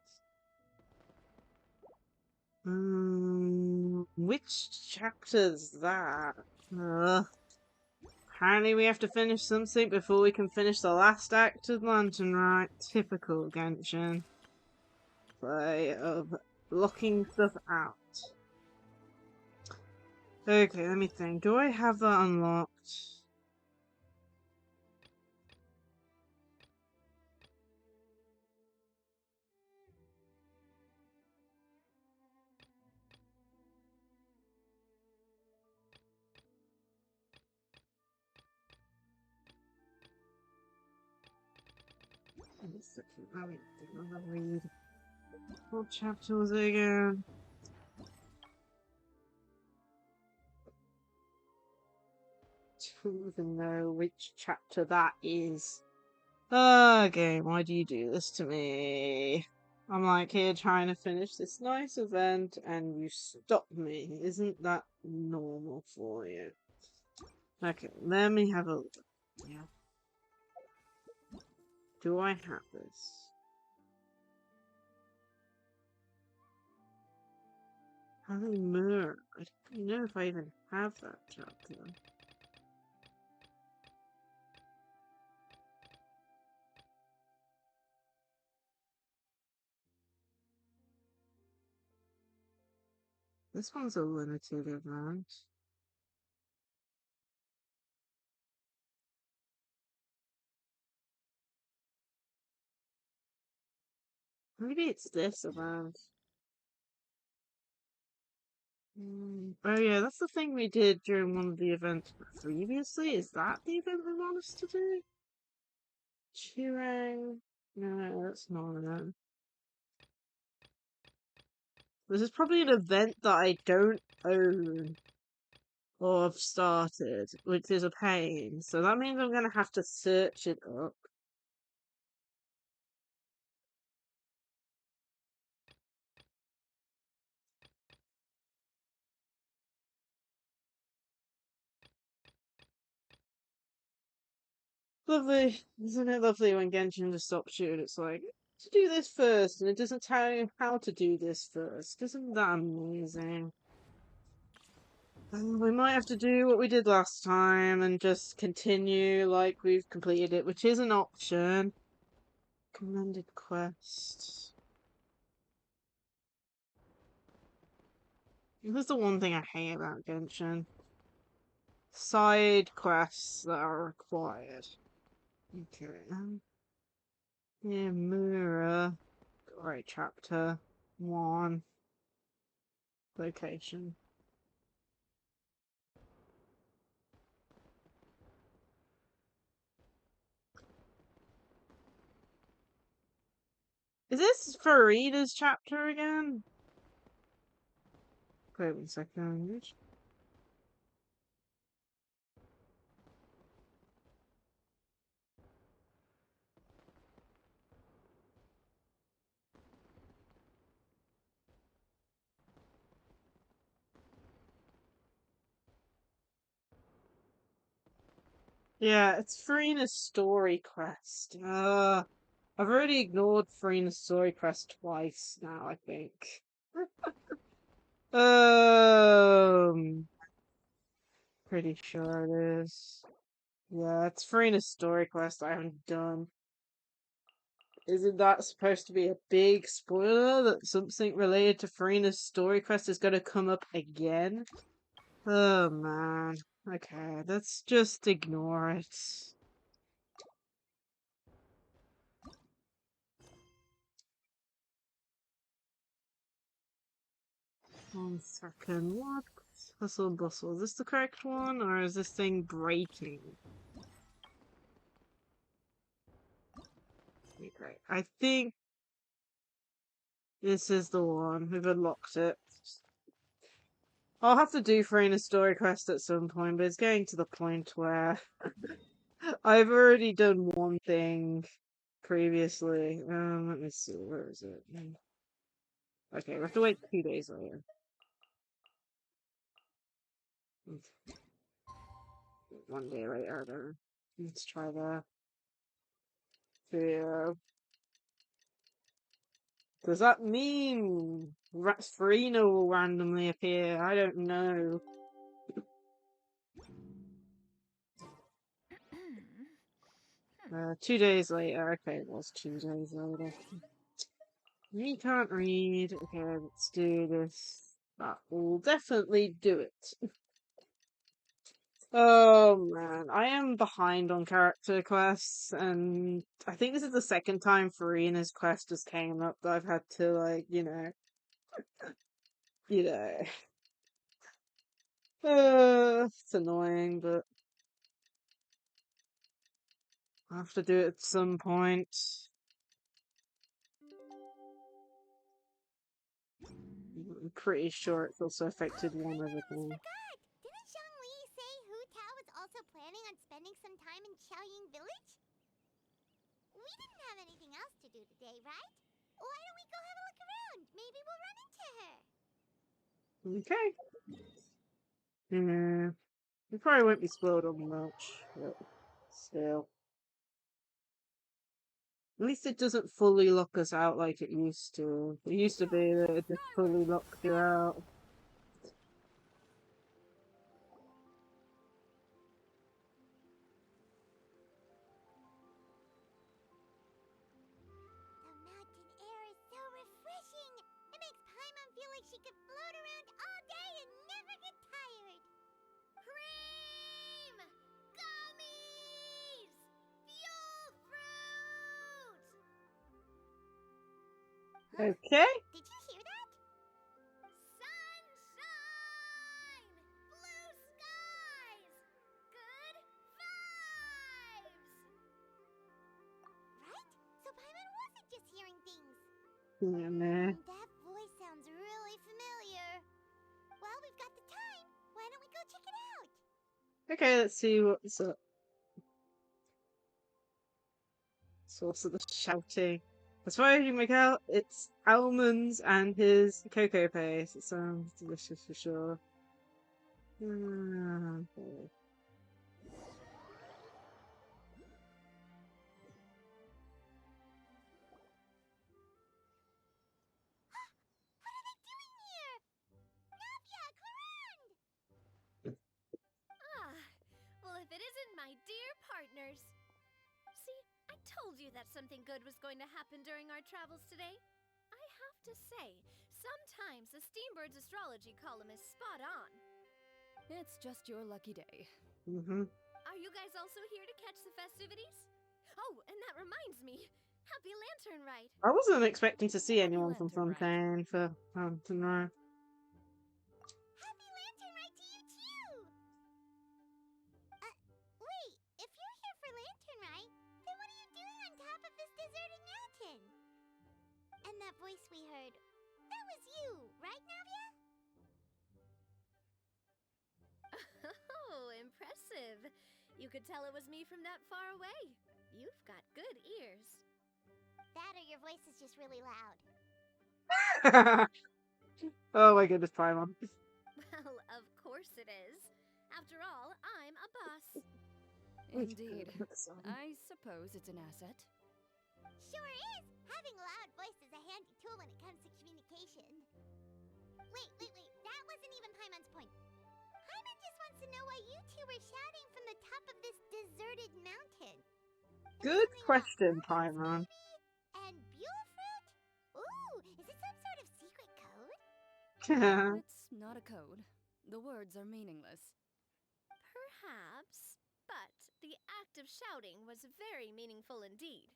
Which chapter's that? Apparently we have to finish something before we can finish the last act of Lantern Rite. Typical Genshin. Play of locking stuff out. Okay, let me think. Do I have that unlocked? Let me read. What chapter was it again? To even know which chapter that is. Okay, why do you do this to me? I'm like here trying to finish this nice event and you stop me. Isn't that normal for you? Okay, let me have a look. Yeah. Do I have this? Having Myrrh. I don't know if I even have that chapter. This one's a limited event. Maybe it's this event. Oh yeah, that's the thing we did during one of the events previously. Is that the event we want us to do? Chirang? No, that's not it. This is probably an event that I don't own or have started, which is a pain. So that means I'm gonna have to search it up. Lovely, isn't it lovely when Genshin just stops you and it's like, to do this first, and it doesn't tell you how to do this first. Isn't that amazing? We might have to do what we did last time and just continue like we've completed it, which is an option. Commended quest. This is the one thing I hate about Genshin. Side quests that are required. Okay. Yeah, Mura. Right, chapter 1. Location. Is this Farida's chapter again? Wait 1 second. Yeah, it's Farina's story quest. I've already ignored Farina's story quest twice now, I think. Pretty sure it is. Yeah, it's Farina's story quest I haven't done. Isn't that supposed to be a big spoiler that something related to Farina's story quest is gonna come up again? Oh man. Okay, let's just ignore it. 1 second. What? Hustle and bustle. Is this the correct one, or is this thing breaking? Okay, I think this is the one. We've unlocked it. I'll have to do Farina's story quest at some point, but it's getting to the point where I've already done one thing previously. Let me see. Where is it? Okay, we have to wait 2 days later. 1 day later. Then. Let's try that. Yeah. Does that mean Farina will randomly appear? I don't know. 2 days later. Okay, it was 2 days later. We can't read. Okay, let's do this. That will definitely do it. Oh man, I am behind on character quests, and I think this is the second time Farina's quest has came up that I've had to, like, you know. It's annoying, but I have to do it at some point. I'm pretty sure it's also affected one other thing. Didn't Zhongli say Hu Tao was also planning on spending some time in Xiaoying Village? We didn't have anything else to do today, right? Why don't we go have a look around? Maybe we'll run into her. Okay. Yeah. We probably won't be spoiled on much, but still. At least it doesn't fully lock us out like it used to. It used to be that it just fully locked you out. The mountain air is so refreshing. It makes Paimon feel like she could float around all day and never get tired. Cream! Gummies! Fuel fruit! Okay. Did you hear that? Sunshine! Blue skies! Good vibes! Right? So Paimon wasn't just hearing things. Yeah, nah. That voice sounds really familiar. Well, we've got the time. Why don't we go check it out? Okay, let's see what's up. Source of the shouting. As far as you make out, it's almonds and his cocoa paste. It sounds delicious for sure. Okay. climbers. See, I told you that something good was going to happen during our travels today. I have to say, sometimes the Steambird's astrology column is spot on. It's just your lucky day. Are you guys also here to catch the festivities? Oh, and that reminds me. Happy Lantern Rite! I wasn't expecting to see Happy anyone from Lantern Rite. Fontaine for tonight. Happy Lantern Rite to you too! Wait, if you're here for Lantern Rite, then what are you doing on top of this deserted mountain? And that voice we heard, that was you, right, Navia? Oh, impressive. You could tell it was me from that far away. You've got good ears. That or your voice is just really loud. Oh my goodness, Paimon. Well, of course it is. After all, I'm a boss. Indeed. I suppose it's an asset. Sure is! Having a loud voice is a handy tool when it comes to communication. Wait. That wasn't even Paimon's point. Paimon just wants to know why you two were shouting from the top of this deserted mountain. Good question, Paimon. And Buellfruit? Ooh, is it some sort of secret code? It's not a code. The words are meaningless. Perhaps, but the act of shouting was very meaningful indeed.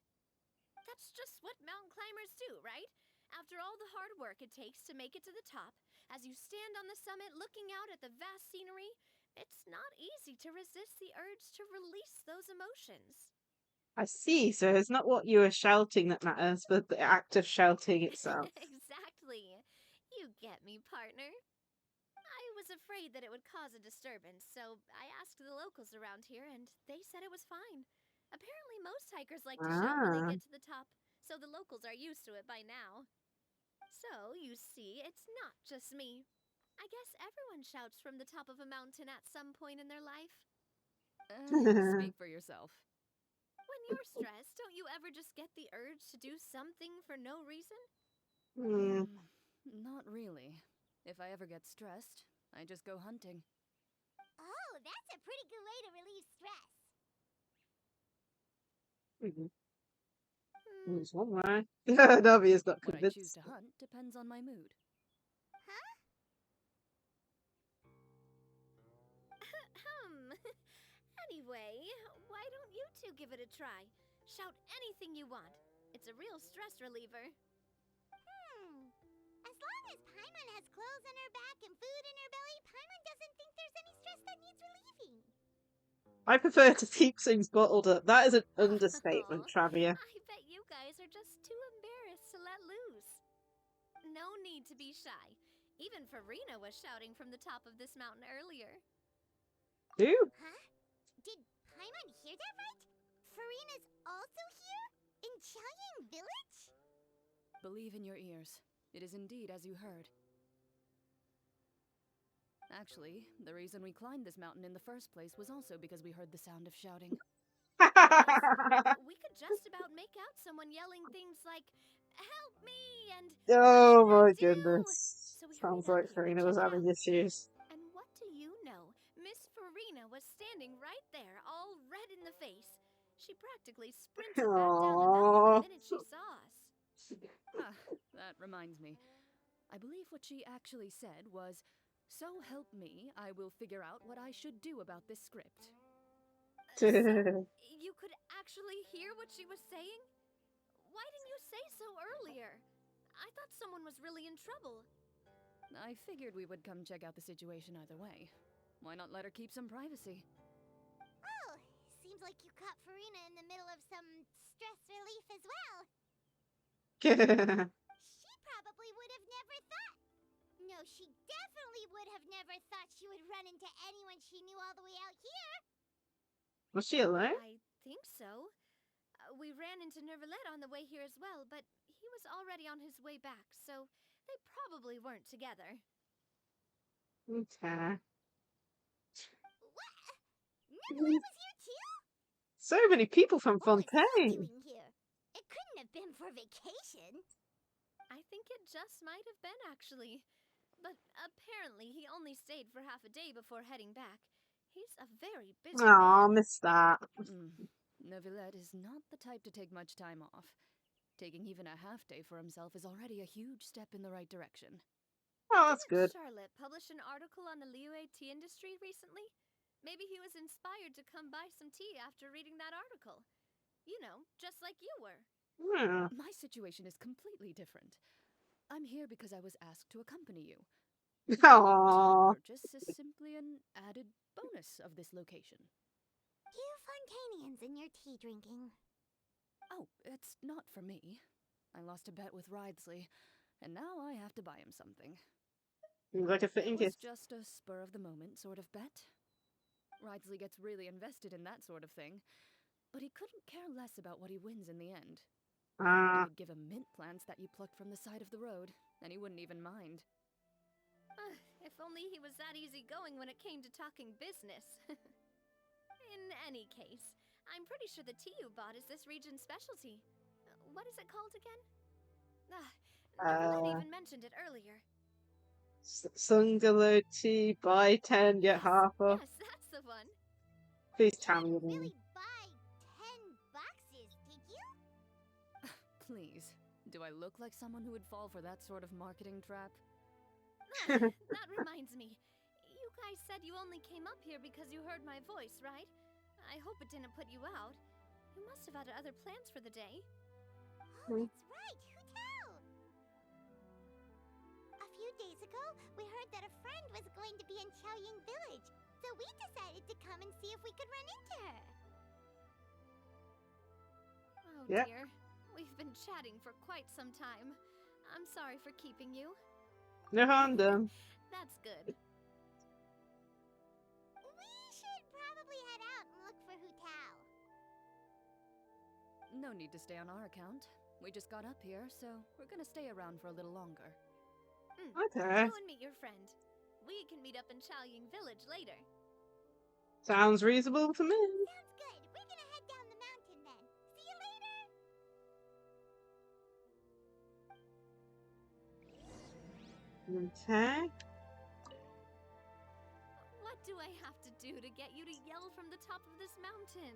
That's just what mountain climbers do, right? After all the hard work it takes to make it to the top, as you stand on the summit looking out at the vast scenery, it's not easy to resist the urge to release those emotions. I see, so it's not what you were shouting that matters, but the act of shouting itself. Exactly. You get me, partner. I was afraid that it would cause a disturbance, so I asked the locals around here, and they said it was fine. Apparently most hikers like to shout when they get to the top, so the locals are used to it by now. So, you see, it's not just me. I guess everyone shouts from the top of a mountain at some point in their life. Speak for yourself. When you're stressed, don't you ever just get the urge to do something for no reason? Not really. If I ever get stressed, I just go hunting. Oh, that's a pretty good way to relieve stress. There's one way. Navia's not What I convinced. choose to hunt depends on my mood. Huh? Anyway, why don't you two give it a try? Shout anything you want. It's a real stress reliever. As long as Paimon has clothes on her back and food in her belly, Paimon doesn't think there's any stress that needs relieving. I prefer to keep things bottled up. That is an understatement, Travia. I bet you guys are just too embarrassed to let loose. No need to be shy. Even Farina was shouting from the top of this mountain earlier. Who? Huh? Did Paimon hear that right? Farina's also here? In Chaoying Village? Believe in your ears. It is indeed as you heard. Actually, the reason we climbed this mountain in the first place was also because we heard the sound of shouting. We could just about make out someone yelling things like, "Help me!" and Oh "What my should I do?" goodness. So we Sounds hurried like up here to Farina was check it having out. issues. And what do you know? Miss Farina was standing right there, all red in the face. She practically sprinted back down the mountain the minute she saw us. That reminds me. I believe what she actually said was, "So help me, I will figure out what I should do about this script." So, you could actually hear what she was saying? Why didn't you say so earlier? I thought someone was really in trouble. I figured we would come check out the situation either way. Why not let her keep some privacy? Oh, seems like you caught Farina in the middle of some stress relief as well. She probably would have never thought. No, she definitely would have never thought she would run into anyone she knew all the way out here. Was she alone? I think so. We ran into Nervalet on the way here as well, but he was already on his way back, so they probably weren't together. Okay. What? Nervalet was here too? So many people from What was he Fontaine. doing here? It couldn't have been for vacation. I think it just might have been, actually. But apparently he only stayed for half a day before heading back. He's a very busy Aw, man. missed that. Neuvillette is not the type to take much time off. Taking even a half day for himself is already a huge step in the right direction. Oh, that's good. Charlotte publish an article on the Liyue tea industry recently? Maybe he was inspired to come buy some tea after reading that article. You know, just like you were. Yeah. My situation is completely different. I'm here because I was asked to accompany you. Aww. Purchase is simply an added bonus of this location. You Fontanians and your tea drinking. Oh, it's not for me. I lost a bet with Ridesley, and now I have to buy him something. Seems like a fitting It was gift. just a spur-of-the-moment sort of bet. Ridesley gets really invested in that sort of thing, but he couldn't care less about what he wins in the end. You could give him mint plants that you plucked from the side of the road, and he wouldn't even mind. If only he was that easygoing when it came to talking business. In any case, I'm pretty sure the tea you bought is this region's specialty. What is it called again? Neuvillette even mentioned it earlier. Sungalow tea, buy 10, get half off. Yes, that's the one. Please tell me You the name. really buy 10 boxes, did you? Please, do I look like someone who would fall for that sort of marketing trap? That reminds me. You guys said you only came up here because you heard my voice, right? I hope it didn't put you out. You must have had other plans for the day. Oh, that's right. Who tell? A few days ago, we heard that a friend was going to be in Chaoying Village, so we decided to come and see if we could run into her. Oh Yep. dear. We've been chatting for quite some time. I'm sorry for keeping you. No harm done. That's good. We should probably head out and look for Hu Tao. No need to stay on our account. We just got up here, so we're gonna stay around for a little longer. Okay. Go and meet your friend. We can meet up in Chaoying Village later. Sounds reasonable to me. Sounds good. We're gonna head down the mountain then. See you later. Okay. What do I have to do to get you to yell from the top of this mountain?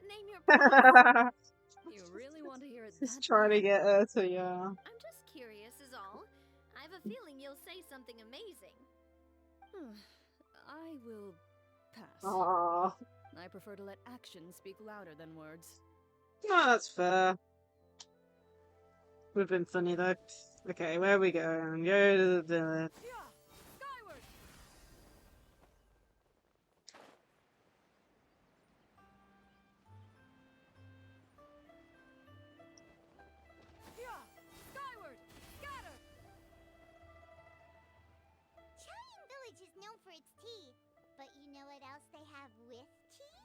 Name your price. You really want to hear it Just that trying to bad? get her to, yeah. I'm just curious is all. I have a feeling you'll say something amazing. I will pass. Aww. I prefer to let actions speak louder than words. Oh, that's fair. Would have been funny though. Okay, where are we going? Go to the village. Skyward! Skyward! Scatter! Chaoying Village is known for its tea, but you know what else they have with tea?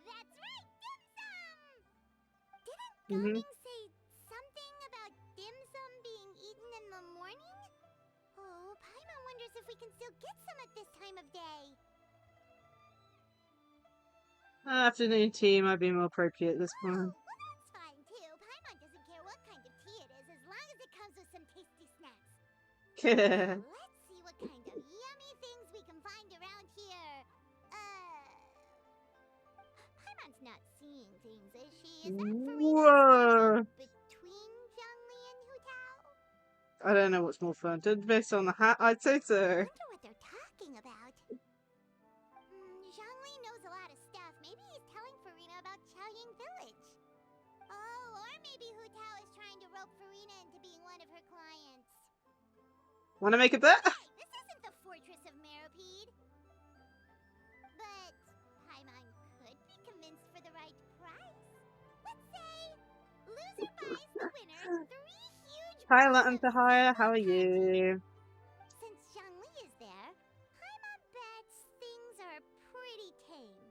That's right, dim sum! Didn't Gaming say something about dim sum being eaten in the morning? Oh, Paimon wonders if we can still get some at this time of day. Afternoon tea might be more appropriate at this Oh, point. well that's fine too. Paimon doesn't care what kind of tea it is as long as it comes with some tasty snacks. Now, let's see what kind of yummy things we can find around here. Paimon's not seeing things, is she? Is that Whoa. Farina between Zhongli and Hu Tao? I don't know what's more fun. Based on the hat, I'd say so. I wonder what they're talking about. Zhongli knows a lot of stuff. Maybe he's telling Farina about Chaoying Village. Oh, or maybe Hu Tao is trying to rope Farina into being one of her clients. Want to make a bet? Hey, this isn't the Fortress of Meropide. But Paimon could be convinced for the right price. Let's say loser buys the winner 3 huge Hi, bowls Latin of to hire. Zhongli How are candy. you? Since Zhongli is there, Paimon bets things are pretty tame.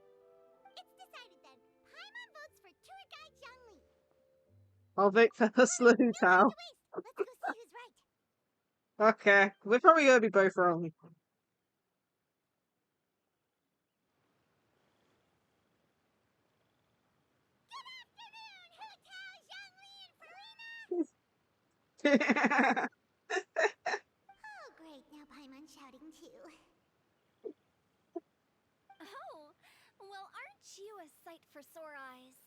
It's decided then. Paimon votes for tour guide Zhongli. I'll vote for Hustler Hu No time Tao. to waste. Let's go see who's right. Okay, we're probably gonna be both wrong. Good afternoon, Hu Tao, Zhongli, and Farina. Oh, great. Now Paimon's shouting too. Oh, well, aren't you a sight for sore eyes?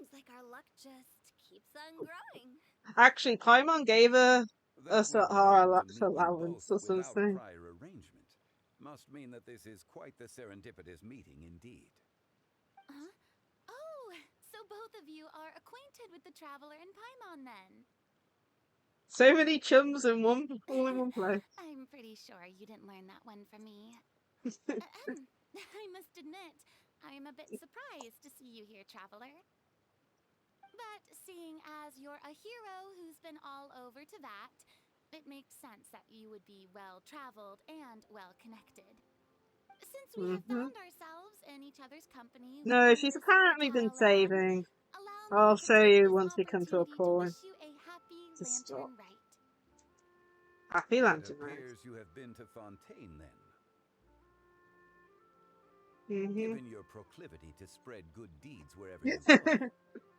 Seems like our luck just keeps on growing. Actually, Paimon gave That us we were our able to meet them allowance or both without something. prior arrangement must mean that this is quite the serendipitous meeting indeed. Huh? Oh, so both of you are acquainted with the Traveler and Paimon then? So many chums in all in one place. I'm pretty sure you didn't learn that one from me. I must admit, I'm a bit surprised to see you here, Traveler. But seeing as you're a hero who's been all over Teyvat, it makes sense that you would be well-traveled and well-connected. Since we have found ourselves in each other's company No, within she's this apparently been fertile land, saving. allow I'll me to show take you this once we come to a opportunity to point. wish you a happy To stop. Lantern Rite. Happy It Lantern Rite. appears you have been to Fontaine then. Mm-hmm. Given your proclivity to spread good deeds wherever you go,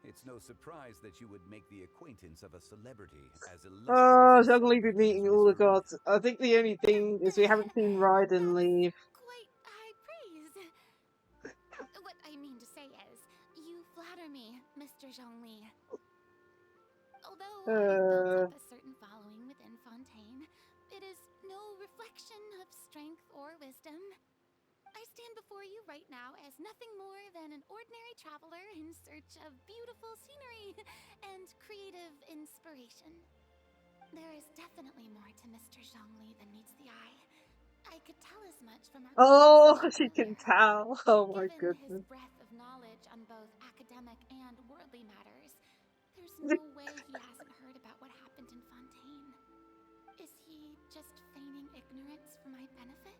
it's no surprise that you would make the acquaintance of a celebrity as illustrious Oh, and suddenly be celebrated meeting as all the Miss Verena. gods. I think the only thing is we haven't seen Raiden leave. Quite high praise. What I mean to say is, you flatter me, Mr. Zhongli. Although I've built up a certain following within Fontaine, it is no reflection of strength or wisdom. I stand before you right now as nothing more than an ordinary traveler in search of beautiful scenery and creative inspiration. There is definitely more to Mr. Zhongli than meets the eye. I could tell as much from our Oh, conversation she can earlier. tell. Oh my Given his goodness. breadth of knowledge on both academic and worldly matters, there's no way he hasn't heard about what happened in Fontaine. Is he just feigning ignorance for my benefit?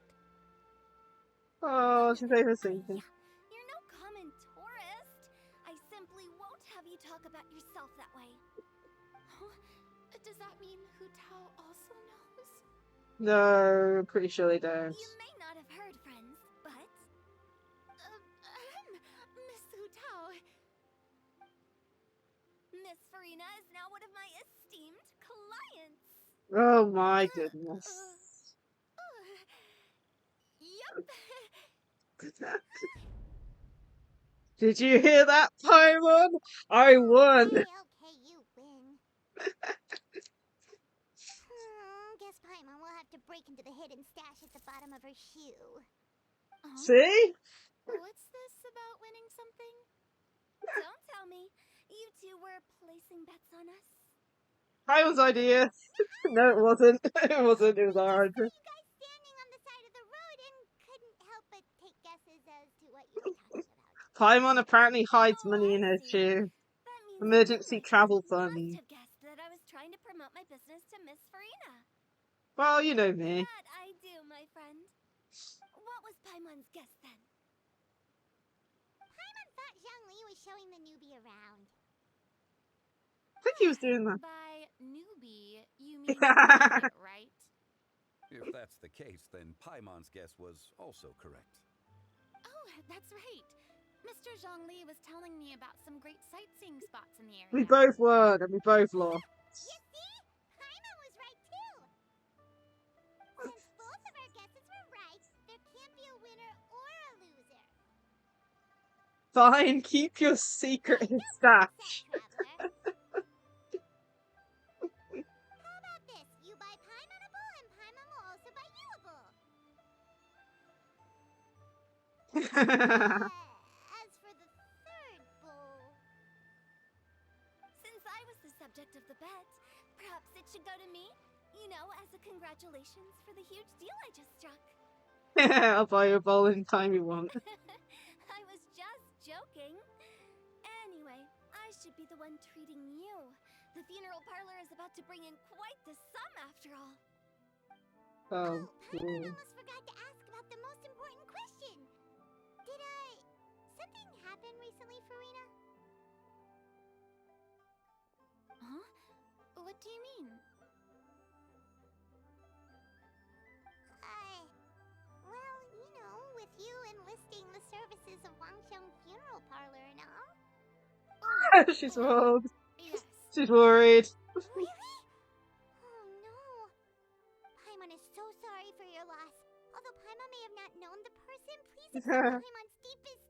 Oh, she's overthinking. You're no common tourist. I simply won't have you talk about yourself that way. Huh? Does that mean Hu Tao also knows? No, I'm pretty sure they don't. You may not have heard, friends, but... Miss Hu Tao. Miss Verena is now one of my esteemed clients. Oh my goodness. Yup. Did you hear that, Paimon? I won. Okay, you win. Guess Paimon will have to break into the hidden stash at the bottom of her shoe. See? What's this about winning something? Don't tell me. You two were placing bets on us. Paimon's idea. No, it wasn't. It wasn't. It was our idea. You guys standing on the side of the road and couldn't help but take guesses as to what you were talking about. Paimon apparently hides Oh, money in I her see. shoe. That means Emergency you travel must fund. have guessed that I was trying to promote my business to Miss Verena. Well, you know me. That I do, my friend. What was Paimon's guess then? Paimon thought Zhongli was showing the newbie around. I think he was doing that. By newbie, you mean idiot, right? If that's the case, then Paimon's guess was also correct. Oh, that's right. Mr. Zhongli was telling me about some great sightseeing spots in the area. We both won, and we both lost. You see? Paimon was right too. Since both of our guesses were right, there can't be a winner or a loser. Fine, keep your secret stash. How about this? You buy Paimonable and Paimon will also buy youable. As for the third bowl... Since I was the subject of the bet, perhaps it should go to me? You know, as a congratulations for the huge deal I just struck. I'll buy you a bowl anytime you want. I was just joking. Anyway, I should be the one treating you. The funeral parlor is about to bring in quite the sum after all. Oh, Paimon cool. almost forgot to ask about the most important question. Did something happen recently, Verena? Huh? What do you mean? Well, you know, with you enlisting the services of Wangsheng Funeral Parlor and all. She's worried. Yes. She's worried. Really? Oh no. Paimon is so sorry for your loss. Although Paimon may have not known the person, please accept Paimon's deepest...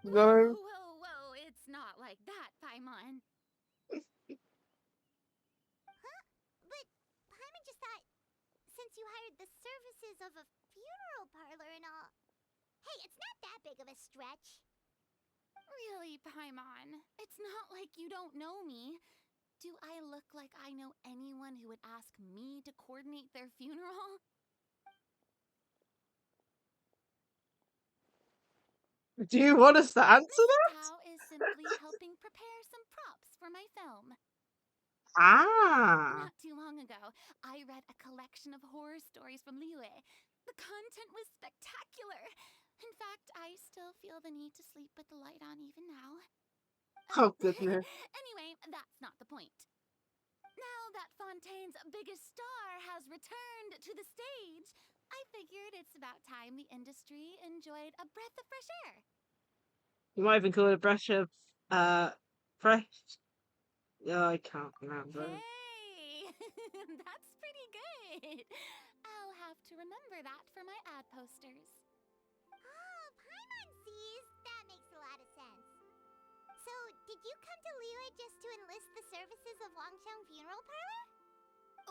No. Whoa, it's not like that, Paimon. Huh? But Paimon just thought, since you hired the services of a funeral parlor and all... Hey, it's not that big of a stretch. Really, Paimon? It's not like you don't know me. Do I look like I know anyone who would ask me to coordinate their funeral? Do you want us to answer Miss that? Tao is simply helping prepare some props for my film. Ah. Not too long ago, I read a collection of horror stories from Liyue. The content was spectacular. In fact, I still feel the need to sleep with the light on even now. Oh, goodness. Anyway, that's not the point. Now that Fontaine's biggest star has returned to the stage, I figured it's about time the industry enjoyed a breath of fresh air. You might even call it a brush of, fresh. Oh, I can't remember. Hey! That's pretty good. I'll have to remember that for my ad posters. Oh, Paimon sees. That makes a lot of sense. So, did you come to Liyue just to enlist the services of Longsheng Funeral Parlor?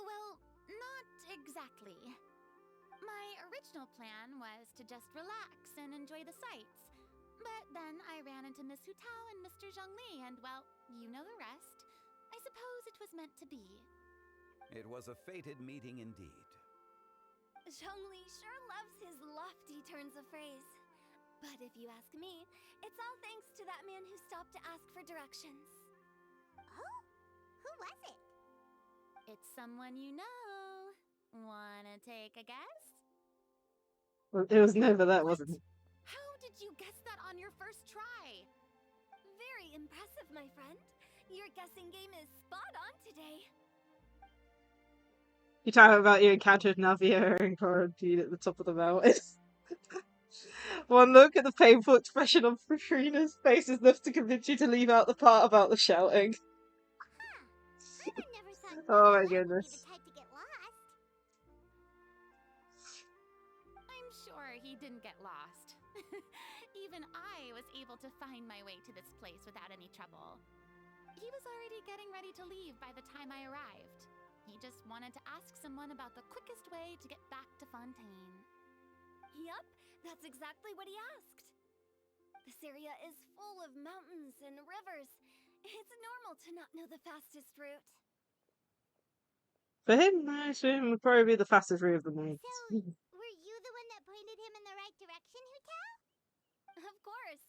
Well, not exactly. My original plan was to just relax and enjoy the sights. But then I ran into Miss Hu Tao and Mr. Zhongli, and well, you know the rest. I suppose it was meant to be. It was a fated meeting indeed. Zhongli sure loves his lofty turns of phrase. But if you ask me, it's all thanks to that man who stopped to ask for directions. Oh? Who was it? It's someone you know. Wanna take a guess? Well, it was never that, What? wasn't it? How did you guess that on your first try? Very impressive, my friend. Your guessing game is spot on today. You talking about your encounter with Navia in quarantine at the top of the mountain. One look at the painful expression on Frina's face is enough to convince you to leave out the part about the shouting. Huh. Paimon never thought Oh my Navia would be goodness. the type to get lost. I'm sure he didn't get lost. Even I was able to find my way to this place without any trouble. He was already getting ready to leave by the time I arrived. He just wanted to ask someone about the quickest way to get back to Fontaine. Yup, that's exactly what he asked. This area is full of mountains and rivers. It's normal to not know the fastest route. For him, I assume would probably be the fastest route of the night. So, were you the one that pointed him in the right direction, Hu Tao? Of course.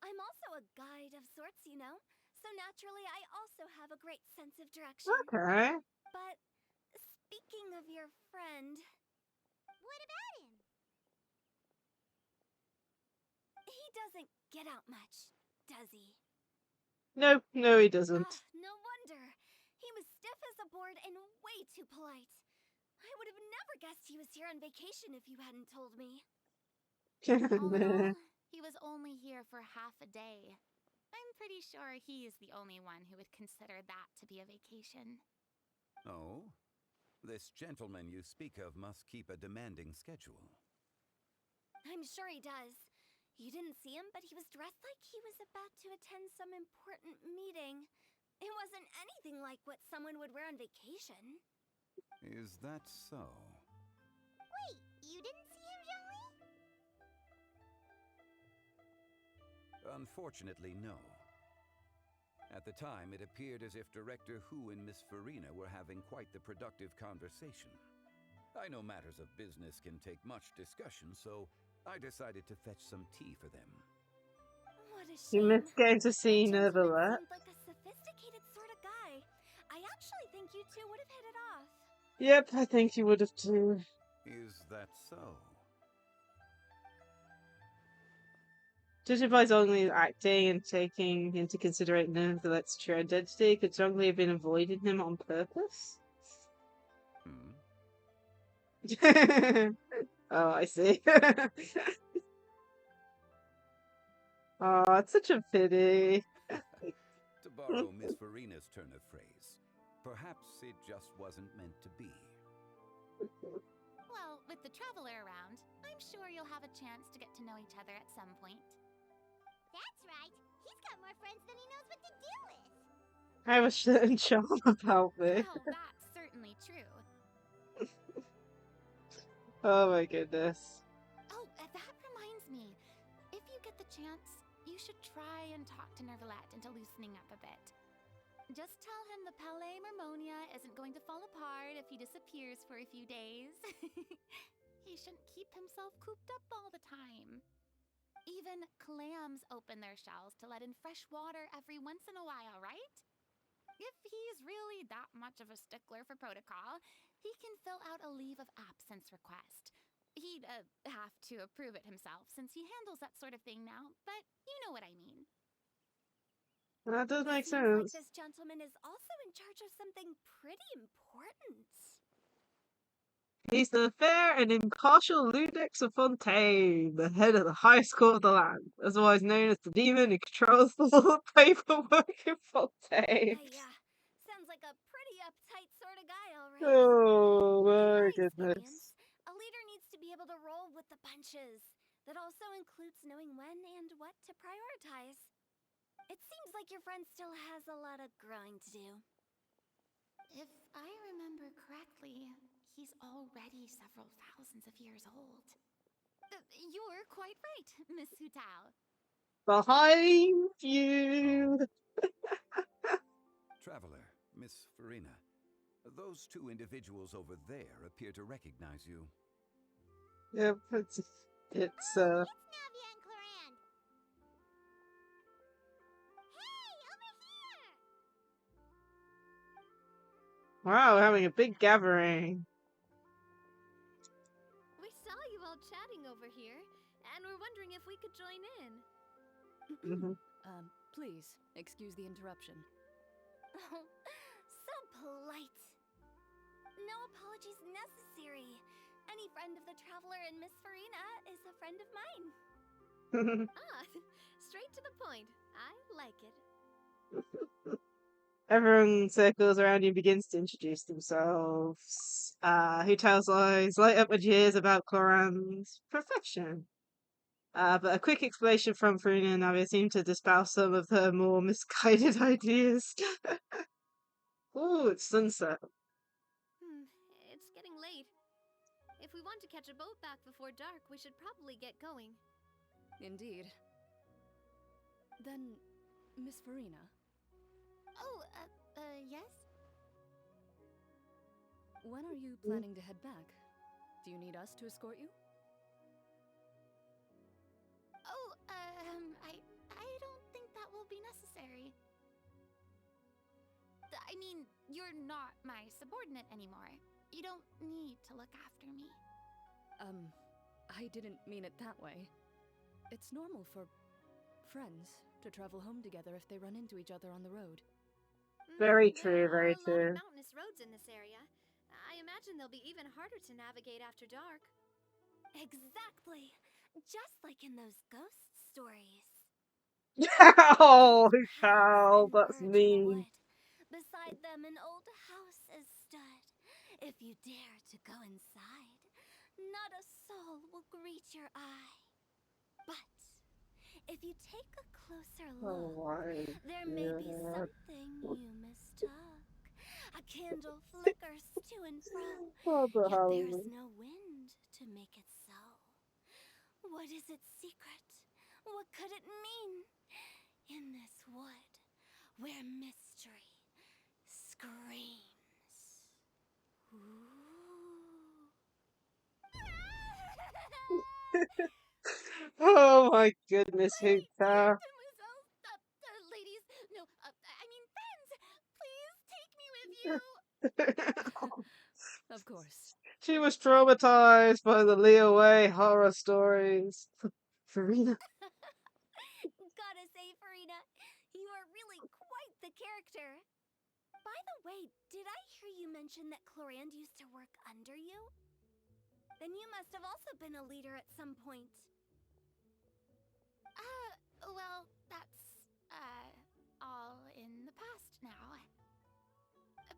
I'm also a guide of sorts, you know. So naturally, I also have a great sense of direction. Okay. But speaking of your friend, What about him? he doesn't get out much, does he? No, he doesn't. No wonder. He was stiff as a board and way too polite. I would have never guessed he was here on vacation if you hadn't told me. Although he was only here for half a day. I'm pretty sure he is the only one who would consider that to be a vacation. Oh? This gentleman you speak of must keep a demanding schedule. I'm sure he does. You didn't see him, but he was dressed like he was about to attend some important meeting. It wasn't anything like what someone would wear on vacation. Is that so? Wait, you didn't see him, Zhongli? Unfortunately, no. At the time, it appeared as if Director Hu and Miss Farina were having quite the productive conversation. I know matters of business can take much discussion, so I decided to fetch some tea for them. What a You shame. missed getting to see That gentleman Neverlet. seemed like a sophisticated sort of guy. I actually think you two would have hit it off. Yep, I think you would have too. Is that so? Judging by Zhongli's acting and taking into consideration Neverlet's true identity, could Zhongli have been avoiding him on purpose? Oh, I see. Oh, it's such a pity. To borrow Miss Farina's turn of phrase, perhaps it just wasn't meant to be. Well, with the traveler around, I'm sure you'll have a chance to get to know each other at some point. That's right. He's got got more friends than he knows what to do with. I have a certain charm about me. Well, that's certainly true. Oh my goodness. Oh, that reminds me. If you get the chance, you should try and talk to Nervalette into loosening up a bit. Just tell him the Palais Mermonia isn't going to fall apart if he disappears for a few days. He shouldn't keep himself cooped up all the time. Even clams open their shells to let in fresh water every once in a while, right? If he's really that much of a stickler for protocol, he can fill out a leave of absence request. He'd have to approve it himself since he handles that sort of thing now, but you know what I mean. That does make Seems like sense. this gentleman is also in charge of something pretty important. He's the fair and impartial Ludex of Fontaine, the head of the highest court of the land, otherwise known as the demon who controls the law paperwork in Fontaine. Sounds like a pretty uptight sort of guy, all right. Oh In my my goodness. experience, a leader needs to be able to roll with the punches. That also includes knowing when and what to prioritize. It seems like your friend still has a lot of growing to do. If I remember correctly, he's already several thousands of years old. You're quite right, Miss Hutao. Behind you! Traveler, Miss Farina, those two individuals over there appear to recognize you. Yep, it's It's Navia and Clorand. Hey, over here! wow, we're having a big gathering. We saw you all chatting over here, and we're wondering if we could join in. Please, excuse the interruption. Oh, so polite. No apologies necessary. Any friend of the Traveler and Miss Farina is a friend of mine. Straight to the point. I like it. Everyone circles around you and begins to introduce themselves. Who tells lies, light up with jeers about Clorand's perfection. But a quick explanation from Farina and Navia seem to dispel some of her more misguided ideas. Ooh, it's sunset. It's getting late. If we want to catch a boat back before dark, we should probably get going. Indeed. Then, Miss Farina. Oh, yes? When are you planning to head back? Do you need us to escort you? Oh, I don't think that will be necessary. I mean, you're not my subordinate anymore. You don't need to look after me. I didn't mean it that way. It's normal for friends to travel home together if they run into each other on the road. Very true, There very are a lot true. of mountainous roads in this area. I imagine they'll be even harder to navigate after dark. Exactly. Just like in those ghost stories. Oh, Houses Cal, that's converge in the mean. wood. Beside them an old house is stood. If you dare to go inside, not a soul will greet your eye. But if you take a closer Oh look, my there may be god. something you mistook. A candle flickers to and fro, Oh, the yet there is Halloween. no wind to make it so. What is its secret? What could it mean? In this wood, where mystery screams. Ooh. Oh my goodness, Wait, Hoopta. mademoiselle, ladies, no, I mean friends, please take me with you. Of course. She was traumatized by the Leeway horror stories. Farina. Gotta say, Farina, you are really quite the character. By the way, did I hear you mention that Clorand used to work under you? Then you must have also been a leader at some point. Well, that's, all in the past now.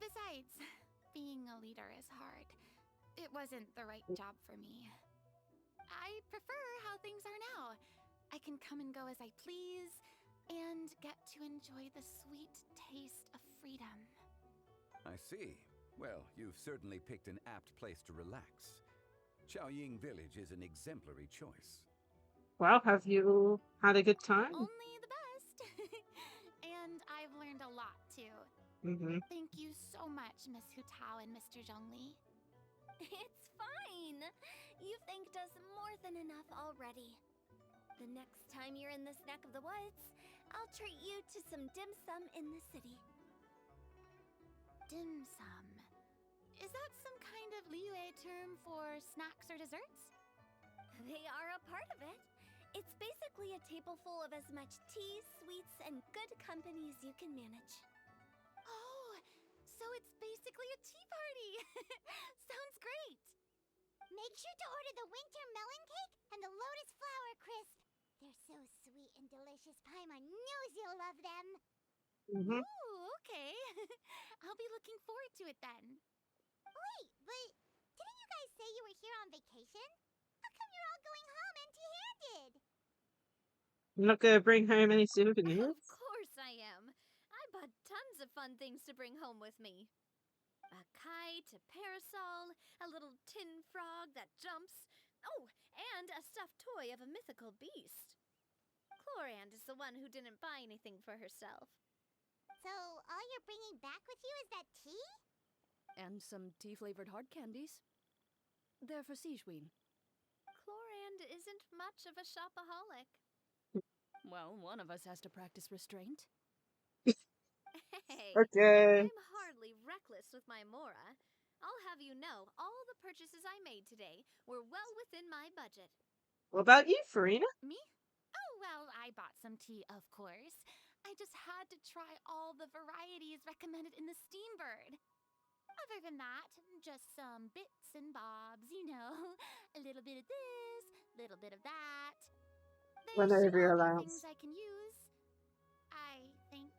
Besides, being a leader is hard. It wasn't the right job for me. I prefer how things are now. I can come and go as I please. and get to enjoy the sweet taste of freedom. I see. Well, you've certainly picked an apt place to relax. Chaoying Village is an exemplary choice. Well, have you had a good time? Only the best. And I've learned a lot, too. Mm-hmm. Thank you so much, Miss Hutao and Mr. Zhongli. It's fine. You've thanked us more than enough already. The next time you're in this neck of the woods, I'll treat you to some dim sum in the city. Dim sum. Is that some kind of Liyue term for snacks or desserts? They are a part of it. It's basically a table full of as much tea, sweets, and good company as you can manage. Oh, so it's basically a tea party. Sounds great. Make sure to order the winter melon cake and the lotus flower crisp. They're so sweet and delicious. Paimon knows you'll love them. Mm-hmm. Ooh, okay. I'll be looking forward to it then. Wait, but didn't you guys say you were here on vacation? How come you're all going home empty-handed? You're not gonna bring home any Of souvenirs? course I am. I bought tons of fun things to bring home with me. A kite, a parasol, a little tin frog that jumps. Oh, and a stuffed toy of a mythical beast. Chlorand is the one who didn't buy anything for herself. So, all you're bringing back with you is that tea? And some tea-flavored hard candies. They're for Sijuin. Chlorand isn't much of a shopaholic. Well, one of us has to practice restraint. Hey, Okay. I'm hardly reckless with my Mora. I'll have you know, all the purchases I made today were well within my budget. What about you, Farina? Me? Oh, well, I bought some tea, of course. I just had to try all the varieties recommended in the Steambird. Other than that, just some bits and bobs, you know. A little bit of this, little bit of that. There Whenever should you're all be allowed. things I can use, I think.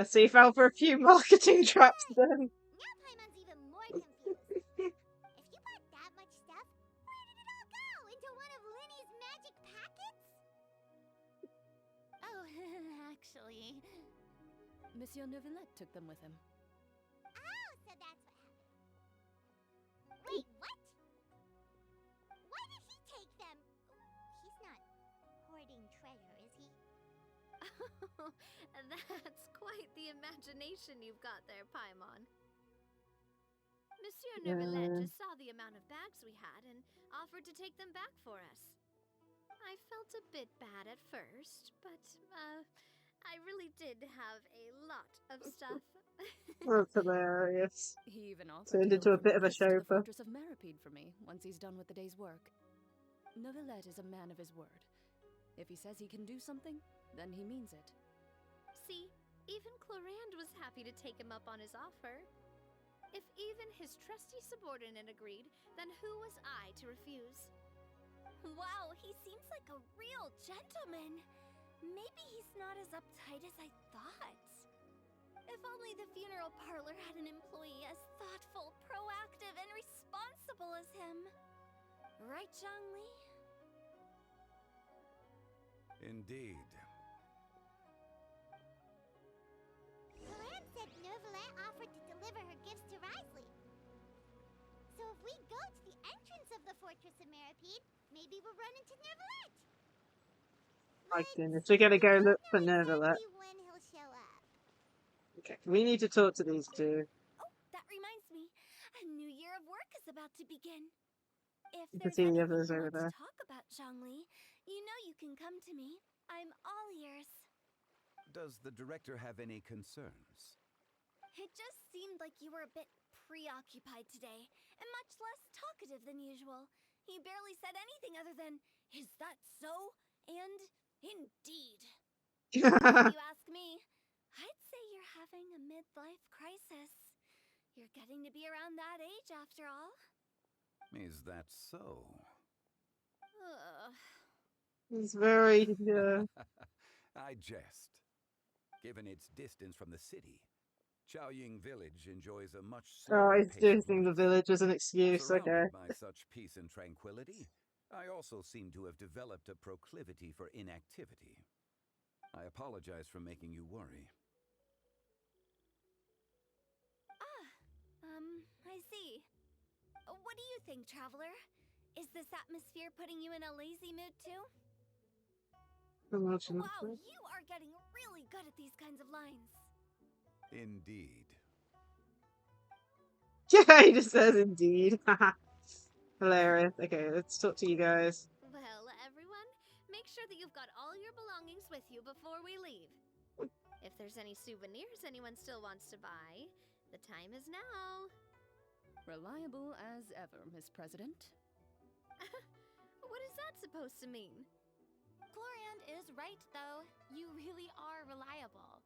So you fell for a few marketing traps then. Now Paimon's even more confused. If you bought that much stuff, where did it all go? Into one of Linny's magic packets? Oh, actually. Monsieur Neuvillette took them with him. Oh, so that's what happened. Wait, what? Why did he take them? He's not hoarding treasure, is he? That's quite the imagination you've got there, Paimon. Monsieur Yeah. Neuvillette just saw the amount of bags we had and offered to take them back for us. I felt a bit bad at first, but, I really did have a lot of stuff. That's hilarious. He even offered Turned to into go a from bit of a Memphis to the chauffeur. fortress of Meripede for me once he's done with the day's work. Neuvillette is a man of his word. If he says he can do something, then he means it. See, even Chlorand was happy to take him up on his offer. If even his trusty subordinate agreed, then who was I to refuse? Wow, he seems like a real gentleman. Maybe he's not as uptight as I thought. If only the funeral parlor had an employee as thoughtful, proactive, and responsible as him. Right, Zhongli? Indeed. Chlorand said Neuvillette offered to deliver her gifts to Risley. So if we go to the entrance of the Fortress of Meripede, maybe we'll run into Neuvillette. My goodness, we're gonna go don't look for know Neuvillette. exactly when he'll show up. Okay, we need to talk to these two. Oh, that reminds me. A new year of work is about to begin. If You can there's see the anything others you over want there. to talk about, Zhongli, you know you can come to me. I'm all ears. Does the director have any concerns? It just seemed like you were a bit preoccupied today, and much less talkative than usual. He barely said anything other than, "Is that so?" and "Indeed." If you ask me, I'd say you're having a midlife crisis. You're getting to be around that age after all. Is that so? Ugh. It's very, I jest. Given its distance from the city, Chaoying Village enjoys a much oh, slower it's pace of using the life. village as an excuse, okay. Surrounded by such peace and tranquility, I also seem to have developed a proclivity for inactivity. I apologize for making you worry. I see. What do you think, Traveler? Is this atmosphere putting you in a lazy mood too? Wow, you are getting really good at these kinds of lines. Indeed. Yeah, he just says indeed. Hilarious. Okay, let's talk to you guys. Well, everyone, make sure that you've got all your belongings with you before we leave. If there's any souvenirs anyone still wants to buy, the time is now. Reliable as ever, Miss President. What is that supposed to mean? Chlorand is right, though. You really are reliable.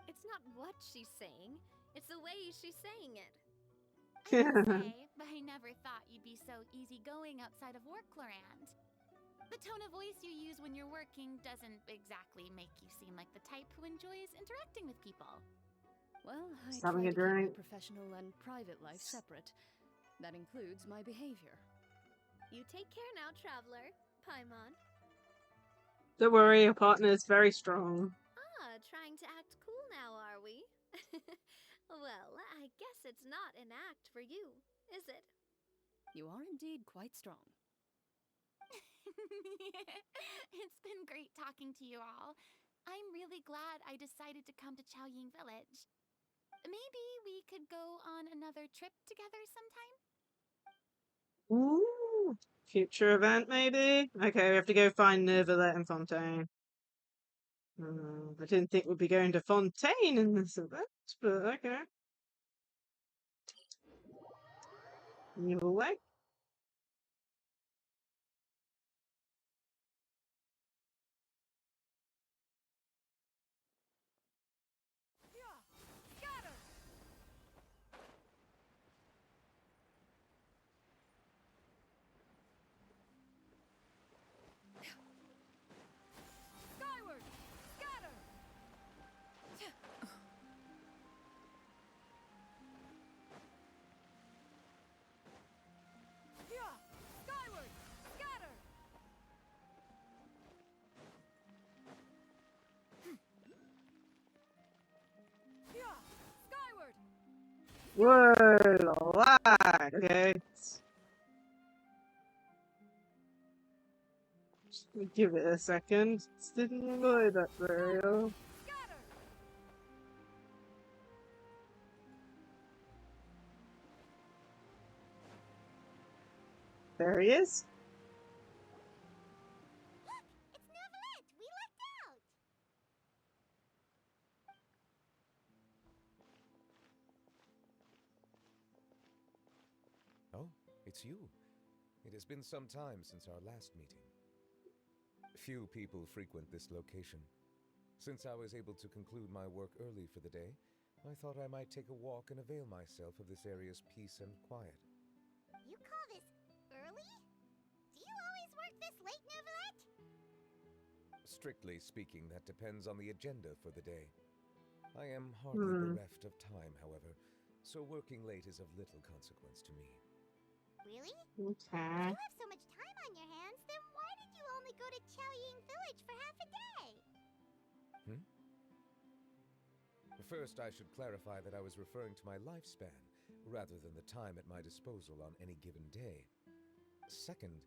It's not what she's saying, it's the way she's saying it. I can say, but I never thought you'd be so easygoing outside of work, Chlorand. The tone of voice you use when you're working doesn't exactly make you seem like the type who enjoys interacting with people. Well, I Just try having to a keep my drink. professional and private life separate. That includes my behavior. You take care now, Traveler. Paimon. Don't worry, your partner is very strong. Trying to act cool now, are we? Well, I guess it's not an act for you, is it? You are indeed quite strong. It's been great talking to you all. I'm really glad I decided to come to Chaoying Village. Maybe we could go on another trip together sometime? Ooh, future event maybe? Okay, we have to go find Nervalet and Fontaine. I didn't think we'd be going to Fontaine in this event, but okay. Either way. Skyward! Scatter! Yeah! Skyward! Scatter! Yeah! Skyward! Whoa, alright, okay. Just give it a second. Just didn't load that very well. Scatter! There he is. Look! It's Nervalet! We lucked out! Oh, it's you. It has been some time since our last meeting. Few people frequent this location. Since I was able to conclude my work early for the day, I thought I might take a walk and avail myself of this area's peace and quiet. You call this early? Do you always work this late, Nervalet? Strictly speaking, that depends on the agenda for the day. I am hardly bereft of time, however, so working late is of little consequence to me. Really? Okay. If you have so much time on your hands, then why did you only go to Chaoying Village for half a day? First, I should clarify that I was referring to my lifespan, rather than the time at my disposal on any given day. Second,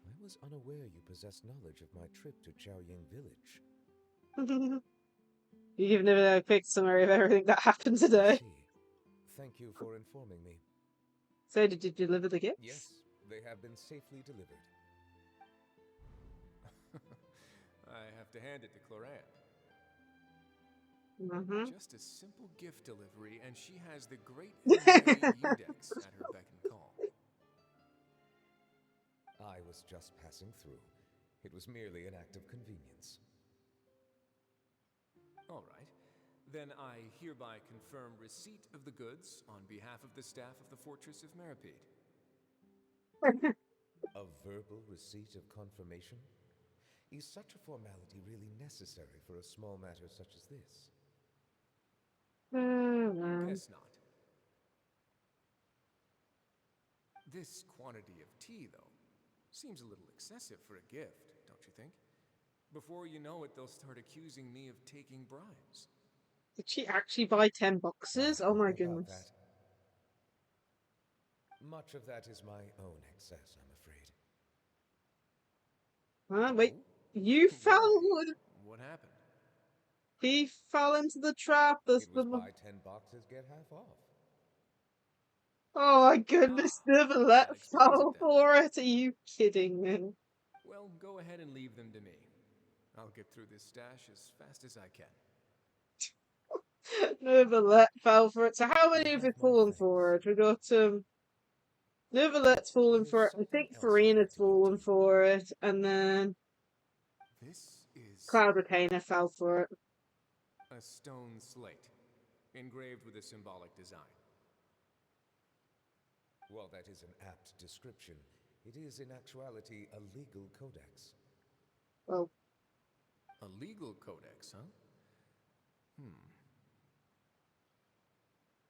I was unaware you possessed knowledge of my trip to Chaoying Village. You've never picked summary of everything that happened today. Thank you for informing me. So, did you deliver the gifts? Yes, they have been safely delivered. I have to hand it to Chlorand. Just a simple gift delivery, and she has the great Index at her beck and call. I was just passing through. It was merely an act of convenience. All right. Then I hereby confirm receipt of the goods on behalf of the staff of the Fortress of Meripede. A verbal receipt of confirmation? Is such a formality really necessary for a small matter such as this? Guess not. This quantity of tea, though, seems a little excessive for a gift, don't you think? Before you know it, they'll start accusing me of taking bribes. Did she actually buy 10 boxes? Oh my About goodness. that. Much of that is my own excess, I'm afraid. Huh? Wait, Oh? you fell. Why? What happened? He fell into the trap. It was buy 10 boxes, get half off. Oh my goodness, never let That explains it fall then. for it. Are you kidding me? Well, go ahead and leave them to me. I'll get through this stash as fast as I can. Neverlet fell for it. So how many You have have my fallen thanks. for it? We got Neverlet's fallen There's for it. I something think else I'd Farina's like to give to fallen you. for it, and then This is Cloud Retainer fell for it. a stone slate, engraved with a symbolic design. While that is an apt description, it is in actuality a legal codex. Well, A legal codex, huh?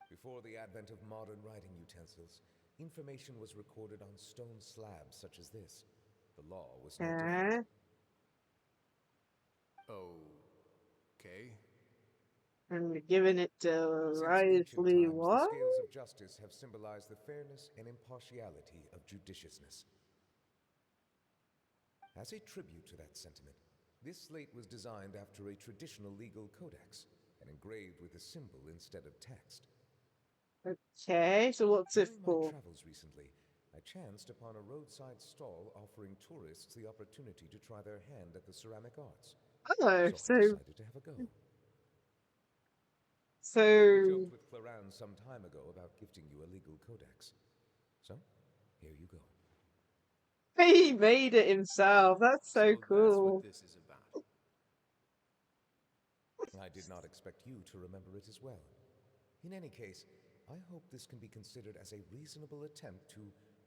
Before the advent of modern writing utensils, information was recorded on stone slabs such as this. The law was no different. Okay. and we're giving it to Since ancient Risley times, the what? scales of justice have symbolized the fairness and impartiality of judiciousness. As a tribute to that sentiment, this slate was designed after a traditional legal codex and engraved with a symbol instead of text. Okay, so what's it During my for? travels recently, I chanced upon a roadside stall offering tourists the opportunity to try their hand at the ceramic arts. Oh, So I decided to have a go. We so joked with Claran some time ago about gifting you a legal codex. So, here you go. he made it himself. That's so That's cool. what this is about. I did not expect you to remember it as well. In any case, I hope this can be considered as a reasonable attempt to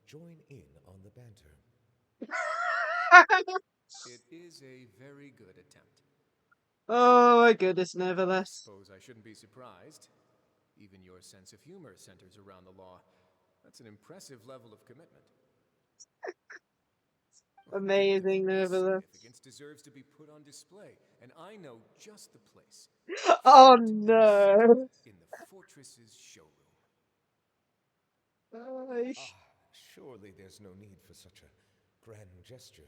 join in on the banter. It is a very good attempt. Oh my goodness, I nevertheless. suppose I shouldn't be surprised. Even your sense of humor centers around the law. That's an impressive level of commitment. Amazing, nevertheless. Significance deserves to be put on display, and I know just the place. Oh To no. in the fortress's showroom. Surely there's no need for such a grand gesture.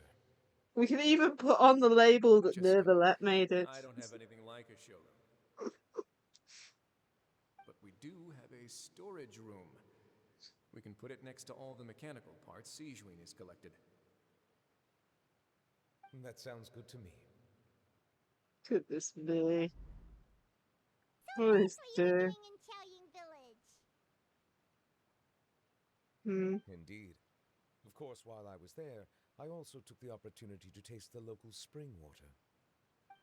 We can even put on the label that Just Neverlet made it. I don't have anything like a showroom. But we do have a storage room. We can put it next to all the mechanical parts Sijuin has collected. That sounds good to me. Goodness me. So What that's is what you were this? doing in Qiaoying Village. Indeed. Of course, while I was there, I also took the opportunity to taste the local spring water.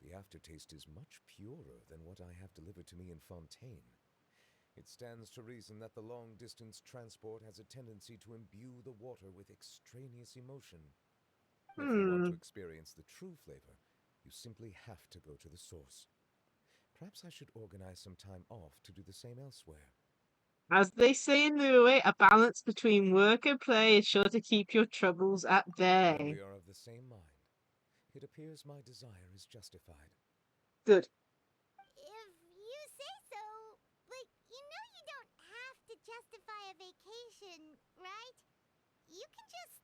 The aftertaste is much purer than what I have delivered to me in Fontaine. It stands to reason that the long-distance transport has a tendency to imbue the water with extraneous emotion. If you want to experience the true flavor, you simply have to go to the source. Perhaps I should organize some time off to do the same elsewhere. As they say in Norway, a balance between work and play is sure to keep your troubles at Then bay. we are of the same mind. It appears my desire is justified. Good. If you say so, but you know you don't have to justify a vacation, right? You can just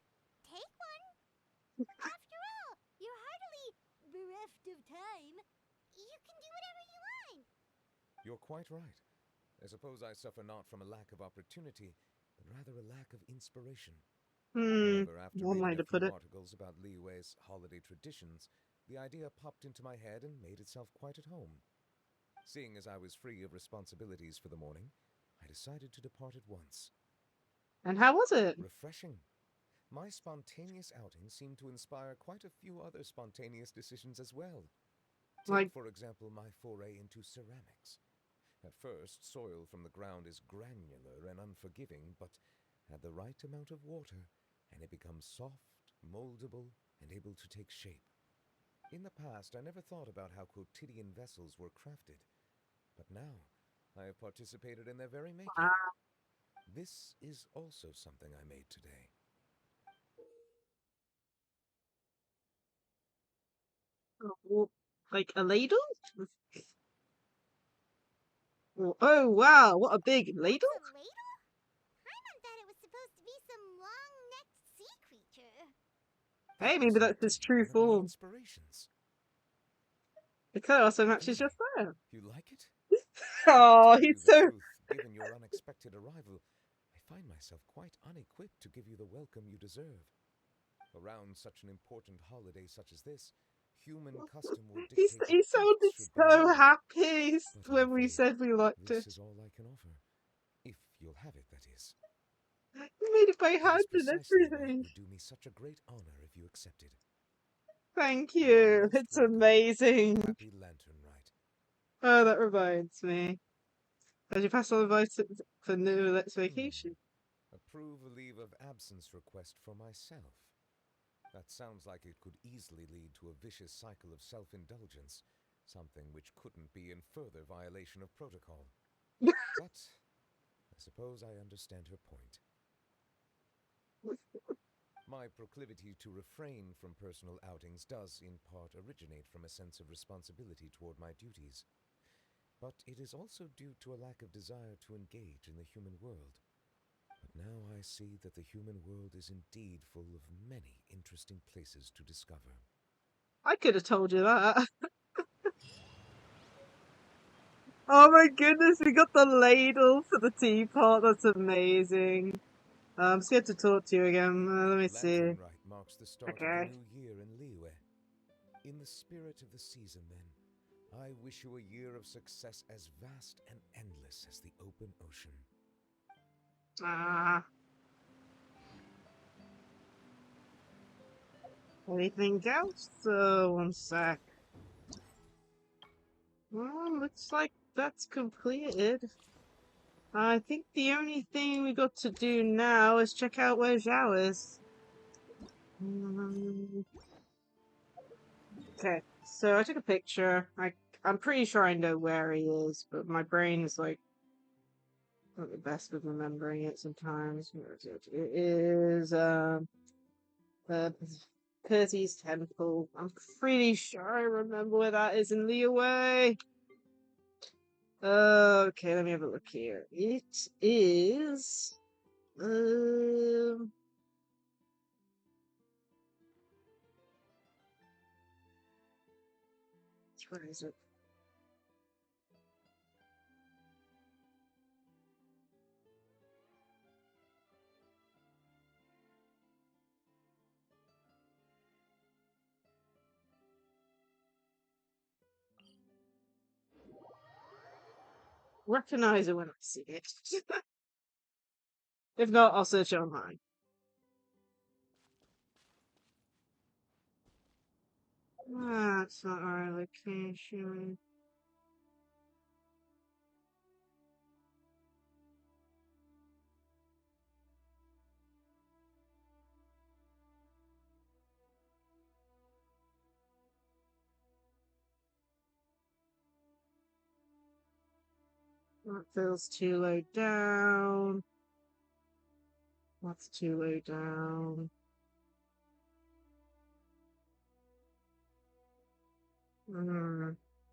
take one. After all, you're hardly bereft of time. You can do whatever you want. You're quite right. I suppose I suffer not from a lack of opportunity, but rather a lack of inspiration. However, after One way reading to a few put it. articles about Liwei's holiday traditions, the idea popped into my head and made itself quite at home. Seeing as I was free of responsibilities for the morning, I decided to depart at once. And how was it? Refreshing. My spontaneous outing seemed to inspire quite a few other spontaneous decisions as well. Take, for example, my foray into ceramics. At first, soil from the ground is granular and unforgiving, but add the right amount of water, and it becomes soft, moldable, and able to take shape. In the past, I never thought about how quotidian vessels were crafted, but now I have participated in their very making. This is also something I made today. Oh, like a ladle? Oh wow, what a big ladle! That's a ladle? Paimon thought it was supposed to be some long-necked sea creature. Hey, That maybe was that's his indeed true one of my form. inspirations. The colour also matches Really? your style. You like it? Oh, To tell you he's the so. truth, given your unexpected arrival, I find myself quite unequipped to give you the welcome you deserve. Around such an important holiday such as this, human custom would dictate He that gifts sounded should be so worn. happy But I'm when we afraid said we liked this it. is all I can offer. If you'll have it, that is. We made it by It hand is and precisely why it everything. would do me such a great honor if you accepted. Thank You are you. most It's welcome. amazing. Happy Lantern Rite. Oh, that reminds me. Did you pass on the vote for New Let's Vacation? Approve a leave of absence request for myself. That sounds like it could easily lead to a vicious cycle of self-indulgence, something which couldn't be in further violation of protocol. But I suppose I understand her point. My proclivity to refrain from personal outings does, in part, originate from a sense of responsibility toward my duties. But it is also due to a lack of desire to engage in the human world. But now I see that the human world is indeed full of many interesting places to discover. I could have told you that. Oh my goodness, we got the ladle for the teapot. That's amazing. I'm scared to talk to you again. Let me see. Lantern Rite marks the start of Okay. the new year in Liyue. In the spirit of the season, then, I wish you a year of success as vast and endless as the open ocean. Ah. Anything else? One sec. Well, looks like that's completed. I think the only thing we got to do now is check out where Zhao is. Okay, so I took a picture. I'm pretty sure I know where he is, but my brain is like not the best with remembering it sometimes. Where is it? It is uh, Percy's Temple. I'm pretty sure I remember where that is in Liyue. Okay, let me have a look here. It is where is it? Recognize it when I see it. If not, I'll search it online. That's not our location. That feels too low down. That's too low down.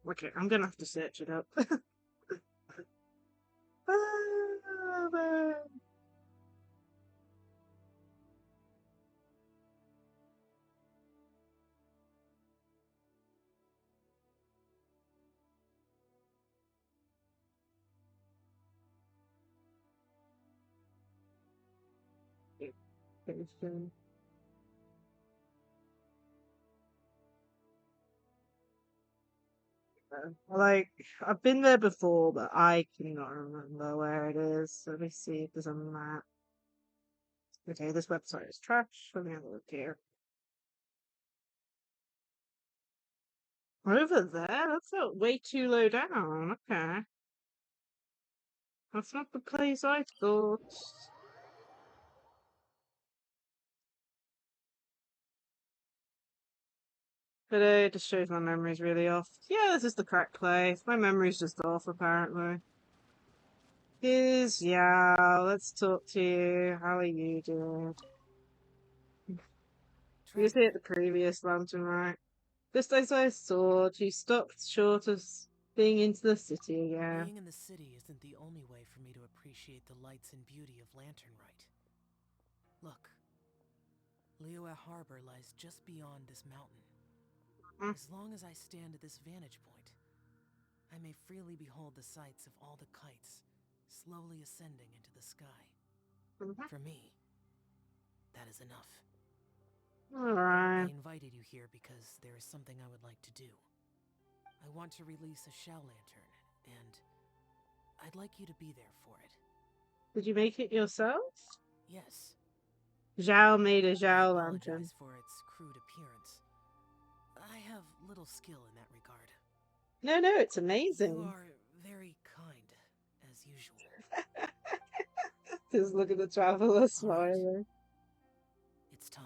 Okay, I'm gonna have to search it up. Ah, man. Location. Like, I've been there before, but I cannot remember where it is. Let me see if there's a map. Okay, this website is trash. Let me have a look here. Over there? That's not way too low down. Okay. That's not the place I thought. But it just shows my memory's really off. Yeah, this is the correct place. My memory's just off, apparently. Yeah, let's talk to you. How are you doing? You see at the previous lantern, right? Just as I thought, you stopped short of being into the city again. Being in the city isn't the only way for me to appreciate the lights and beauty of Lantern Rite. Look, Liyue Harbor lies just beyond this mountain. As long as I stand at this vantage point, I may freely behold the sights of all the kites slowly ascending into the sky. For me, that is enough. Alright. I invited you here because there is something I would like to do. I want to release a shell lantern, and I'd like you to be there for it. Did you make it yourself? Yes. Zhao made a I Zhao lantern. apologize for its crude appearance. I have little skill in that regard. No, it's amazing. You are very kind, as usual. Just look at the traveler smiling. It's time.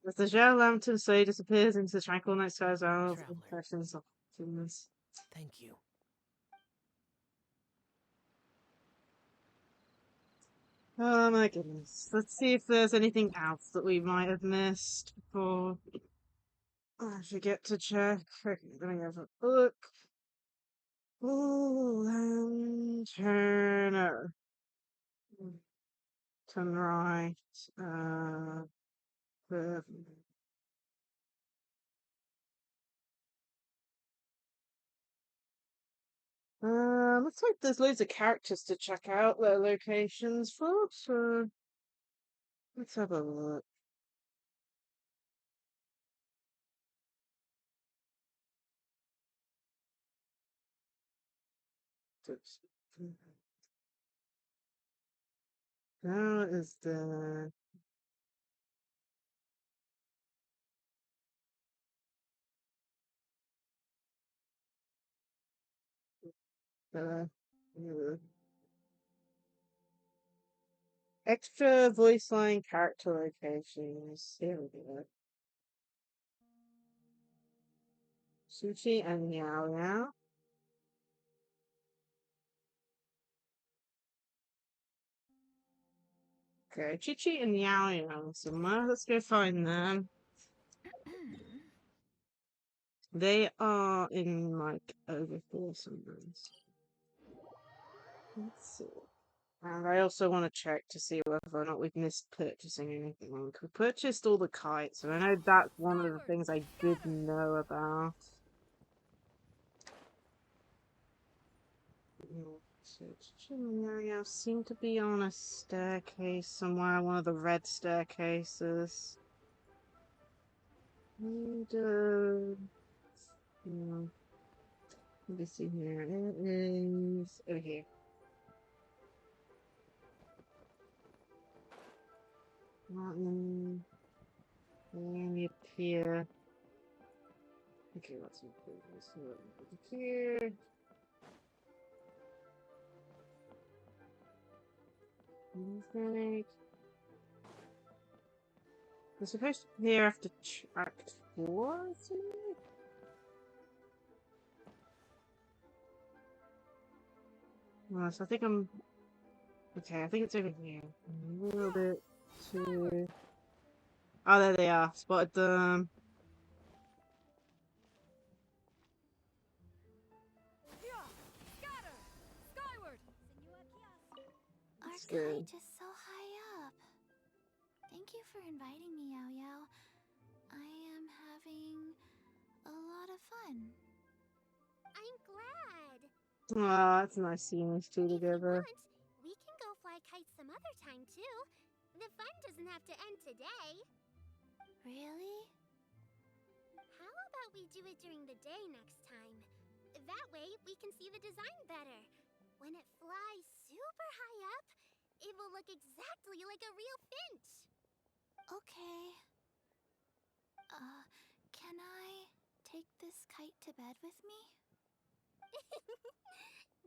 As the Zhao lantern slowly disappears into the tranquil night skies, Zhao's impressions of things. Thank you. Oh my goodness. Let's see if there's anything else that we might have missed before I forget to check. Okay, let me have a look. Oh, Lanterner. Turn right. The looks like there's loads of characters to check out their locations for, so let's have a look. Now is the uh, extra voice line character locations. Here we go. Sushi and Yao Yao. Okay, Chi-Chi and Yao Yao somewhere. Let's go find them. They are in like over 4 somewhere. Let's see. And I also want to check to see whether or not we've missed purchasing anything. We purchased all the kites, and I know that's one of the things I did know about. So Chichimario seem to be on a staircase somewhere, one of the red staircases. And, let me see here. It is over here. Mountain. Let me appear. Okay, let's see this here. Music. We're supposed to be here after Act 4, isn't it? Well, so I think I'm... Okay, I think it's over here. A little bit too... Oh, there they are. Spotted them. Our Good. kite is so high up. Thank you for inviting me, Yao Yao. I am having a lot of fun. I'm glad. Aw, it's nice seeing these two together. We can go fly kites some other time too. The fun doesn't have to end today. Really? How about we do it during the day next time? That way we can see the design better. When it flies super high up, it will look exactly like a real finch. Okay. Can I take this kite to bed with me?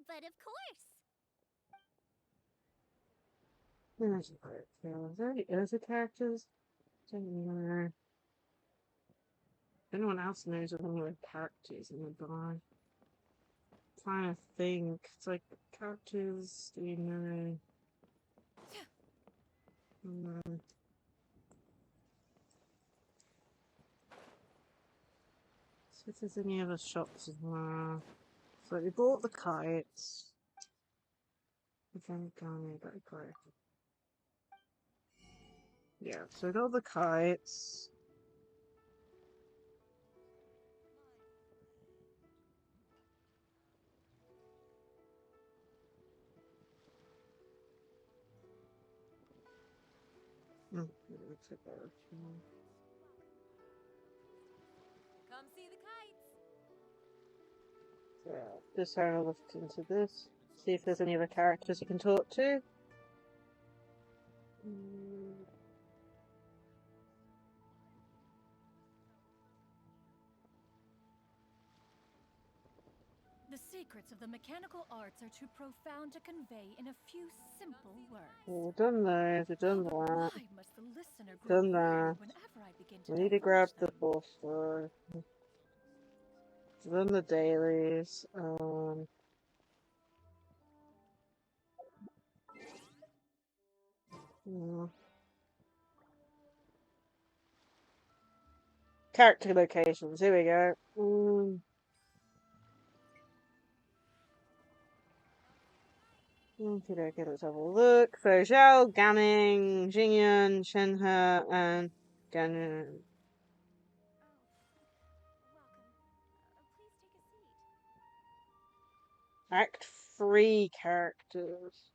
But of course. There's there any other characters? Don't know. If anyone else knows of any other characters in the bar? Trying to think. It's like characters. Do you know? See if there's any other shops as well. So we bought the kites. Yeah, so we got the kites. Come see the kites. Yeah, just having a look into this. See if there's any other characters you can talk to. The secrets of the mechanical arts are too profound to convey in a few simple words. We've done those, we've done that. Why must the listener grow Done that. weary whenever I begin to We need to grab divulge the bullseye. We've done the dailies. Yeah. Character locations, here we go. Okay, let's have a look. So Zhao, Ganning, Jingyan, Shenhe, and Ganon. Act 3 characters.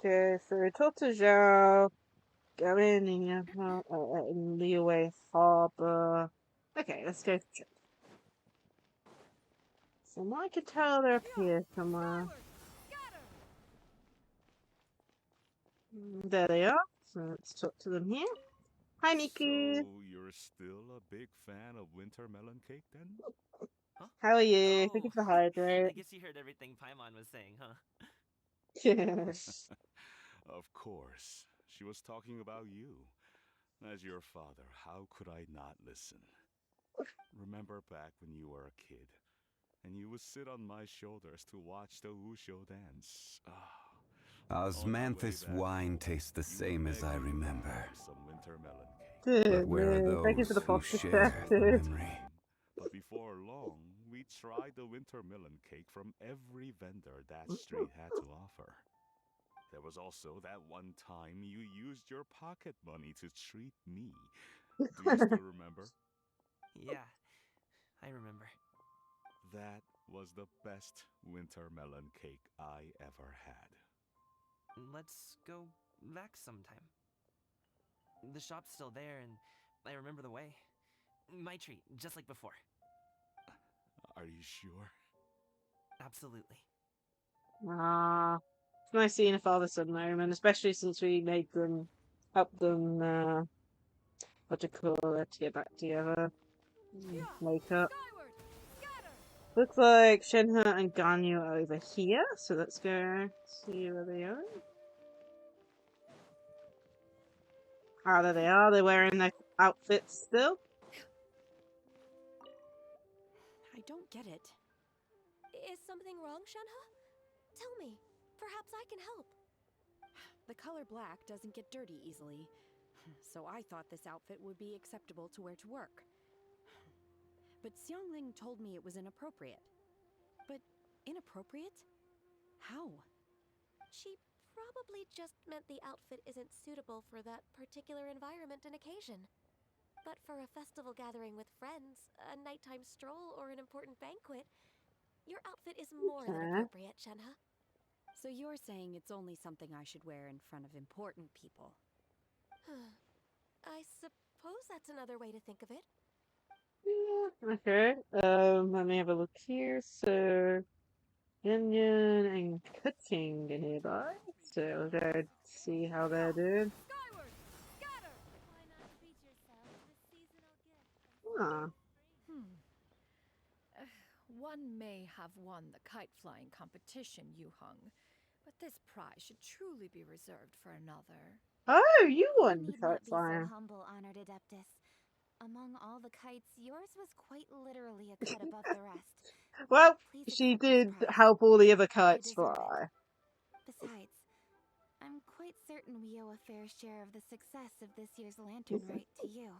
Okay, so talk to Zhao, go in Liyue Harbor. Okay, let's go. From what I could tell, they're up here somewhere. There they are. So let's talk to them here. Hi, Miku. So you're still a big fan of winter melon cake, then? Huh? How are you? Oh, Thank you for the hydrate. I guess you heard everything Paimon was saying, huh? Yes. Of course. She was talking about you. As your father, how could I not listen? Remember back when you were a kid, and you would sit on my shoulders to watch the Wushu dance. Osmanthus wine tastes the same as I remember. Some winter melon cake. But where are Thank you those for the who podcast, share the dude. memory? But before long, we tried the winter melon cake from every vendor that street had to offer. There was also that one time you used your pocket money to treat me. Do you still remember? Yeah, I remember. That was the best winter melon cake I ever had. Let's go back sometime. The shop's still there, and I remember the way. My treat, just like before. Are you sure? Absolutely. It's nice seeing a father-son moment, especially since we made them, helped them, what do you call it, to get back together. Make up. Looks like Shenhe and Ganyu are over here, so let's go see where they are. Ah, there they are. They're wearing their outfits still. I don't get it. Is something wrong, Shenhe? Tell me. Perhaps I can help. The color black doesn't get dirty easily, so I thought this outfit would be acceptable to wear to work. But Xiangling told me it was inappropriate. But inappropriate? How? She probably just meant the outfit isn't suitable for that particular environment and occasion. But for a festival gathering with friends, a nighttime stroll, or an important banquet, your outfit is more than appropriate, Shenhe. So you're saying it's only something I should wear in front of important people? I suppose that's another way to think of it. Yeah, okay. Let me have a look here. So, Yin and Cutting are nearby. So we'll go see how they're doing. one may have won the kite flying competition you hung, but this prize should truly be reserved for another. Oh, you You won the need kite not be so flyer. humble, honored Adeptus. Among all the kites, yours was quite literally a cut above the rest. Well, Please she accept this did prize. help all the other You kites deserve fly. it. Besides, I'm quite certain we owe a fair share of the success of this year's lantern rite to you.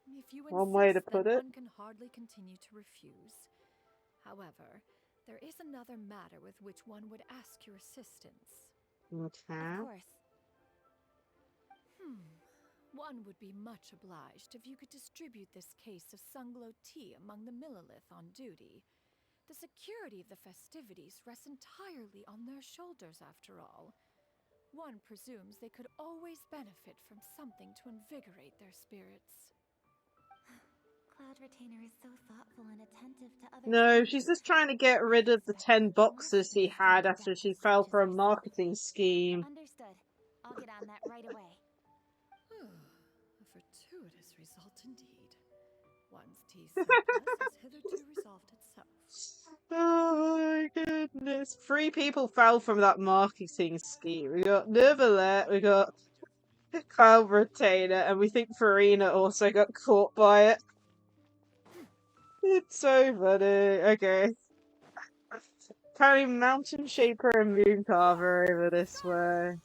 If you One way to insist, put then it. one can hardly continue to refuse. However, there is another matter with which one would ask your assistance. Okay. Of course. One would be much obliged if you could distribute this case of Sunglow tea among the Millilith on duty. The security of the festivities rests entirely on their shoulders, after all. One presumes they could always benefit from something to invigorate their spirits. Cloud Retainer is so thoughtful and attentive to others. No, she's just trying to get rid of the 10 boxes he had after she fell for a marketing scheme. Understood. I'll get on that right away. A fortuitous result indeed. One's tea surplus has hitherto resolved itself. Oh my goodness. 3 people fell from that marketing scheme. We got Nervalet, we got Cloud Retainer, and we think Farina also got caught by it. It's so funny. Okay. Carrying Mountain Shaper and Moon Carver over this way.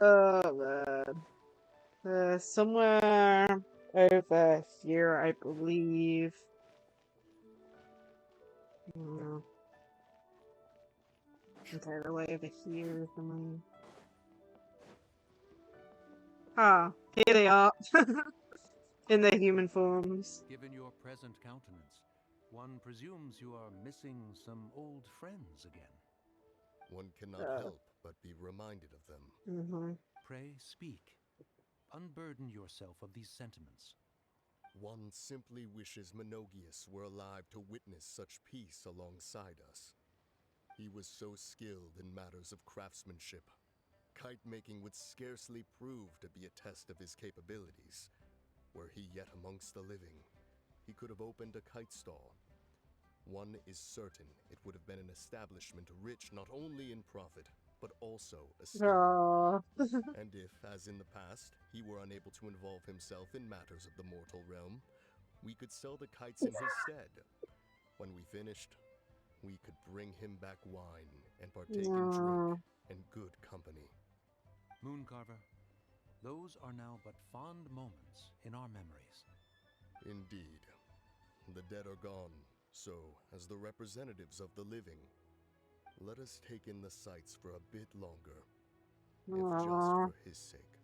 Oh man. Somewhere over here, I believe. Okay, the way over here is the money. Ah, here they are. In their human forms. Given your present countenance, one presumes you are missing some old friends again. One cannot help but be reminded of them. Pray speak. Unburden yourself of these sentiments. One simply wishes Menogius were alive to witness such peace alongside us. He was so skilled in matters of craftsmanship. Kite making would scarcely prove to be a test of his capabilities. Were he yet amongst the living, he could have opened a kite stall. One is certain it would have been an establishment rich not only in profit, but also esteemed. And if, as in the past, he were unable to involve himself in matters of the mortal realm, we could sell the kites in his stead. When we finished, we could bring him back wine and partake in drink and good company. Mooncarver, those are now but fond moments in our memories. Indeed. The dead are gone, so, as the representatives of the living, let us take in the sights for a bit longer, if just for his sake.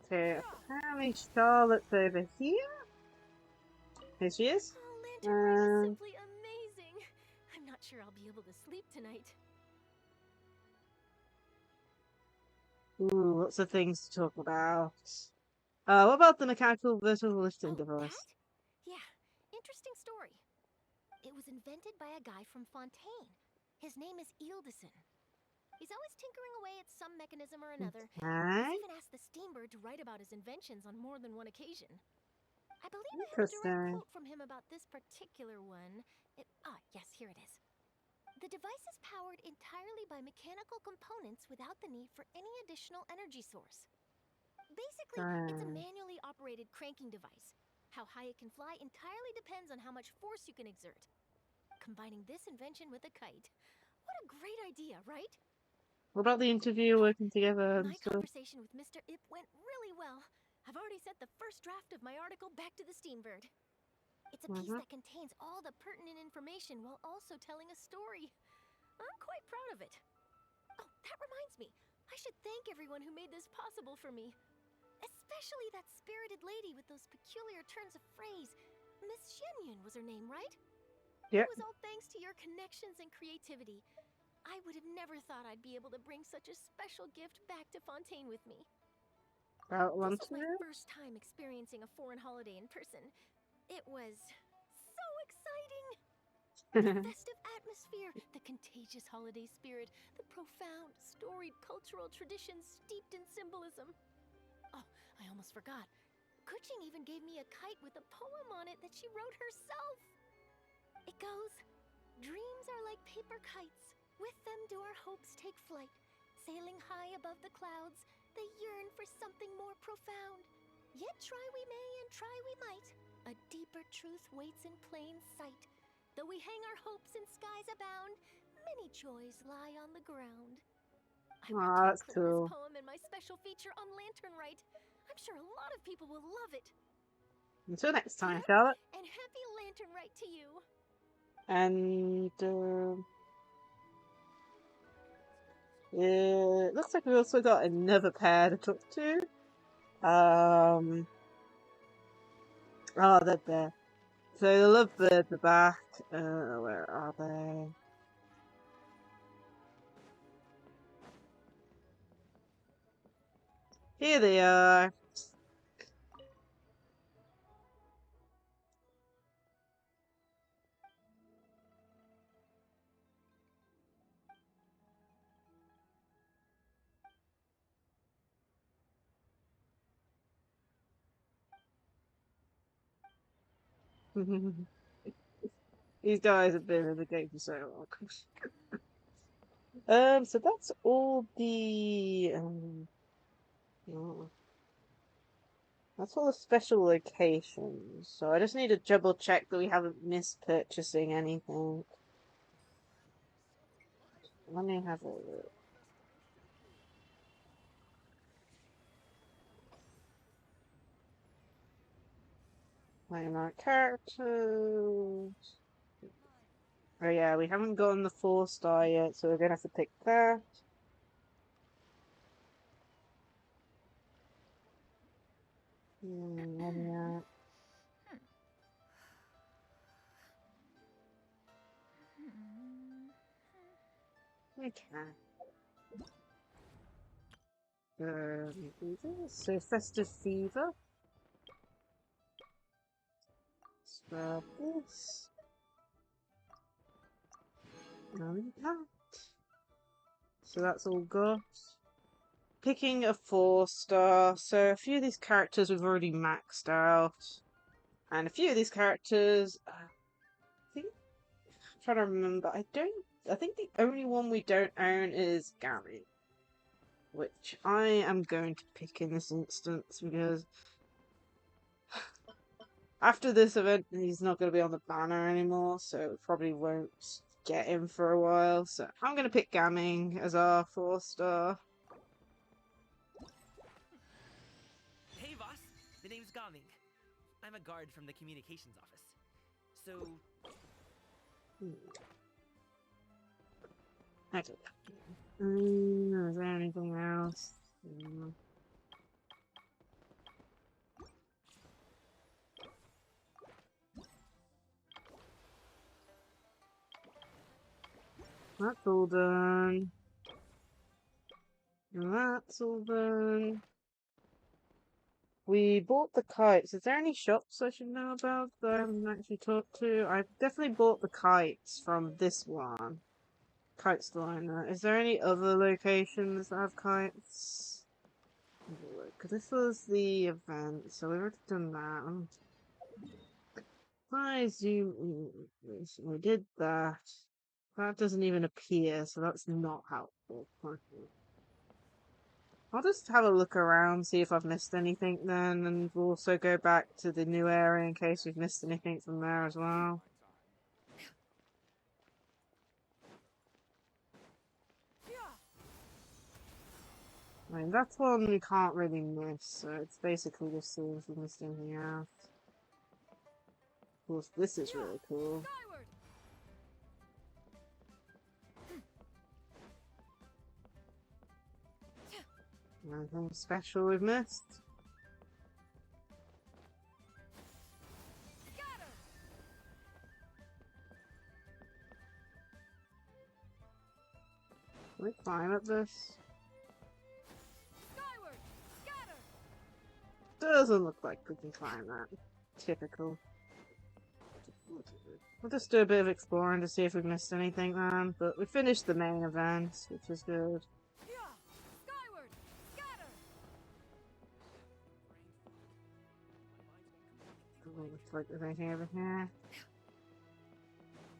Okay, apparently Charlotte's over here. Here she is. Oh, Lantern Rite is simply amazing. I'm not sure I'll be able to sleep tonight. Ooh, lots of things to talk about. What about the mechanical virtual lifting device? That? Yeah, interesting story. It was invented by a guy from Fontaine. His name is Ildison. He's always tinkering away at some mechanism or another. He's even asked the Steambird to write about his inventions on more than one occasion. I believe I have a direct quote from him about this particular one. Yes, here it is. The device is powered entirely by mechanical components without the need for any additional energy source. Basically, it's a manually operated cranking device. How high it can fly entirely depends on how much force you can exert. Combining this invention with a kite. What a great idea, right? What about the interview working together? My conversation with Mr. Ip went really well. I've already sent the first draft of my article back to the Steambird. It's a piece that contains all the pertinent information while also telling a story. I'm quite proud of it. Oh, that reminds me. I should thank everyone who made this possible for me. Especially that spirited lady with those peculiar turns of phrase. Miss Shenyun was her name, right? Yep. It was all thanks to your connections and creativity. I would have never thought I'd be able to bring such a special gift back to Fontaine with me. This was my first time experiencing a foreign holiday in person. It was so exciting! The festive atmosphere, the contagious holiday spirit, the profound, storied cultural traditions steeped in symbolism. Oh, I almost forgot. Kuching even gave me a kite with a poem on it that she wrote herself. It goes, "Dreams are like paper kites. With them do our hopes take flight. Sailing high above the clouds, they yearn for something more profound. Yet try we may and try we might. A deeper truth waits in plain sight. Though we hang our hopes in skies abound, many joys lie on the ground." I want to That's include cool. this poem in my special feature on Lantern Rite. I'm sure a lot of people will love it. Until next time, Yep, Charlotte. and happy Lantern Rite to you. And it looks like we've also got another pair to talk to. Oh, they're there. So the lovebirds are back. Where are they? Here they are. These guys have been in the game for so long. So that's all the oh, that's all the special locations. So I just need to double check that we haven't missed purchasing anything. Let me have a look. Find our characters. Oh yeah, we haven't gotten the 4-star yet, so we're gonna have to pick that. Yeah. Okay. So Festive Fever. Grab this. And that. So that's all got. Picking a 4-star. So a few of these characters we've already maxed out. And a few of these characters, I think, I'm trying to remember. I think the only one we don't own is Gary. Which I am going to pick in this instance because after this event he's not going to be on the banner anymore, so we probably won't get him for a while. So I'm going to pick Gaming as our 4-star. Hey, boss. The name's Gaming. I'm a guard from the communications office. So... Okay. Is there anything else? That's all done. And that's all done. We bought the kites. Is there any shops I should know about that I haven't actually talked to? I definitely bought the kites from this one. Kite Liner. Is there any other locations that have kites? Because this was the event, so we've already done that. I zoom in. We did that. That doesn't even appear, so that's not helpful. I'll just have a look around, see if I've missed anything then, and we'll also go back to the new area in case we've missed anything from there as well. I mean, that's one we can't really miss, so it's basically just seeing if we missed anything else. Of course, this is really cool. Anything special we've missed? Can we climb up this? Doesn't look like we can climb that. Typical. We'll just do a bit of exploring to see if we've missed anything then. But we finished the main event, which is good. Skyward! Scatter! Looks like there's anything over here.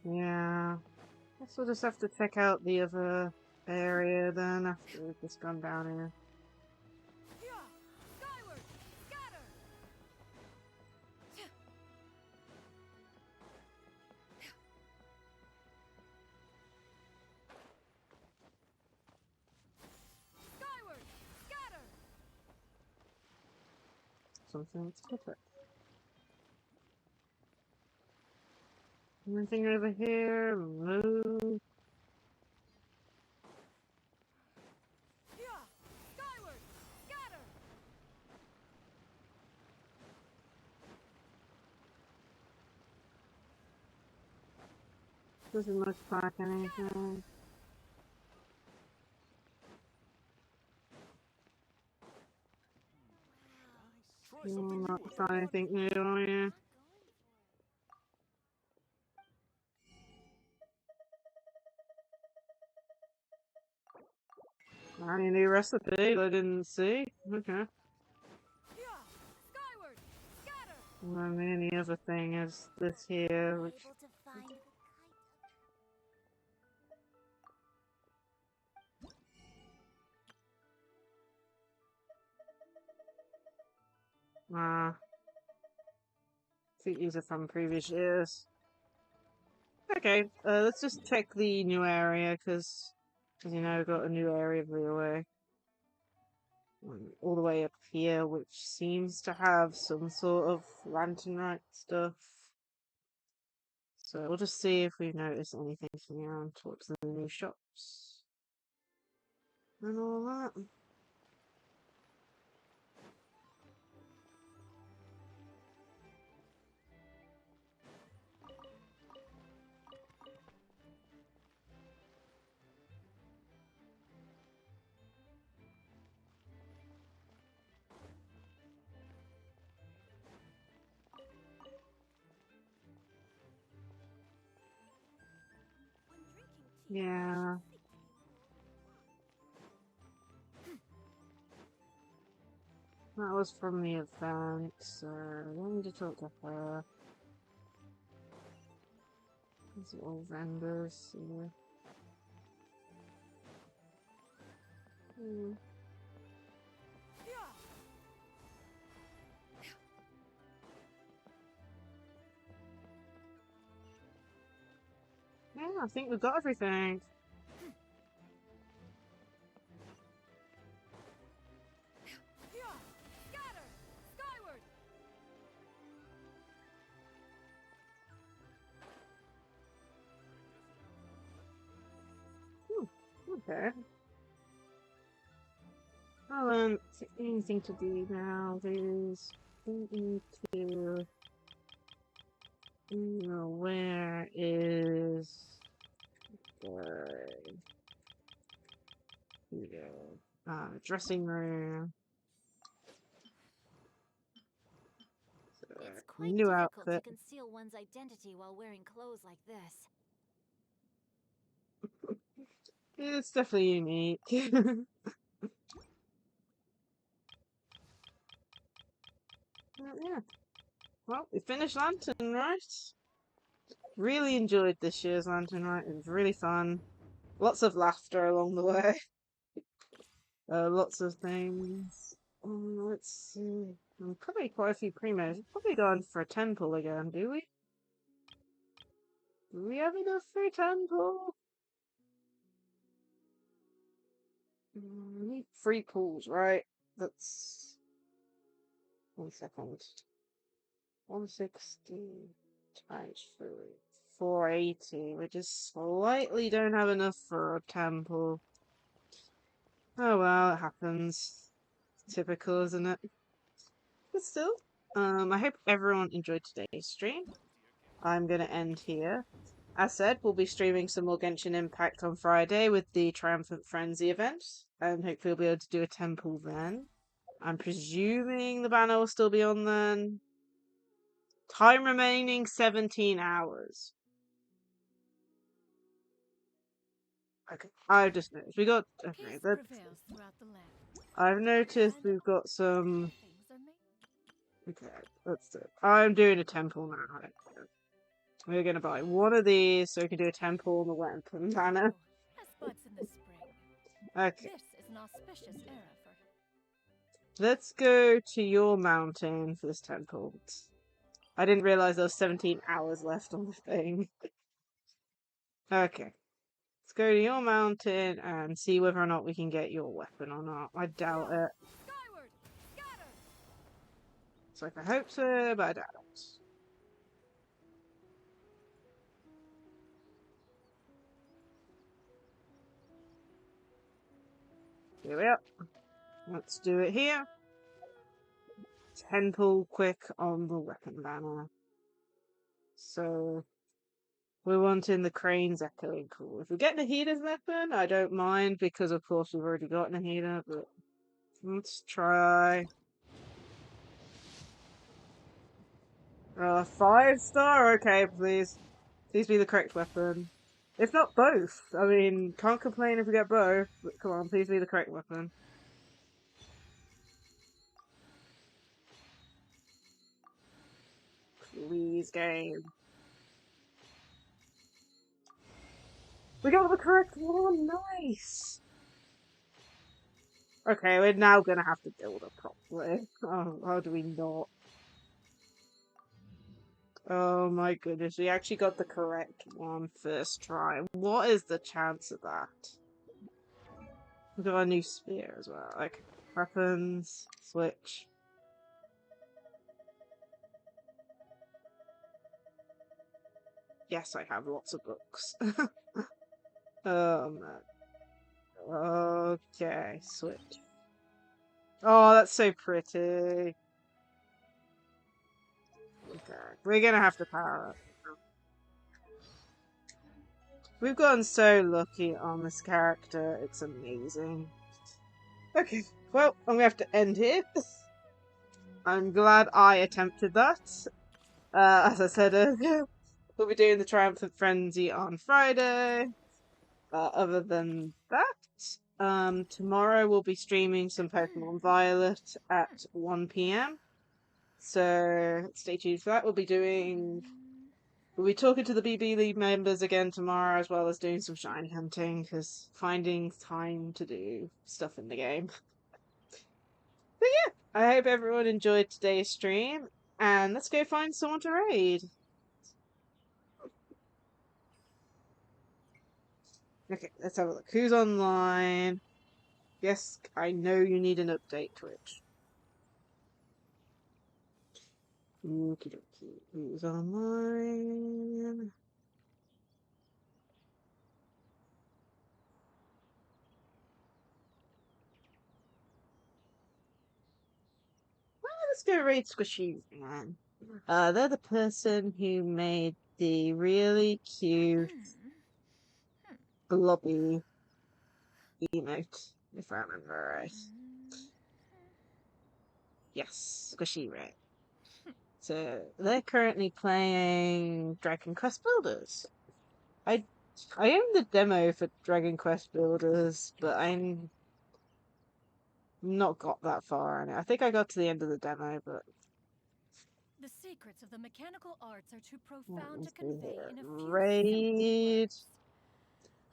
Yeah. Guess we'll just have to check out the other area then after we've just gone down here. Skyward! Scatter! Skyward! Scatter! Something's different. Anything over here? Move. Skyward! Scatter! Doesn't look like anything. Not trying anything new, are you? Any new recipe I didn't see? Okay. Skyward! Scatter! And then the other thing is this here, which... I think these are from previous years. Okay, let's just check the new area, because, you know, we've got a new area of the way. All the way up here, which seems to have some sort of lantern right stuff. So we'll just see if we notice anything from around towards the new shops. And all that. Yeah. That was from the event, so I need to talk to her. These are all vendors here. Yeah, I think we've got everything. Scatter! Skyward! Okay. Well, anything to do now is we need to, you know, where is the dressing room? It's quite New difficult outfit. to conceal one's identity while wearing clothes like this. It's definitely unique. Yeah. Well, we finished Lantern, right? Really enjoyed this year's Lantern, right? It was really fun. Lots of laughter along the way. Lots of things. Let's see. Probably quite a few primos. We're probably going for a temple again, do we? Do we have enough for a temple? We need 3 pools, right? That's... 1 second. 160 times 3. 480. We just slightly don't have enough for a temple. Oh well, it happens. Typical, isn't it? But still, I hope everyone enjoyed today's stream. I'm gonna end here. As said, we'll be streaming some more Genshin Impact on Friday with the Triumphant Frenzy event, and hopefully we'll be able to do a temple then. I'm presuming the banner will still be on then. Time remaining 17 hours. Okay, I've just noticed we got. Okay, Peace that's. prevails throughout the land. I've noticed And we've got some. things are made. Okay, let's do it. I'm doing a temple now. We're gonna buy one of these so we can do a temple in the weapon banner. Oh, as buds in the spring. Okay, This is an auspicious era for. let's go to your mountain for this temple. I didn't realize there was 17 hours left on the thing. Okay. Let's go to your mountain and see whether or not we can get your weapon or not. I doubt it. Skyward! Scatter! It's like I hope so, but I doubt it. Here we are. Let's do it here. Temple quick on the weapon banner. So we're wanting the crane's echoing call. If we get Nahida's weapon, I don't mind because of course we've already got Nahida, but let's try. 5-star? Okay, please. Please be the correct weapon. If not both. I mean, can't complain if we get both, but come on, please be the correct weapon. Please, game. We got the correct one! Nice! Okay, we're now gonna have to build it properly. Oh, how do we not? Oh my goodness, we actually got the correct one first try. What is the chance of that? We've got a new spear as well. Okay, weapons, switch. Yes, I have lots of books. Man. Okay, switch. Oh, that's so pretty. Okay, we're gonna have to power up. We've gotten so lucky on this character, it's amazing. Okay, well, I'm gonna have to end here. I'm glad I attempted that. As I said earlier, we'll be doing the Triumphant Frenzy on Friday. Other than that, tomorrow we'll be streaming some Pokemon Violet at 1 PM. So stay tuned for that. We'll be talking to the BB League members again tomorrow, as well as doing some shiny hunting, because finding time to do stuff in the game. But yeah, I hope everyone enjoyed today's stream, and let's go find someone to raid. Okay, let's have a look. Who's online? Yes, I know you need an update, Twitch. Okie dokie. Who's online? Well, let's go raid Squishy Man. They're the person who made the really cute blobby emote, if I remember right. Yes, Squishy Ray. So they're currently playing Dragon Quest Builders. I own the demo for Dragon Quest Builders, but I'm not got that far in it. I think I got to the end of the demo, but The secrets of the mechanical arts are too profound to see convey here. in a few Raid simple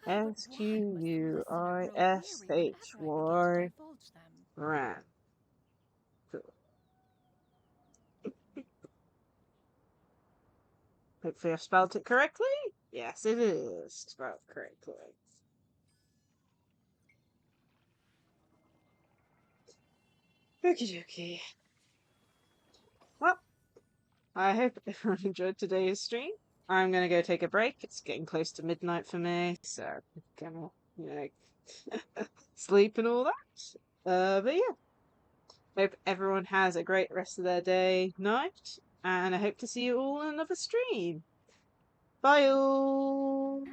words. SQUISHY Ran. Cool. Hopefully I've spelled it correctly. Yes, it is spelled correctly. Okie dokie. Well, I hope everyone enjoyed today's stream. I'm gonna go take a break. It's getting close to midnight for me, so I'm gonna, sleep and all that. But yeah. Hope everyone has a great rest of their day, night, and I hope to see you all in another stream. Bye all!